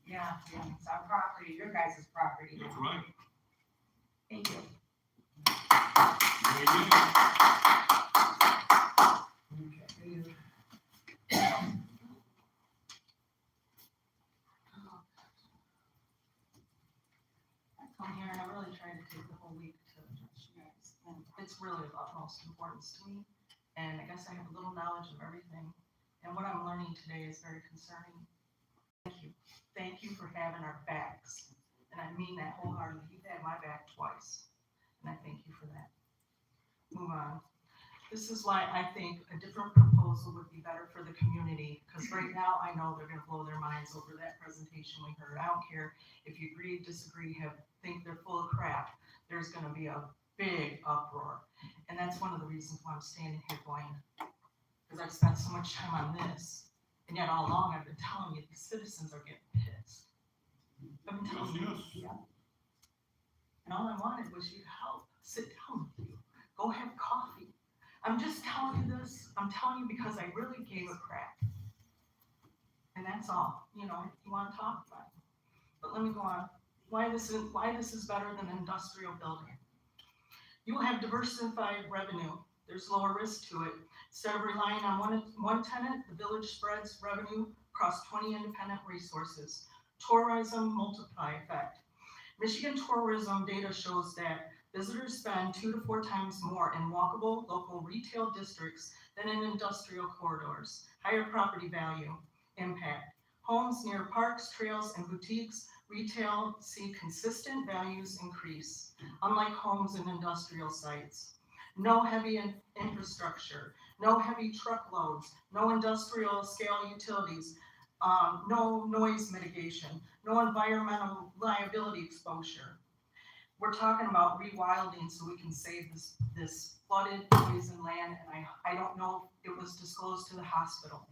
Yeah, it's our property, your guys' property. That's right. Thank you. I come here and I really tried to take the whole week to address you guys, and it's really of utmost importance to me. And I guess I have a little knowledge of everything, and what I'm learning today is very concerning. Thank you. Thank you for having our backs, and I mean that wholeheartedly. You've had my back twice, and I thank you for that. Move on. This is why I think a different proposal would be better for the community, because right now I know they're gonna blow their minds over that presentation we heard. I don't care if you agree, disagree, think they're full of crap. There's gonna be a big uproar. And that's one of the reasons why I'm standing here going, because I've spent so much time on this, and yet all along I've been telling you, these citizens are getting pissed. I've been telling you. Yes. And all I wanted was you to help, sit down with you, go have coffee. I'm just telling you this, I'm telling you because I really gave a crap. And that's all, you know, if you wanna talk about it. But let me go on, why this is better than industrial building. You will have diversified revenue, there's lower risk to it. Instead of relying on one tenant, the village spreads revenue across 20 independent resources. Tourism multiply effect. Michigan tourism data shows that visitors spend 2 to 4 times more in walkable local retail districts than in industrial corridors. Higher property value impact. Homes near parks, trails, and boutiques, retail see consistent values increase, unlike homes in industrial sites. No heavy infrastructure, no heavy truckloads, no industrial scale utilities, no noise mitigation, no environmental liability exposure. We're talking about rewilding so we can save this flooded poison land, and I don't know if it was disclosed to the hospital.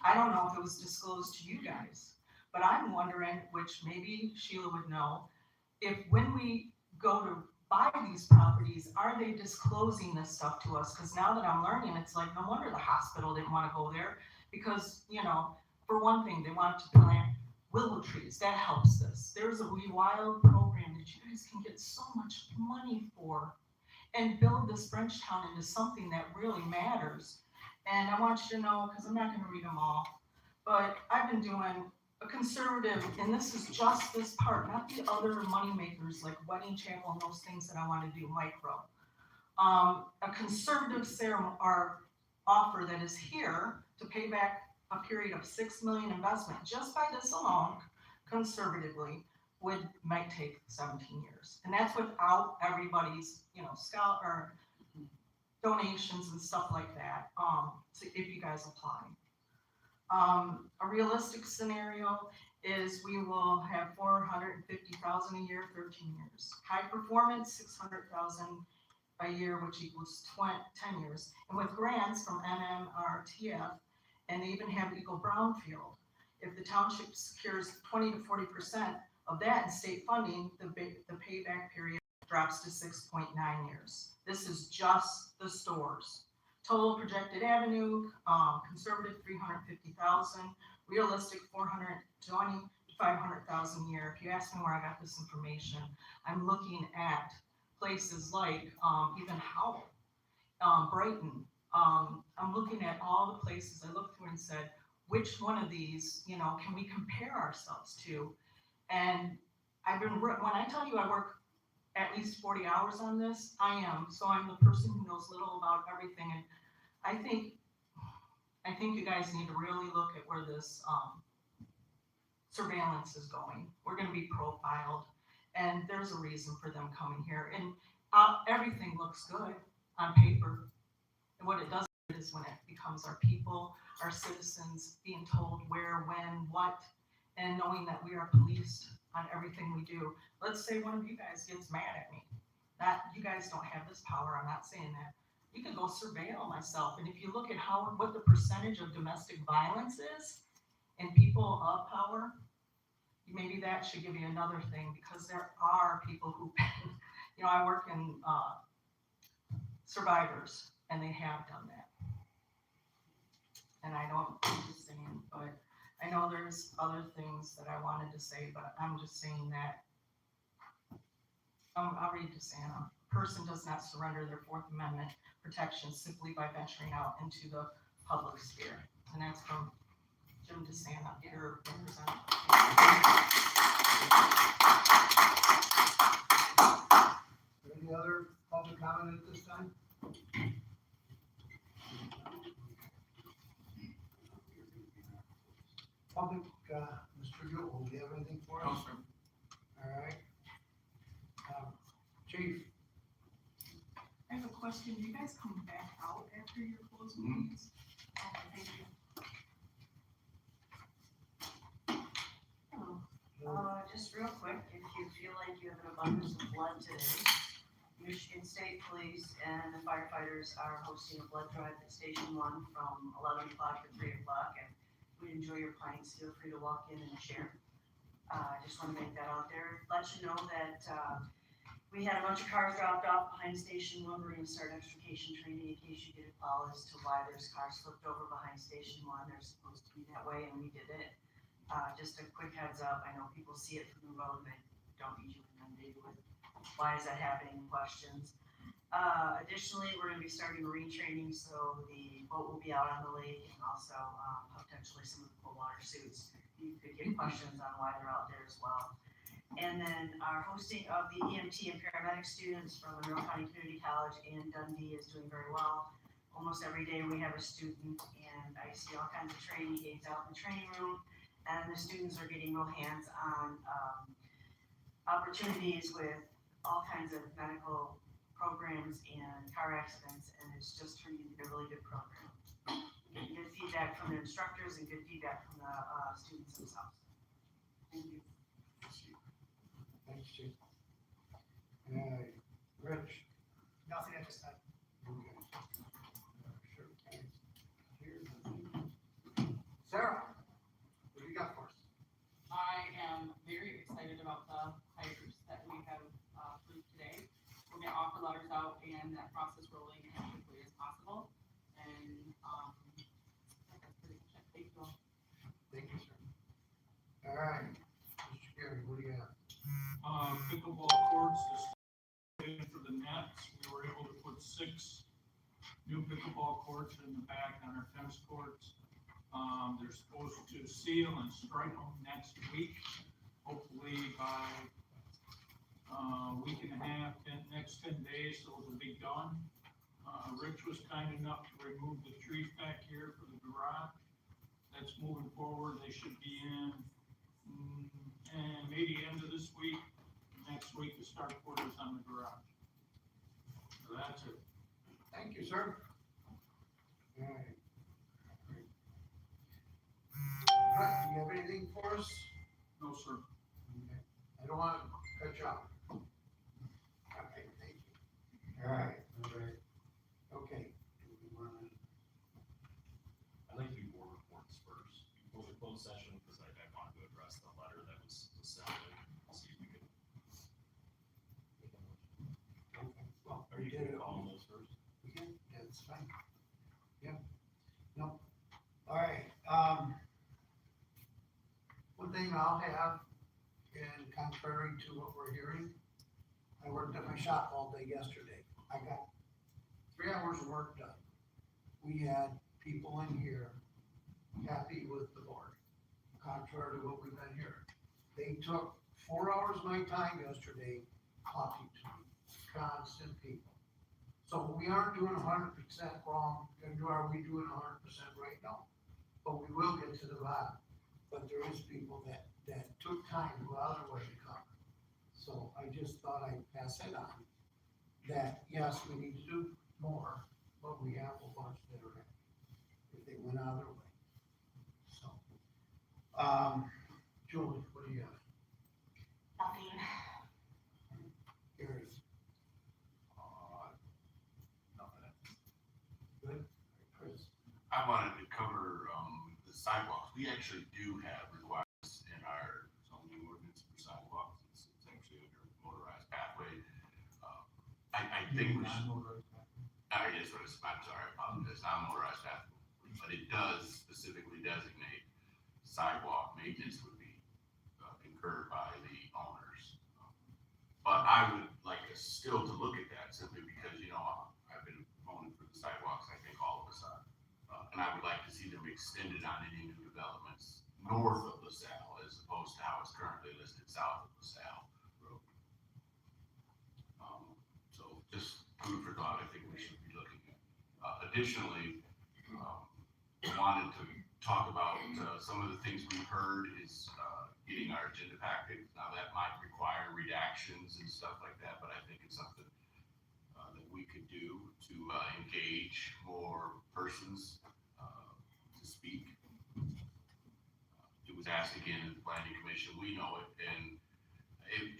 I don't know if it was disclosed to you guys, but I'm wondering, which maybe Sheila would know, if when we go to buy these properties, are they disclosing this stuff to us? Because now that I'm learning, it's like, no wonder the hospital didn't want to go there, because, you know, for one thing, they wanted to plant willow trees. That helps this. There's a rewild program that you guys can get so much money for and build this Frenchtown into something that really matters. And I want you to know, because I'm not going to read them all, but I've been doing a conservative, and this is just this part, not the other money makers like Wedding Chapel and those things that I want to do micro. A conservative ceremony or offer that is here to pay back a period of 6 million investment just by this alone, conservatively, might take 17 years. And that's without everybody's, you know, scholar donations and stuff like that, so if you guys apply. A realistic scenario is we will have 450,000 a year, 13 years. High performance, 600,000 a year, which equals 10 years. And with grants from MMRTF, and they even have Eagle Brownfield, if the township secures 20 to 40% of that in state funding, the payback period drops to 6.9 years. This is just the stores. Total projected avenue, conservative 350,000, realistic 420 to 500,000 a year. If you ask me where I got this information, I'm looking at places like even Howell, Brighton. I'm looking at all the places I looked through and said, which one of these, you know, can we compare ourselves to? And when I tell you I work at least 40 hours on this, I am. So I'm the person who knows little about everything. And I think you guys need to really look at where this surveillance is going. We're going to be profiled, and there's a reason for them coming here. And everything looks good on paper. And what it does is when it becomes our people, our citizens being told where, when, what, and knowing that we are policed on everything we do. Let's say one of you guys gets mad at me. You guys don't have this power, I'm not saying that. You can go surveil myself, and if you look at what the percentage of domestic violence is in people of power, maybe that should give you another thing, because there are people who, you know, I work in survivors, and they have done that. And I'm just saying, but I know there's other things that I wanted to say, but I'm just saying that, I'll read DeSanto. A person does not surrender their Fourth Amendment protection simply by venturing out into the public sphere. And that's from Jim DeSanto, your representative. Any other public comment at this time? Public, Mr. Yule, do you have anything for us? No, sir. All right. Chief, I have a question. Do you guys come back out after your closed meetings? Thank you. Hello. Just real quick, if you feel like you have an abundance of blood today, Michigan State Police and the firefighters are hosting a blood drive at Station 1 from 11 o'clock to 3 o'clock, and we'd enjoy your pints. Feel free to walk in and share. I just wanna make that out there, let you know that, we had a bunch of cars dropped off behind Station One, we're gonna start extrication training in case you get a call as to why there's cars flipped over behind Station One, they're supposed to be that way, and we did it. Just a quick heads up, I know people see it from the road, and they don't usually inundate with, why is that happening, questions. Additionally, we're gonna be starting marine training, so the boat will be out on the lake, and also, potentially some of the cold water suits. You could get questions on why they're out there as well. And then our hosting of the EMT and paramedic students from Monroe County Community College and Dundee is doing very well. Almost every day we have a student, and I see all kinds of training aids out in the training room, and the students are getting real hands-on opportunities with all kinds of medical programs and car accidents, and it's just turning into a really good program. Getting good feedback from the instructors and good feedback from the students themselves. Thank you. Thanks, Chief. Rich? Nothing at this time. Okay. Sure. Here's the thing. Sarah, what do you got for us? I am very excited about the hires that we have approved today. We'll get offer letters out and that process rolling as quickly as possible. And that's pretty much it. Thank you all. Thank you, sir. All right, Mr. Gary, what do you have? Pickleball courts, is for the nets, we were able to put 6 new pickleball courts in the back on our tennis courts. They're supposed to seal and stripe them next week, hopefully by week and a half, next 10 days, those will be done. Rich was kind enough to remove the trees back here for the garage. That's moving forward, they should be in, and maybe end of this week, next week to start quarters on the garage. So that's it. Thank you, sir. All right. Brett, do you have anything for us? No, sir. Okay. I don't want to cut you off. Okay, thank you. All right, okay. Do we wanna- I'd like to do board reports first before the closed session, because I want to address the letter that was sent in, see if we could. Okay, well, Are you did gonna it. call those first? We can, yeah, it's fine. Yeah, no, all right, one thing I'll have, and contrary to what we're hearing, I worked at my shop all day yesterday. I got 3 hours of work done. We had people in here happy with the board, contrary to what we've been hearing. They took 4 hours of my time yesterday talking to me, constant people. So we aren't doing 100% wrong, and are we doing 100% right? No. But we will get to the bottom. But there is people that took time to go out of their way to come. So I just thought I'd pass it on, that yes, we need to do more, but we have a bunch that are happy if they went out of their way. So, Julie, what do you have? Nothing. Gary? Nothing. Good? Chris? I wanted to cover, the sidewalks. We actually do have requirements in our zoning ordinance for sidewalks. It's actually under motorized pathway. I think we should. Yes, what it's, I'm sorry, I apologize, not motorized pathway, but it does specifically designate sidewalk maintenance would be incurred by the owners. But I would like us still to look at that simply because, you know, I've been owning for the sidewalks, I think all of us are. And I would like to see them extended on any new developments north of LaSalle as opposed to how it's currently listed south of LaSalle Road. So just food for thought, I think we should be looking at. Additionally, wanted to talk about some of the things we've heard is getting our agenda packet. Now that might require redactions and stuff like that, but I think it's something that we could do to engage more persons to speak. It was asked again at the planning commission, we know it, and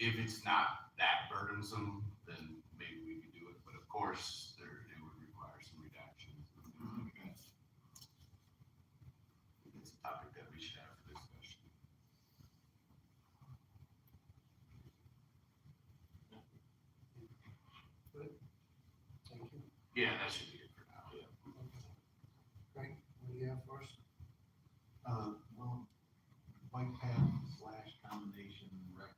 if it's not that burdensome, then maybe we could do it, but of course, it would require some redactions. It's a topic that we should have for discussion. Good. Thank you. Yeah, that should be it for now, yeah. Frank, what do you have for us? Well, bike path / combination rec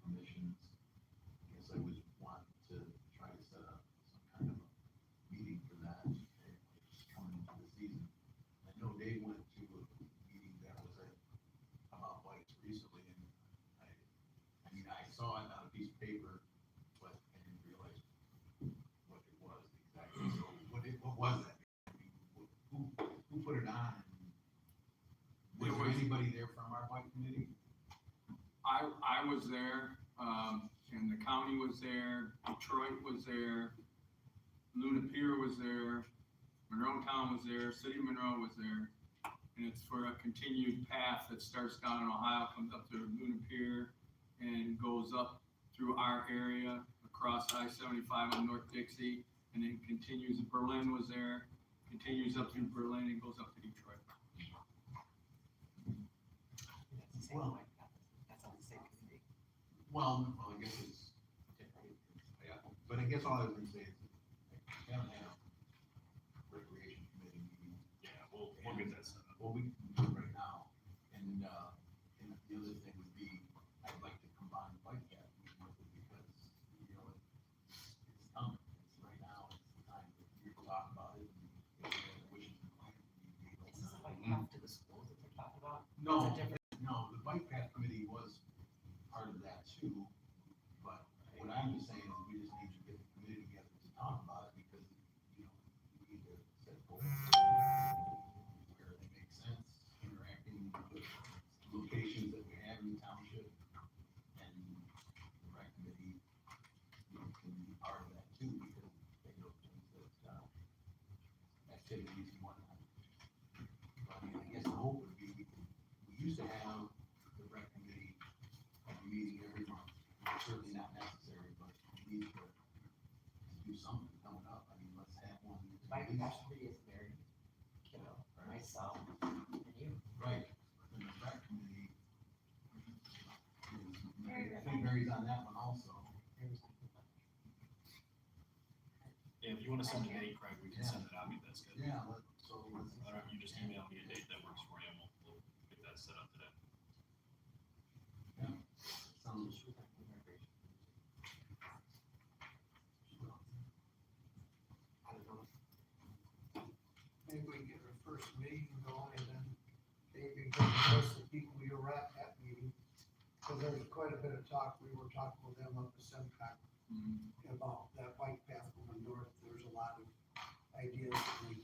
commissions. I guess I would want to try to set up some kind of a meeting for that, coming into the season. I know Dave went to a meeting that was about bikes recently, and I mean, I saw it on a piece of paper, but I didn't realize what it was exactly. So what was that? I mean, who put it on? Was there anybody there from our bike committee? I was there, and the county was there, Detroit was there, Luna Pier was there, Monroe Town was there, City of Monroe was there. And it's for a continued path that starts down in Ohio, comes up to Luna Pier, and goes up through our area, across I-75 on North Dixie, and then continues, Berlin was there, continues up through Berlin and goes up to Detroit. Well, That's on the same committee. well, I guess it's, yeah, but I guess all I was gonna say is, we haven't had a recreation committee meeting. Yeah, we'll get that set up. Well, we can do it right now, and the other thing would be, I'd like to combine bike path with it, because, you know, it's coming, it's right now, it's the time that we talk about it, and if we have wishes and plans, we go. Is this like half to the schools that they're talking about? No, It's a different- no, the bike path committee was part of that too, but what I'm just saying is we just need to get the committee together to talk about it, because, you know, we need to set goals where they make sense, interacting with locations that we have in the township, and the rec committee, you know, can be part of that too, because they know things that, activities and whatnot. But I mean, I guess the hope would be, we used to have the rec committee have a meeting every month. It's certainly not necessary, but we need to do something coming up. I mean, let's have one. My capacity is very, you know, for myself and you. Right, and the rec committee I think Mary's on that one also. Yeah, if you wanna send a date, Craig, we can send it out, that's good. Yeah, let's. All right, you just email me a date that works for you, and we'll get that set up today. Yeah, sounds. Maybe we can get our first meeting going, and then maybe get the rest of the people you were at that meeting. Cause there was quite a bit of talk, we were talking with them up at Semcock about that bike path going north, there's a lot of ideas that we.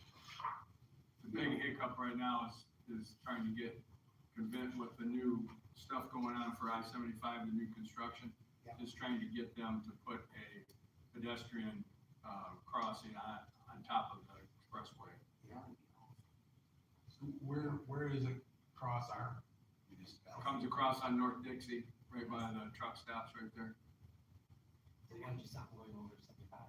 The big hiccup right now is trying to get convinced with the new stuff going on for I-75, the new construction. Is trying to get them to put a pedestrian, crossing on top of the expressway. Where is it cross our? Comes across on North Dixie, right by the truck stops right there. So why don't you stop going over 75?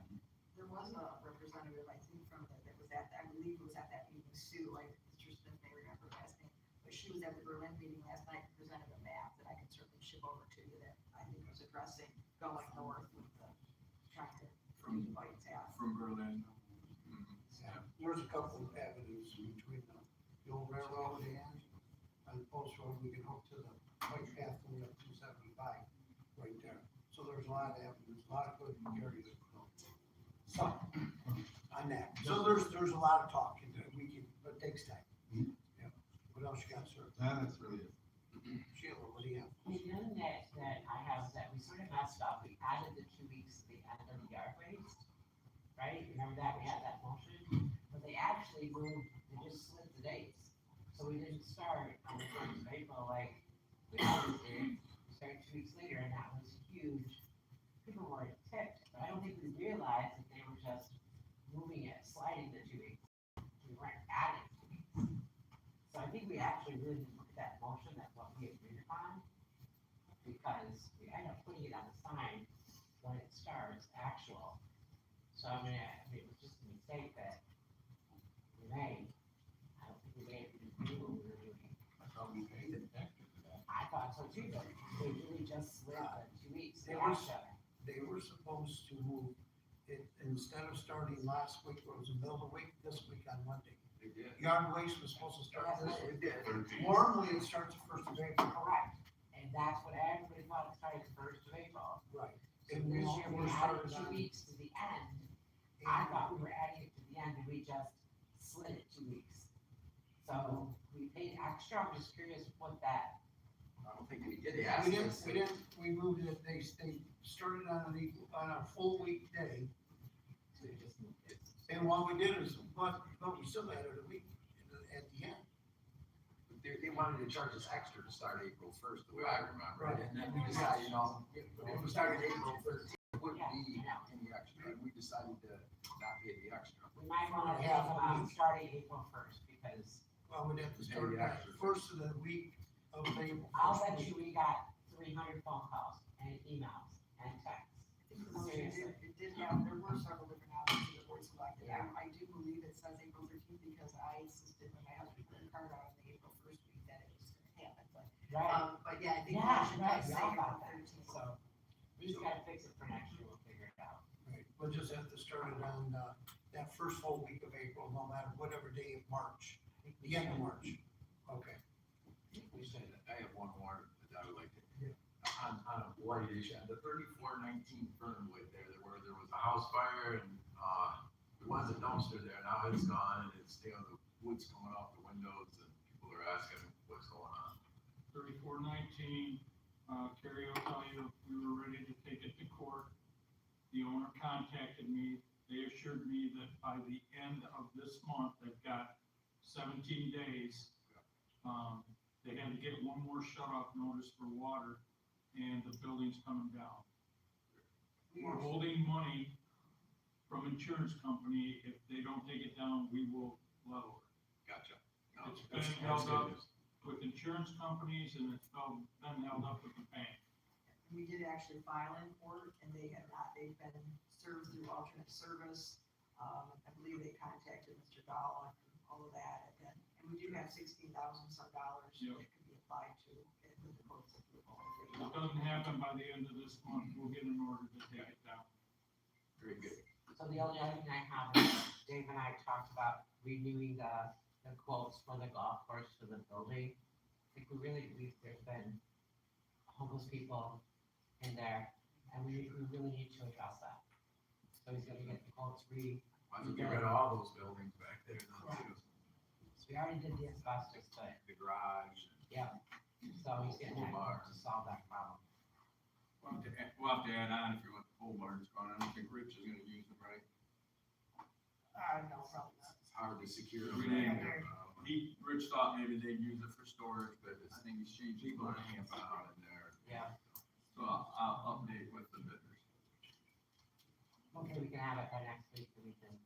There was a representative, I think, from that was at, I believe it was at that meeting, Sue, like, Mr. Smith may remember last name, but she was at the Berlin meeting last night and presented a map that I can certainly ship over to you that I think was addressing going north with the, trying to From- the bike path. From Berlin. Yeah, there's a couple of avenues between the old railroad and Post Road, we can hook to the bike path going up 275 right there. So there's a lot of avenues, a lot of good areas. So, on that, so there's a lot of talk, and we can, but it takes time. Yeah. What else you got, sir? That's really it. Sheila, what do you have? The other that I have is that we sort of messed up, we added the 2 weeks to the end of the yard waste, right? Remember that, we had that motion, but they actually moved, they just split the dates. So we didn't start on the 1st of April like we always did, we started 2 weeks later, and that was huge. People were ticked, but I don't think we realized that they were just moving it, sliding the 2 weeks. We weren't adding 2 weeks. So I think we actually really didn't look at that motion, that's what we agreed upon, because we ended up putting it on the sign when it starts actual. So I mean, it was just a mistake that we made. I don't think we made it, we knew what we were doing. I thought we paid it extra for that. I thought so too, but they really just slid the 2 weeks They to were, each other. they were supposed to move instead of starting last week, where it was the middle of the week, this week on Monday. They did. Yard waste was supposed to start this They week. did. Normally, it starts the first of April. Correct, and that's what everybody thought, it started the first of April. Right. So And this we're year we started added 2 on- weeks to the end. I thought we were adding it to the end, and we just slid it 2 weeks. So we paid extra, I'm just curious what that. I don't think we did We ask. didn't, we moved it, they started on a full week day. So you just moved it. And what we did is, but we still added a week at the end. But they wanted to charge us extra to start April first, the way I remember. Right. And then we decided, if we started April 13th, it wouldn't be any extra, and we decided to not pay the extra. We might wanna think Yeah. about starting April first, because Well, we'd have to start that first of the week of April. I'll bet you we got 300 phone calls and emails and texts. Seriously. It did have, there were several different options that were selected. Yeah. I do believe it says April 13th because I insisted when my husband put the card out on the April 1st week that it was gonna happen, Right. but yeah, I think. Yeah, motion right, does we say all April got that, 13th. so we just gotta fix it for next year, we'll figure it out. Right. We'll just have to start it on, that first full week of April, no matter whatever day of March, the end of March. Okay. We said, I have one more that I would like to, Yeah. on a blight issue, the 3419 Fernwood where there was a house fire and, there was a dumpster there, now it's gone and it's, the wood's coming off the windows and people are asking what's going on. 3419, Carrie will tell you, we were ready to take it to court. The owner contacted me, they assured me that by the end of this month, they've got 17 days. They had to get one more shut-off notice for water, and the building's coming down. We're holding money from insurance company, if they don't take it down, we will level it. Gotcha. No, It's that's- been that's held good up news. with insurance companies, and it's been held up with the bank. We did actually file in court and they have not, they've been served through alternate service. I believe they contacted Mr. Dahl and all of that, and we do have 16,000 some dollars that Yep. could be applied to with the court's approval. If it doesn't happen by the end of this month, we'll get an order to take it down. Very good. So the only other thing I have is Dave and I talked about renewing the quotes for the golf course for the building. I think there's been homeless people in there, and we really need to address that. So he's gonna get the quotes Might as well get rid of all those buildings back there now too. So we already did the asbestos, but The garage. yeah, so he's getting that Bar. to solve that problem. We'll have to add on if you want the pole barns gone, I don't think Rich is gonna use them, right? No, probably not. It's hard to secure We them. didn't- Rich thought maybe they'd use it for storage, but I think he's changed. People are camping out in there. Yeah. So I'll update with the bidders. Hopefully we can have it by next week, so we can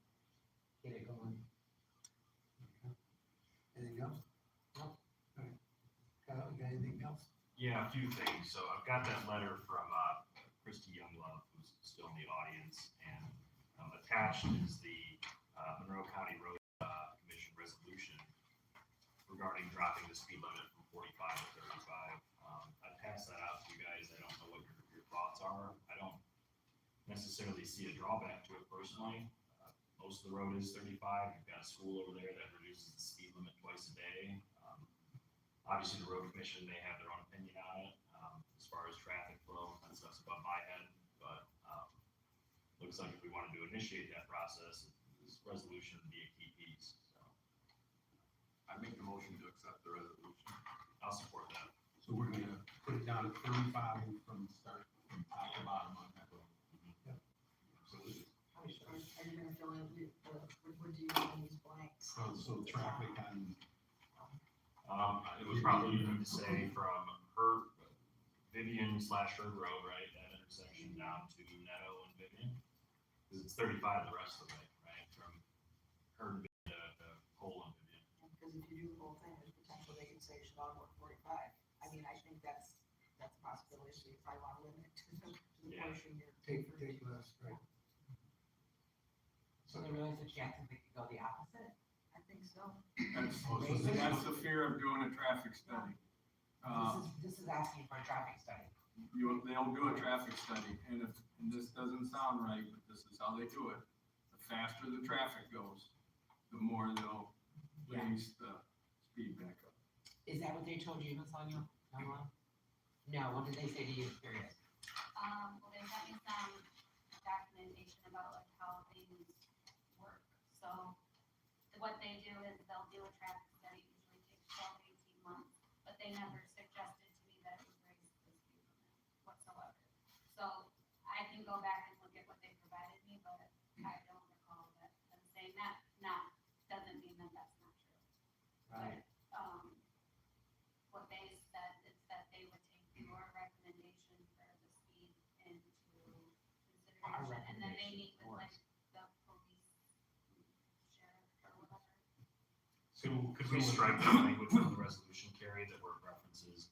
get it going. Anything else? No. All right. Kyle, you got anything else? Yeah, a few things. So I've got that letter from Christy Younglove, who's still in the audience, and attached is the Monroe County Road Commission resolution regarding dropping the speed limit from 45 to 35. I passed that out to you guys. I don't know what your thoughts are. I don't necessarily see a drawback to it personally. Most of the road is 35. You've got a school over there that reduces the speed limit twice a day. Obviously, the road commission may have their own opinion on it, as far as traffic flow, and stuff's above my head, but, looks like if we wanted to initiate that process, this resolution would be a key piece, so. I make the motion to accept the resolution. I'll support that. So we're gonna put it down to 35 from start, from top to bottom on that road. Absolutely. Are you gonna fill in what do you have in these blanks? So traffic on, It was probably easy to say from Vivian/Herb Road, right, that intersection down to Netto and Vivian. Cause it's 35 the rest of the way, right, from Herb to Cole and Vivian. Because if you do the whole thing, there's potential they could say it should all go to 45. I mean, I think that's a possibility, so you probably want to limit it to the Yeah. portion you're. Take less, right? So there really is a chance that we could go the opposite? I think so. That's the fear of doing a traffic study. This is asking for a traffic study. they'll do a traffic study, and this doesn't sound right, but this is how they do it. The faster the traffic goes, the more they'll raise the speed back up. Is that what they told you, Ms. Sonia? No, what did they say to you, curious? Well, they sent me some documentation about like how things work. So what they do is they'll do a traffic study, usually takes 12 to 18 months, but they never suggested to me that it would raise the speed limit whatsoever. So I can go back and look at what they provided me, but I don't recall that them saying that. Not doesn't mean that that's not true. Right. But what they said is that they would take your recommendation for the speed into consideration, and then they meet with like the police sheriff or whatever. So could we strike that language from the resolution, Carrie, that where it references,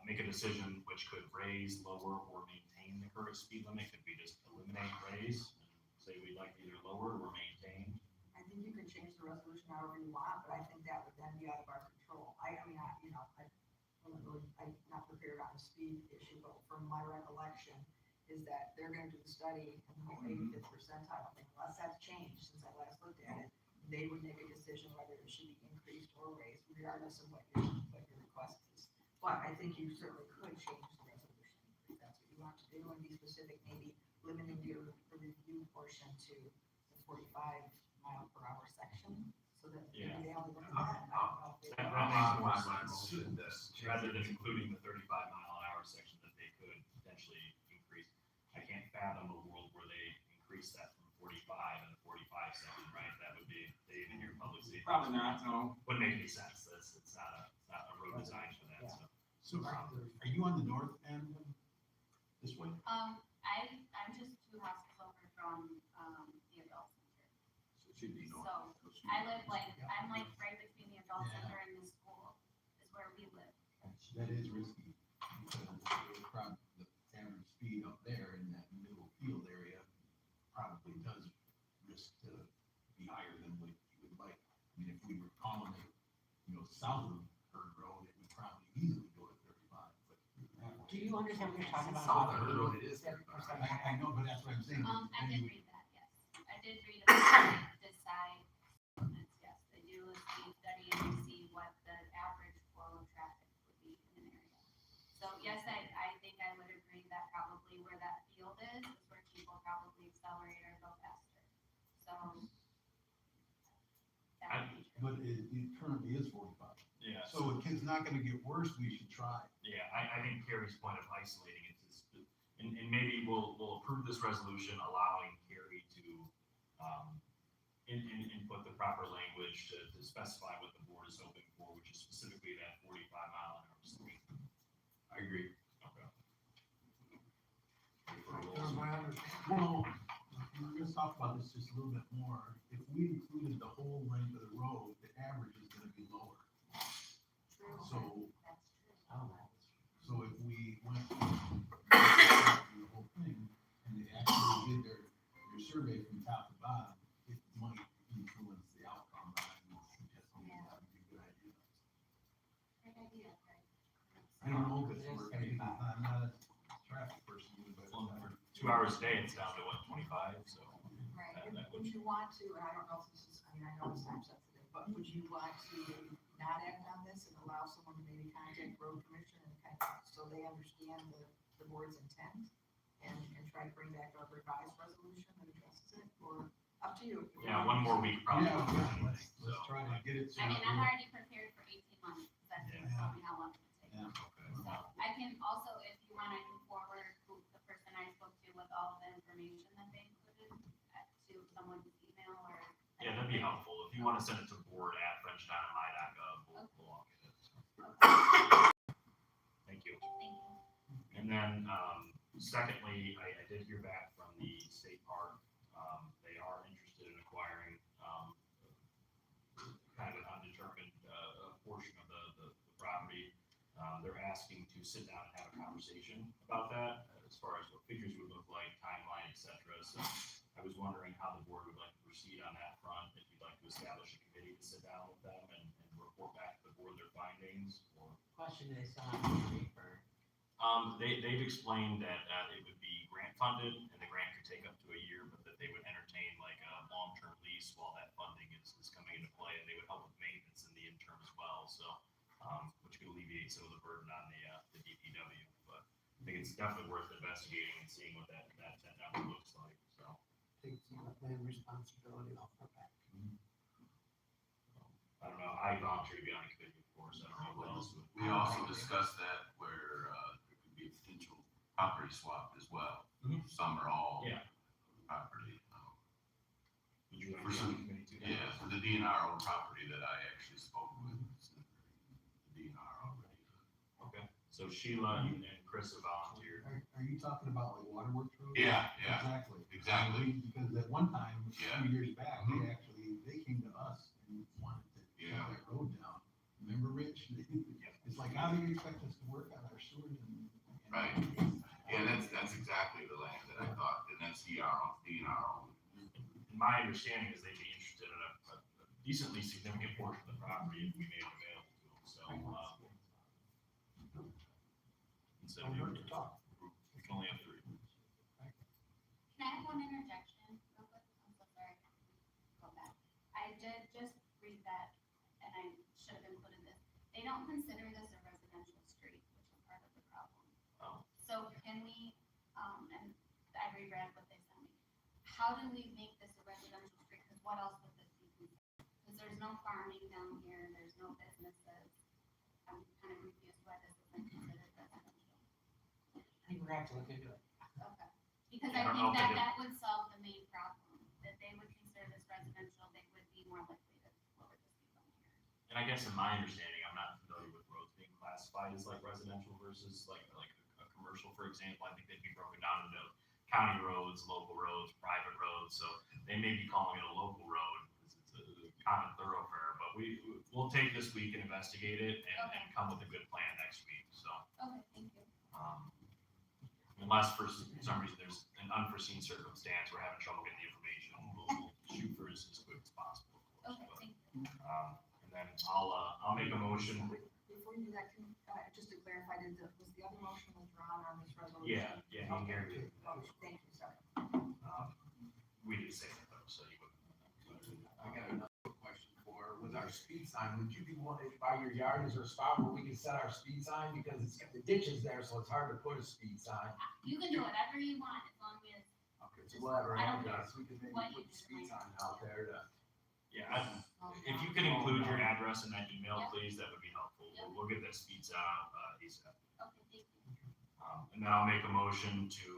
make a decision which could raise, lower, or maintain the current speed limit? Could we just eliminate raise and say we'd like to either lower or maintain? I think you can change the resolution however you want, but I think that would then be out of our control. I'm not prepared on the speed issue, but from my recollection is that they're gonna do the study in the 85th percentile thing, unless that's changed since I last looked at it. They would make a decision whether it should be increased or raised, regardless of what your request is. But I think you certainly could change the resolution if that's what you want to do and be specific, maybe limiting the review portion to the 45-mile-per-hour section, so that maybe they only look at that. I don't know if they. That makes more sense, rather than including the 35-mile-an-hour section that they could potentially increase. I can't fathom a world where they increase that from 45 in the 45 section, right? That would be, Dave, in your public safety. Probably not, no. Wouldn't make any sense. It's not a road design for that, so. So are you on the north end this way? I'm just 2 houses over from the adult center. So it should be north. So I live I'm like right between the adult center and the school is where we live. That is risky, because the average speed up there in that middle field area probably does risk to be higher than what you would like. I mean, if we were calling it, south of Bird Road, it would probably easily go to 35, but. Do you understand what you're talking about? South of Bird Road, it is 35. I know, but that's what I'm saying. I did read that, yes. I did read about decide limits, yes. They do a speed study and they see what the average flow of traffic would be in an area. So yes, I think I would agree that probably where that field is where people probably accelerate or go faster. So that would be true. But it currently is 45. Yeah. So if it's not gonna get worse, we should try. Yeah, I think Carrie's point of isolating it is, and maybe we'll approve this resolution allowing Carrie to, input the proper language to specify what the board is hoping for, which is specifically that 45-mile-an-hour speed. I agree. Okay. Well, let's talk about this just a little bit more. If we included the whole length of the road, the average is gonna be lower. So, so if we went through the whole thing and they actually did their survey from top to bottom, it might influence the outcome. I'm suggesting that would be a good idea. Great idea, Craig. I don't know if it's working, I'm not a traffic person, but. Well, for 2 hours a day, it's down to what, 25, so. Right, that would you want to, and I don't know if this is, I know it's time sensitive, but would you want to not act on this and allow someone to maybe contact road commission and kind of, so they understand the board's intent and try to bring back a revised resolution that addresses it, or up to you? If you Yeah, want. 1 more week probably. Yeah, let's try to get it. I mean, I'm already prepared for 18 months, that's probably how long it would take. Yeah. So I can also, if you want to move forward, the person I spoke to with all the information that they included to someone's email or. Yeah, that'd be helpful. If you want to send it to board@frenchtownmi.gov, we'll all get it. Thank you. Thank you. And then, secondly, I did hear back from the state park. They are interested in acquiring, kind of an undetermined, portion of the property. They're asking to sit down and have a conversation about that, as far as what figures would look like, timeline, et cetera. So I was wondering how the board would like to proceed on that front, if you'd like to establish a committee to sit down with them and report back to the board their findings, or. Question, do they still have to pay for They've explained that, it would be grant funded and the grant could take up to a year, but that they would entertain like a long-term lease while that funding is coming into play, and they would help with maintenance in the interim as well, so, which could alleviate some of the burden on the DPW, but I think it's definitely worth investigating and seeing what that number looks like, so. Take some of the plan responsibility off our back. I don't know, I volunteered to be on a committee before, so I don't know what else would. We also discussed that where, there could be a potential property swap as well. Some or all. Yeah. Property. Would you like For to be on some, the committee too? yeah, for the DNR owned property that I actually spoke with, the DNR already. Okay, so Sheila and Chris have volunteered. Are you talking about like waterworks roads? Yeah, yeah. Exactly. Because at one time, a Yeah. few years back, they came to us and wanted to shut that road down. Remember, Rich? It's like, how do you expect us to work on our sewers and? Right. Yeah, that's exactly the land that I thought, and that's DNR owned. My understanding is they'd be interested in a decently significant portion of the property if we made it available to them, so, instead of, Don't hurt to talk. we can only have 3. Can I have one interjection real quick? I'm so sorry. Go back. I did just read that, and I should have included this. They don't consider this a residential street, which is part of the problem. Oh. So can we, and I reread what they sent me. How do we make this a residential street? Because what else would this be considered? Because there's no farming down here, there's no businesses. I'm kind of confused why this isn't considered residential. I think we're gonna have to look into it. Okay. Because Yeah, I I don't know think if they that would solve the main problem, that they would consider this residential, they would be more likely to lower the speed limit here. And I guess in my understanding, I'm not familiar with roads being classified as like residential versus like a commercial, for example. I think they'd be broken down into county roads, local roads, private roads, so they may be calling it a local road because it's a common thoroughfare, but we'll take this week and investigate it and come with a good plan next week, so. Okay, thank you. Unless for some reason there's an unforeseen circumstance, we're having trouble getting the information, we'll shoot for as quick as possible, of course. Okay, thank But, and then I'll make a motion. Before you do that, can, just to clarify, was the other motion withdrawn on this resolution? Yeah, you can hear me. Thank you, sorry. We did say that though, so you would. I got another question with our speed sign, would you be wanting, by your yard, is there a spot where we can set our speed sign? Because it's got the ditches there, so it's hard to put a speed sign. You can do whatever you want as long as. Okay, so whatever, I don't I guess we could maybe what put you the speed do. sign out there to. Yeah, if you can include your address in that email, please, that would be helpful. We'll get that speeds out, ASAP. Okay, thank you. And then I'll make a motion to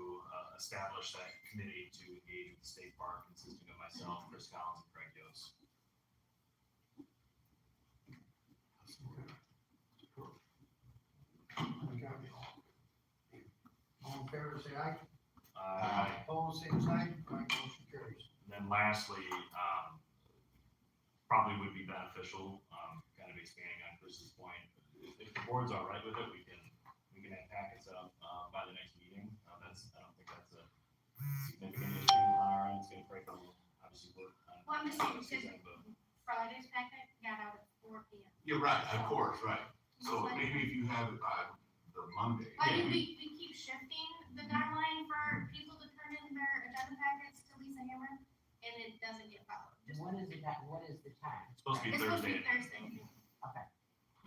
establish that committee to engage with the state park consisting of myself, Chris Collins, and Craig Yost. All in favor, say aye. Opposed, same sign. Motion carries. And then lastly, probably would be beneficial, kind of expanding on Chris's point. If the board's all right with it, we can have packets up, by the next meeting. I don't think that's a significant issue on our end. It's gonna break on, obviously, work on. Well, I'm just saying, season, but- Friday's packet got out at 4 p.m. You're right, of course, right. So maybe if you have it by the Monday. I mean, we keep shifting the deadline for people to turn in their agenda packets to Lisa Hammer, and it doesn't get followed. Just- What is the time? It's supposed to be It's supposed to Thursday. be Thursday. Okay.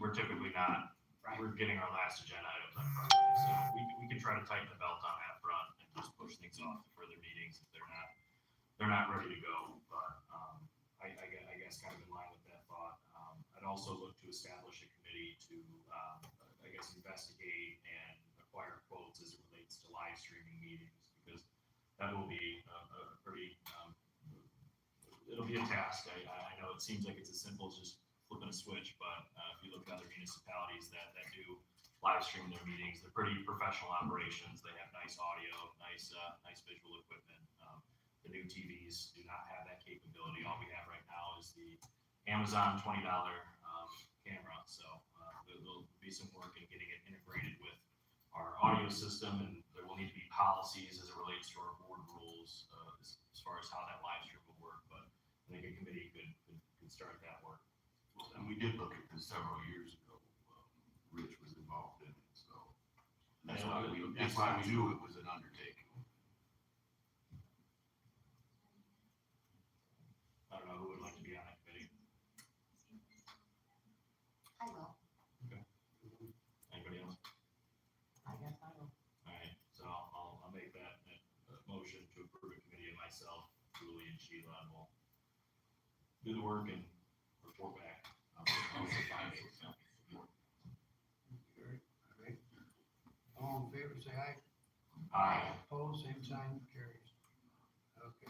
We're typically not, we're getting our last agenda items on Friday, so we can try to tighten the belt on that front and just push things off to further meetings if they're not ready to go, but, I guess kind of in line with that thought, I'd also look to establish a committee to, I guess, investigate and acquire quotes as it relates to live streaming meetings, because that will be a pretty, it'll be a task. I know it seems like it's as simple as just flipping a switch, but if you look at other municipalities that do live stream their meetings, they're pretty professional operations. They have nice audio, nice visual equipment. The new TVs do not have that capability. All we have right now is the Amazon $20 camera. So there'll be some work in getting it integrated with our audio system, and there will need to be policies as it relates to our board rules as far as how that live stream will work. But I think a committee could start that work. And we did look at this several years ago. Rich was involved in it, so. That's why we knew it was an undertaking. I don't know who would like to be on that committee. I will. Anybody else? I guess I will. All right, so I'll make that motion to approve a committee of myself, Julie and Sheila, and we'll do the work and report back. All in favor, say aye. Aye. Opposed, same sign, carries. Okay.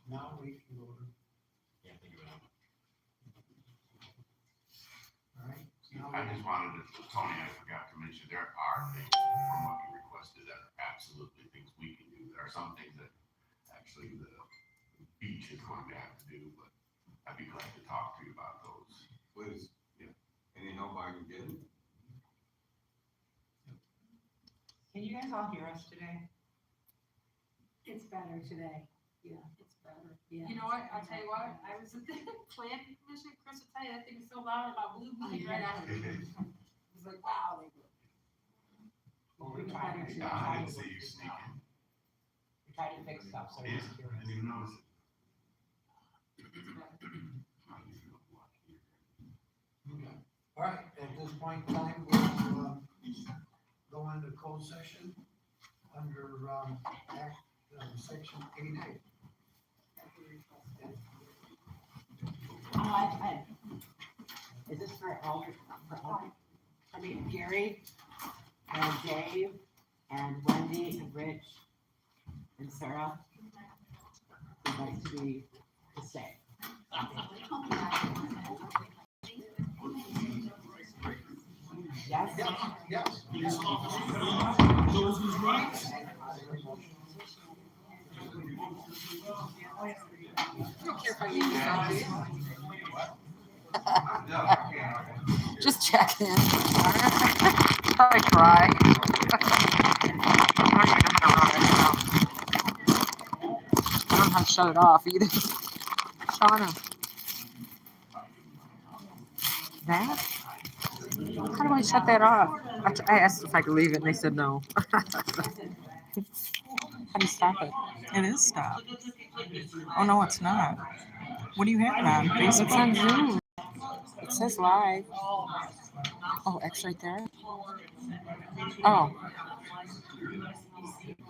Now we can go to, Can't think of it. all right. Now I we- just wanted to, Tony, I forgot to mention, there are things from what you requested that are absolutely things we can do. There are some things that actually the beach is going to have to do, but I'd be glad to talk to you about those. Please. Yeah. And you know, I can get it. Can you guys all hear us today? It's better today. Yeah, it's better. Yeah. You know what, I'll tell you what, I was at the planning commission, Chris will tell you, that thing is so loud, about blew me right out of it. It was like, wow, they were. We tried to, I didn't see you sneaking. we tried to fix stuff, so Yeah, it's I didn't even notice it. Okay. All right, at this point in time, we'll, go into closed session under, Act, Section 8A. is this for all, I mean, Gary and Dave and Wendy and Rich and Sarah would like to be, to stay. Yes? Yes. Those whose rights. Just checking. I try. I don't know how to shut it off either. Shauna. That? How do I shut that off? I asked if I could leave it and they said no. How do you stop it? It is stopped. Oh, no, it's not. What do you have it on? It's Facebook? on Zoom. It says live. Oh, X right there. Oh.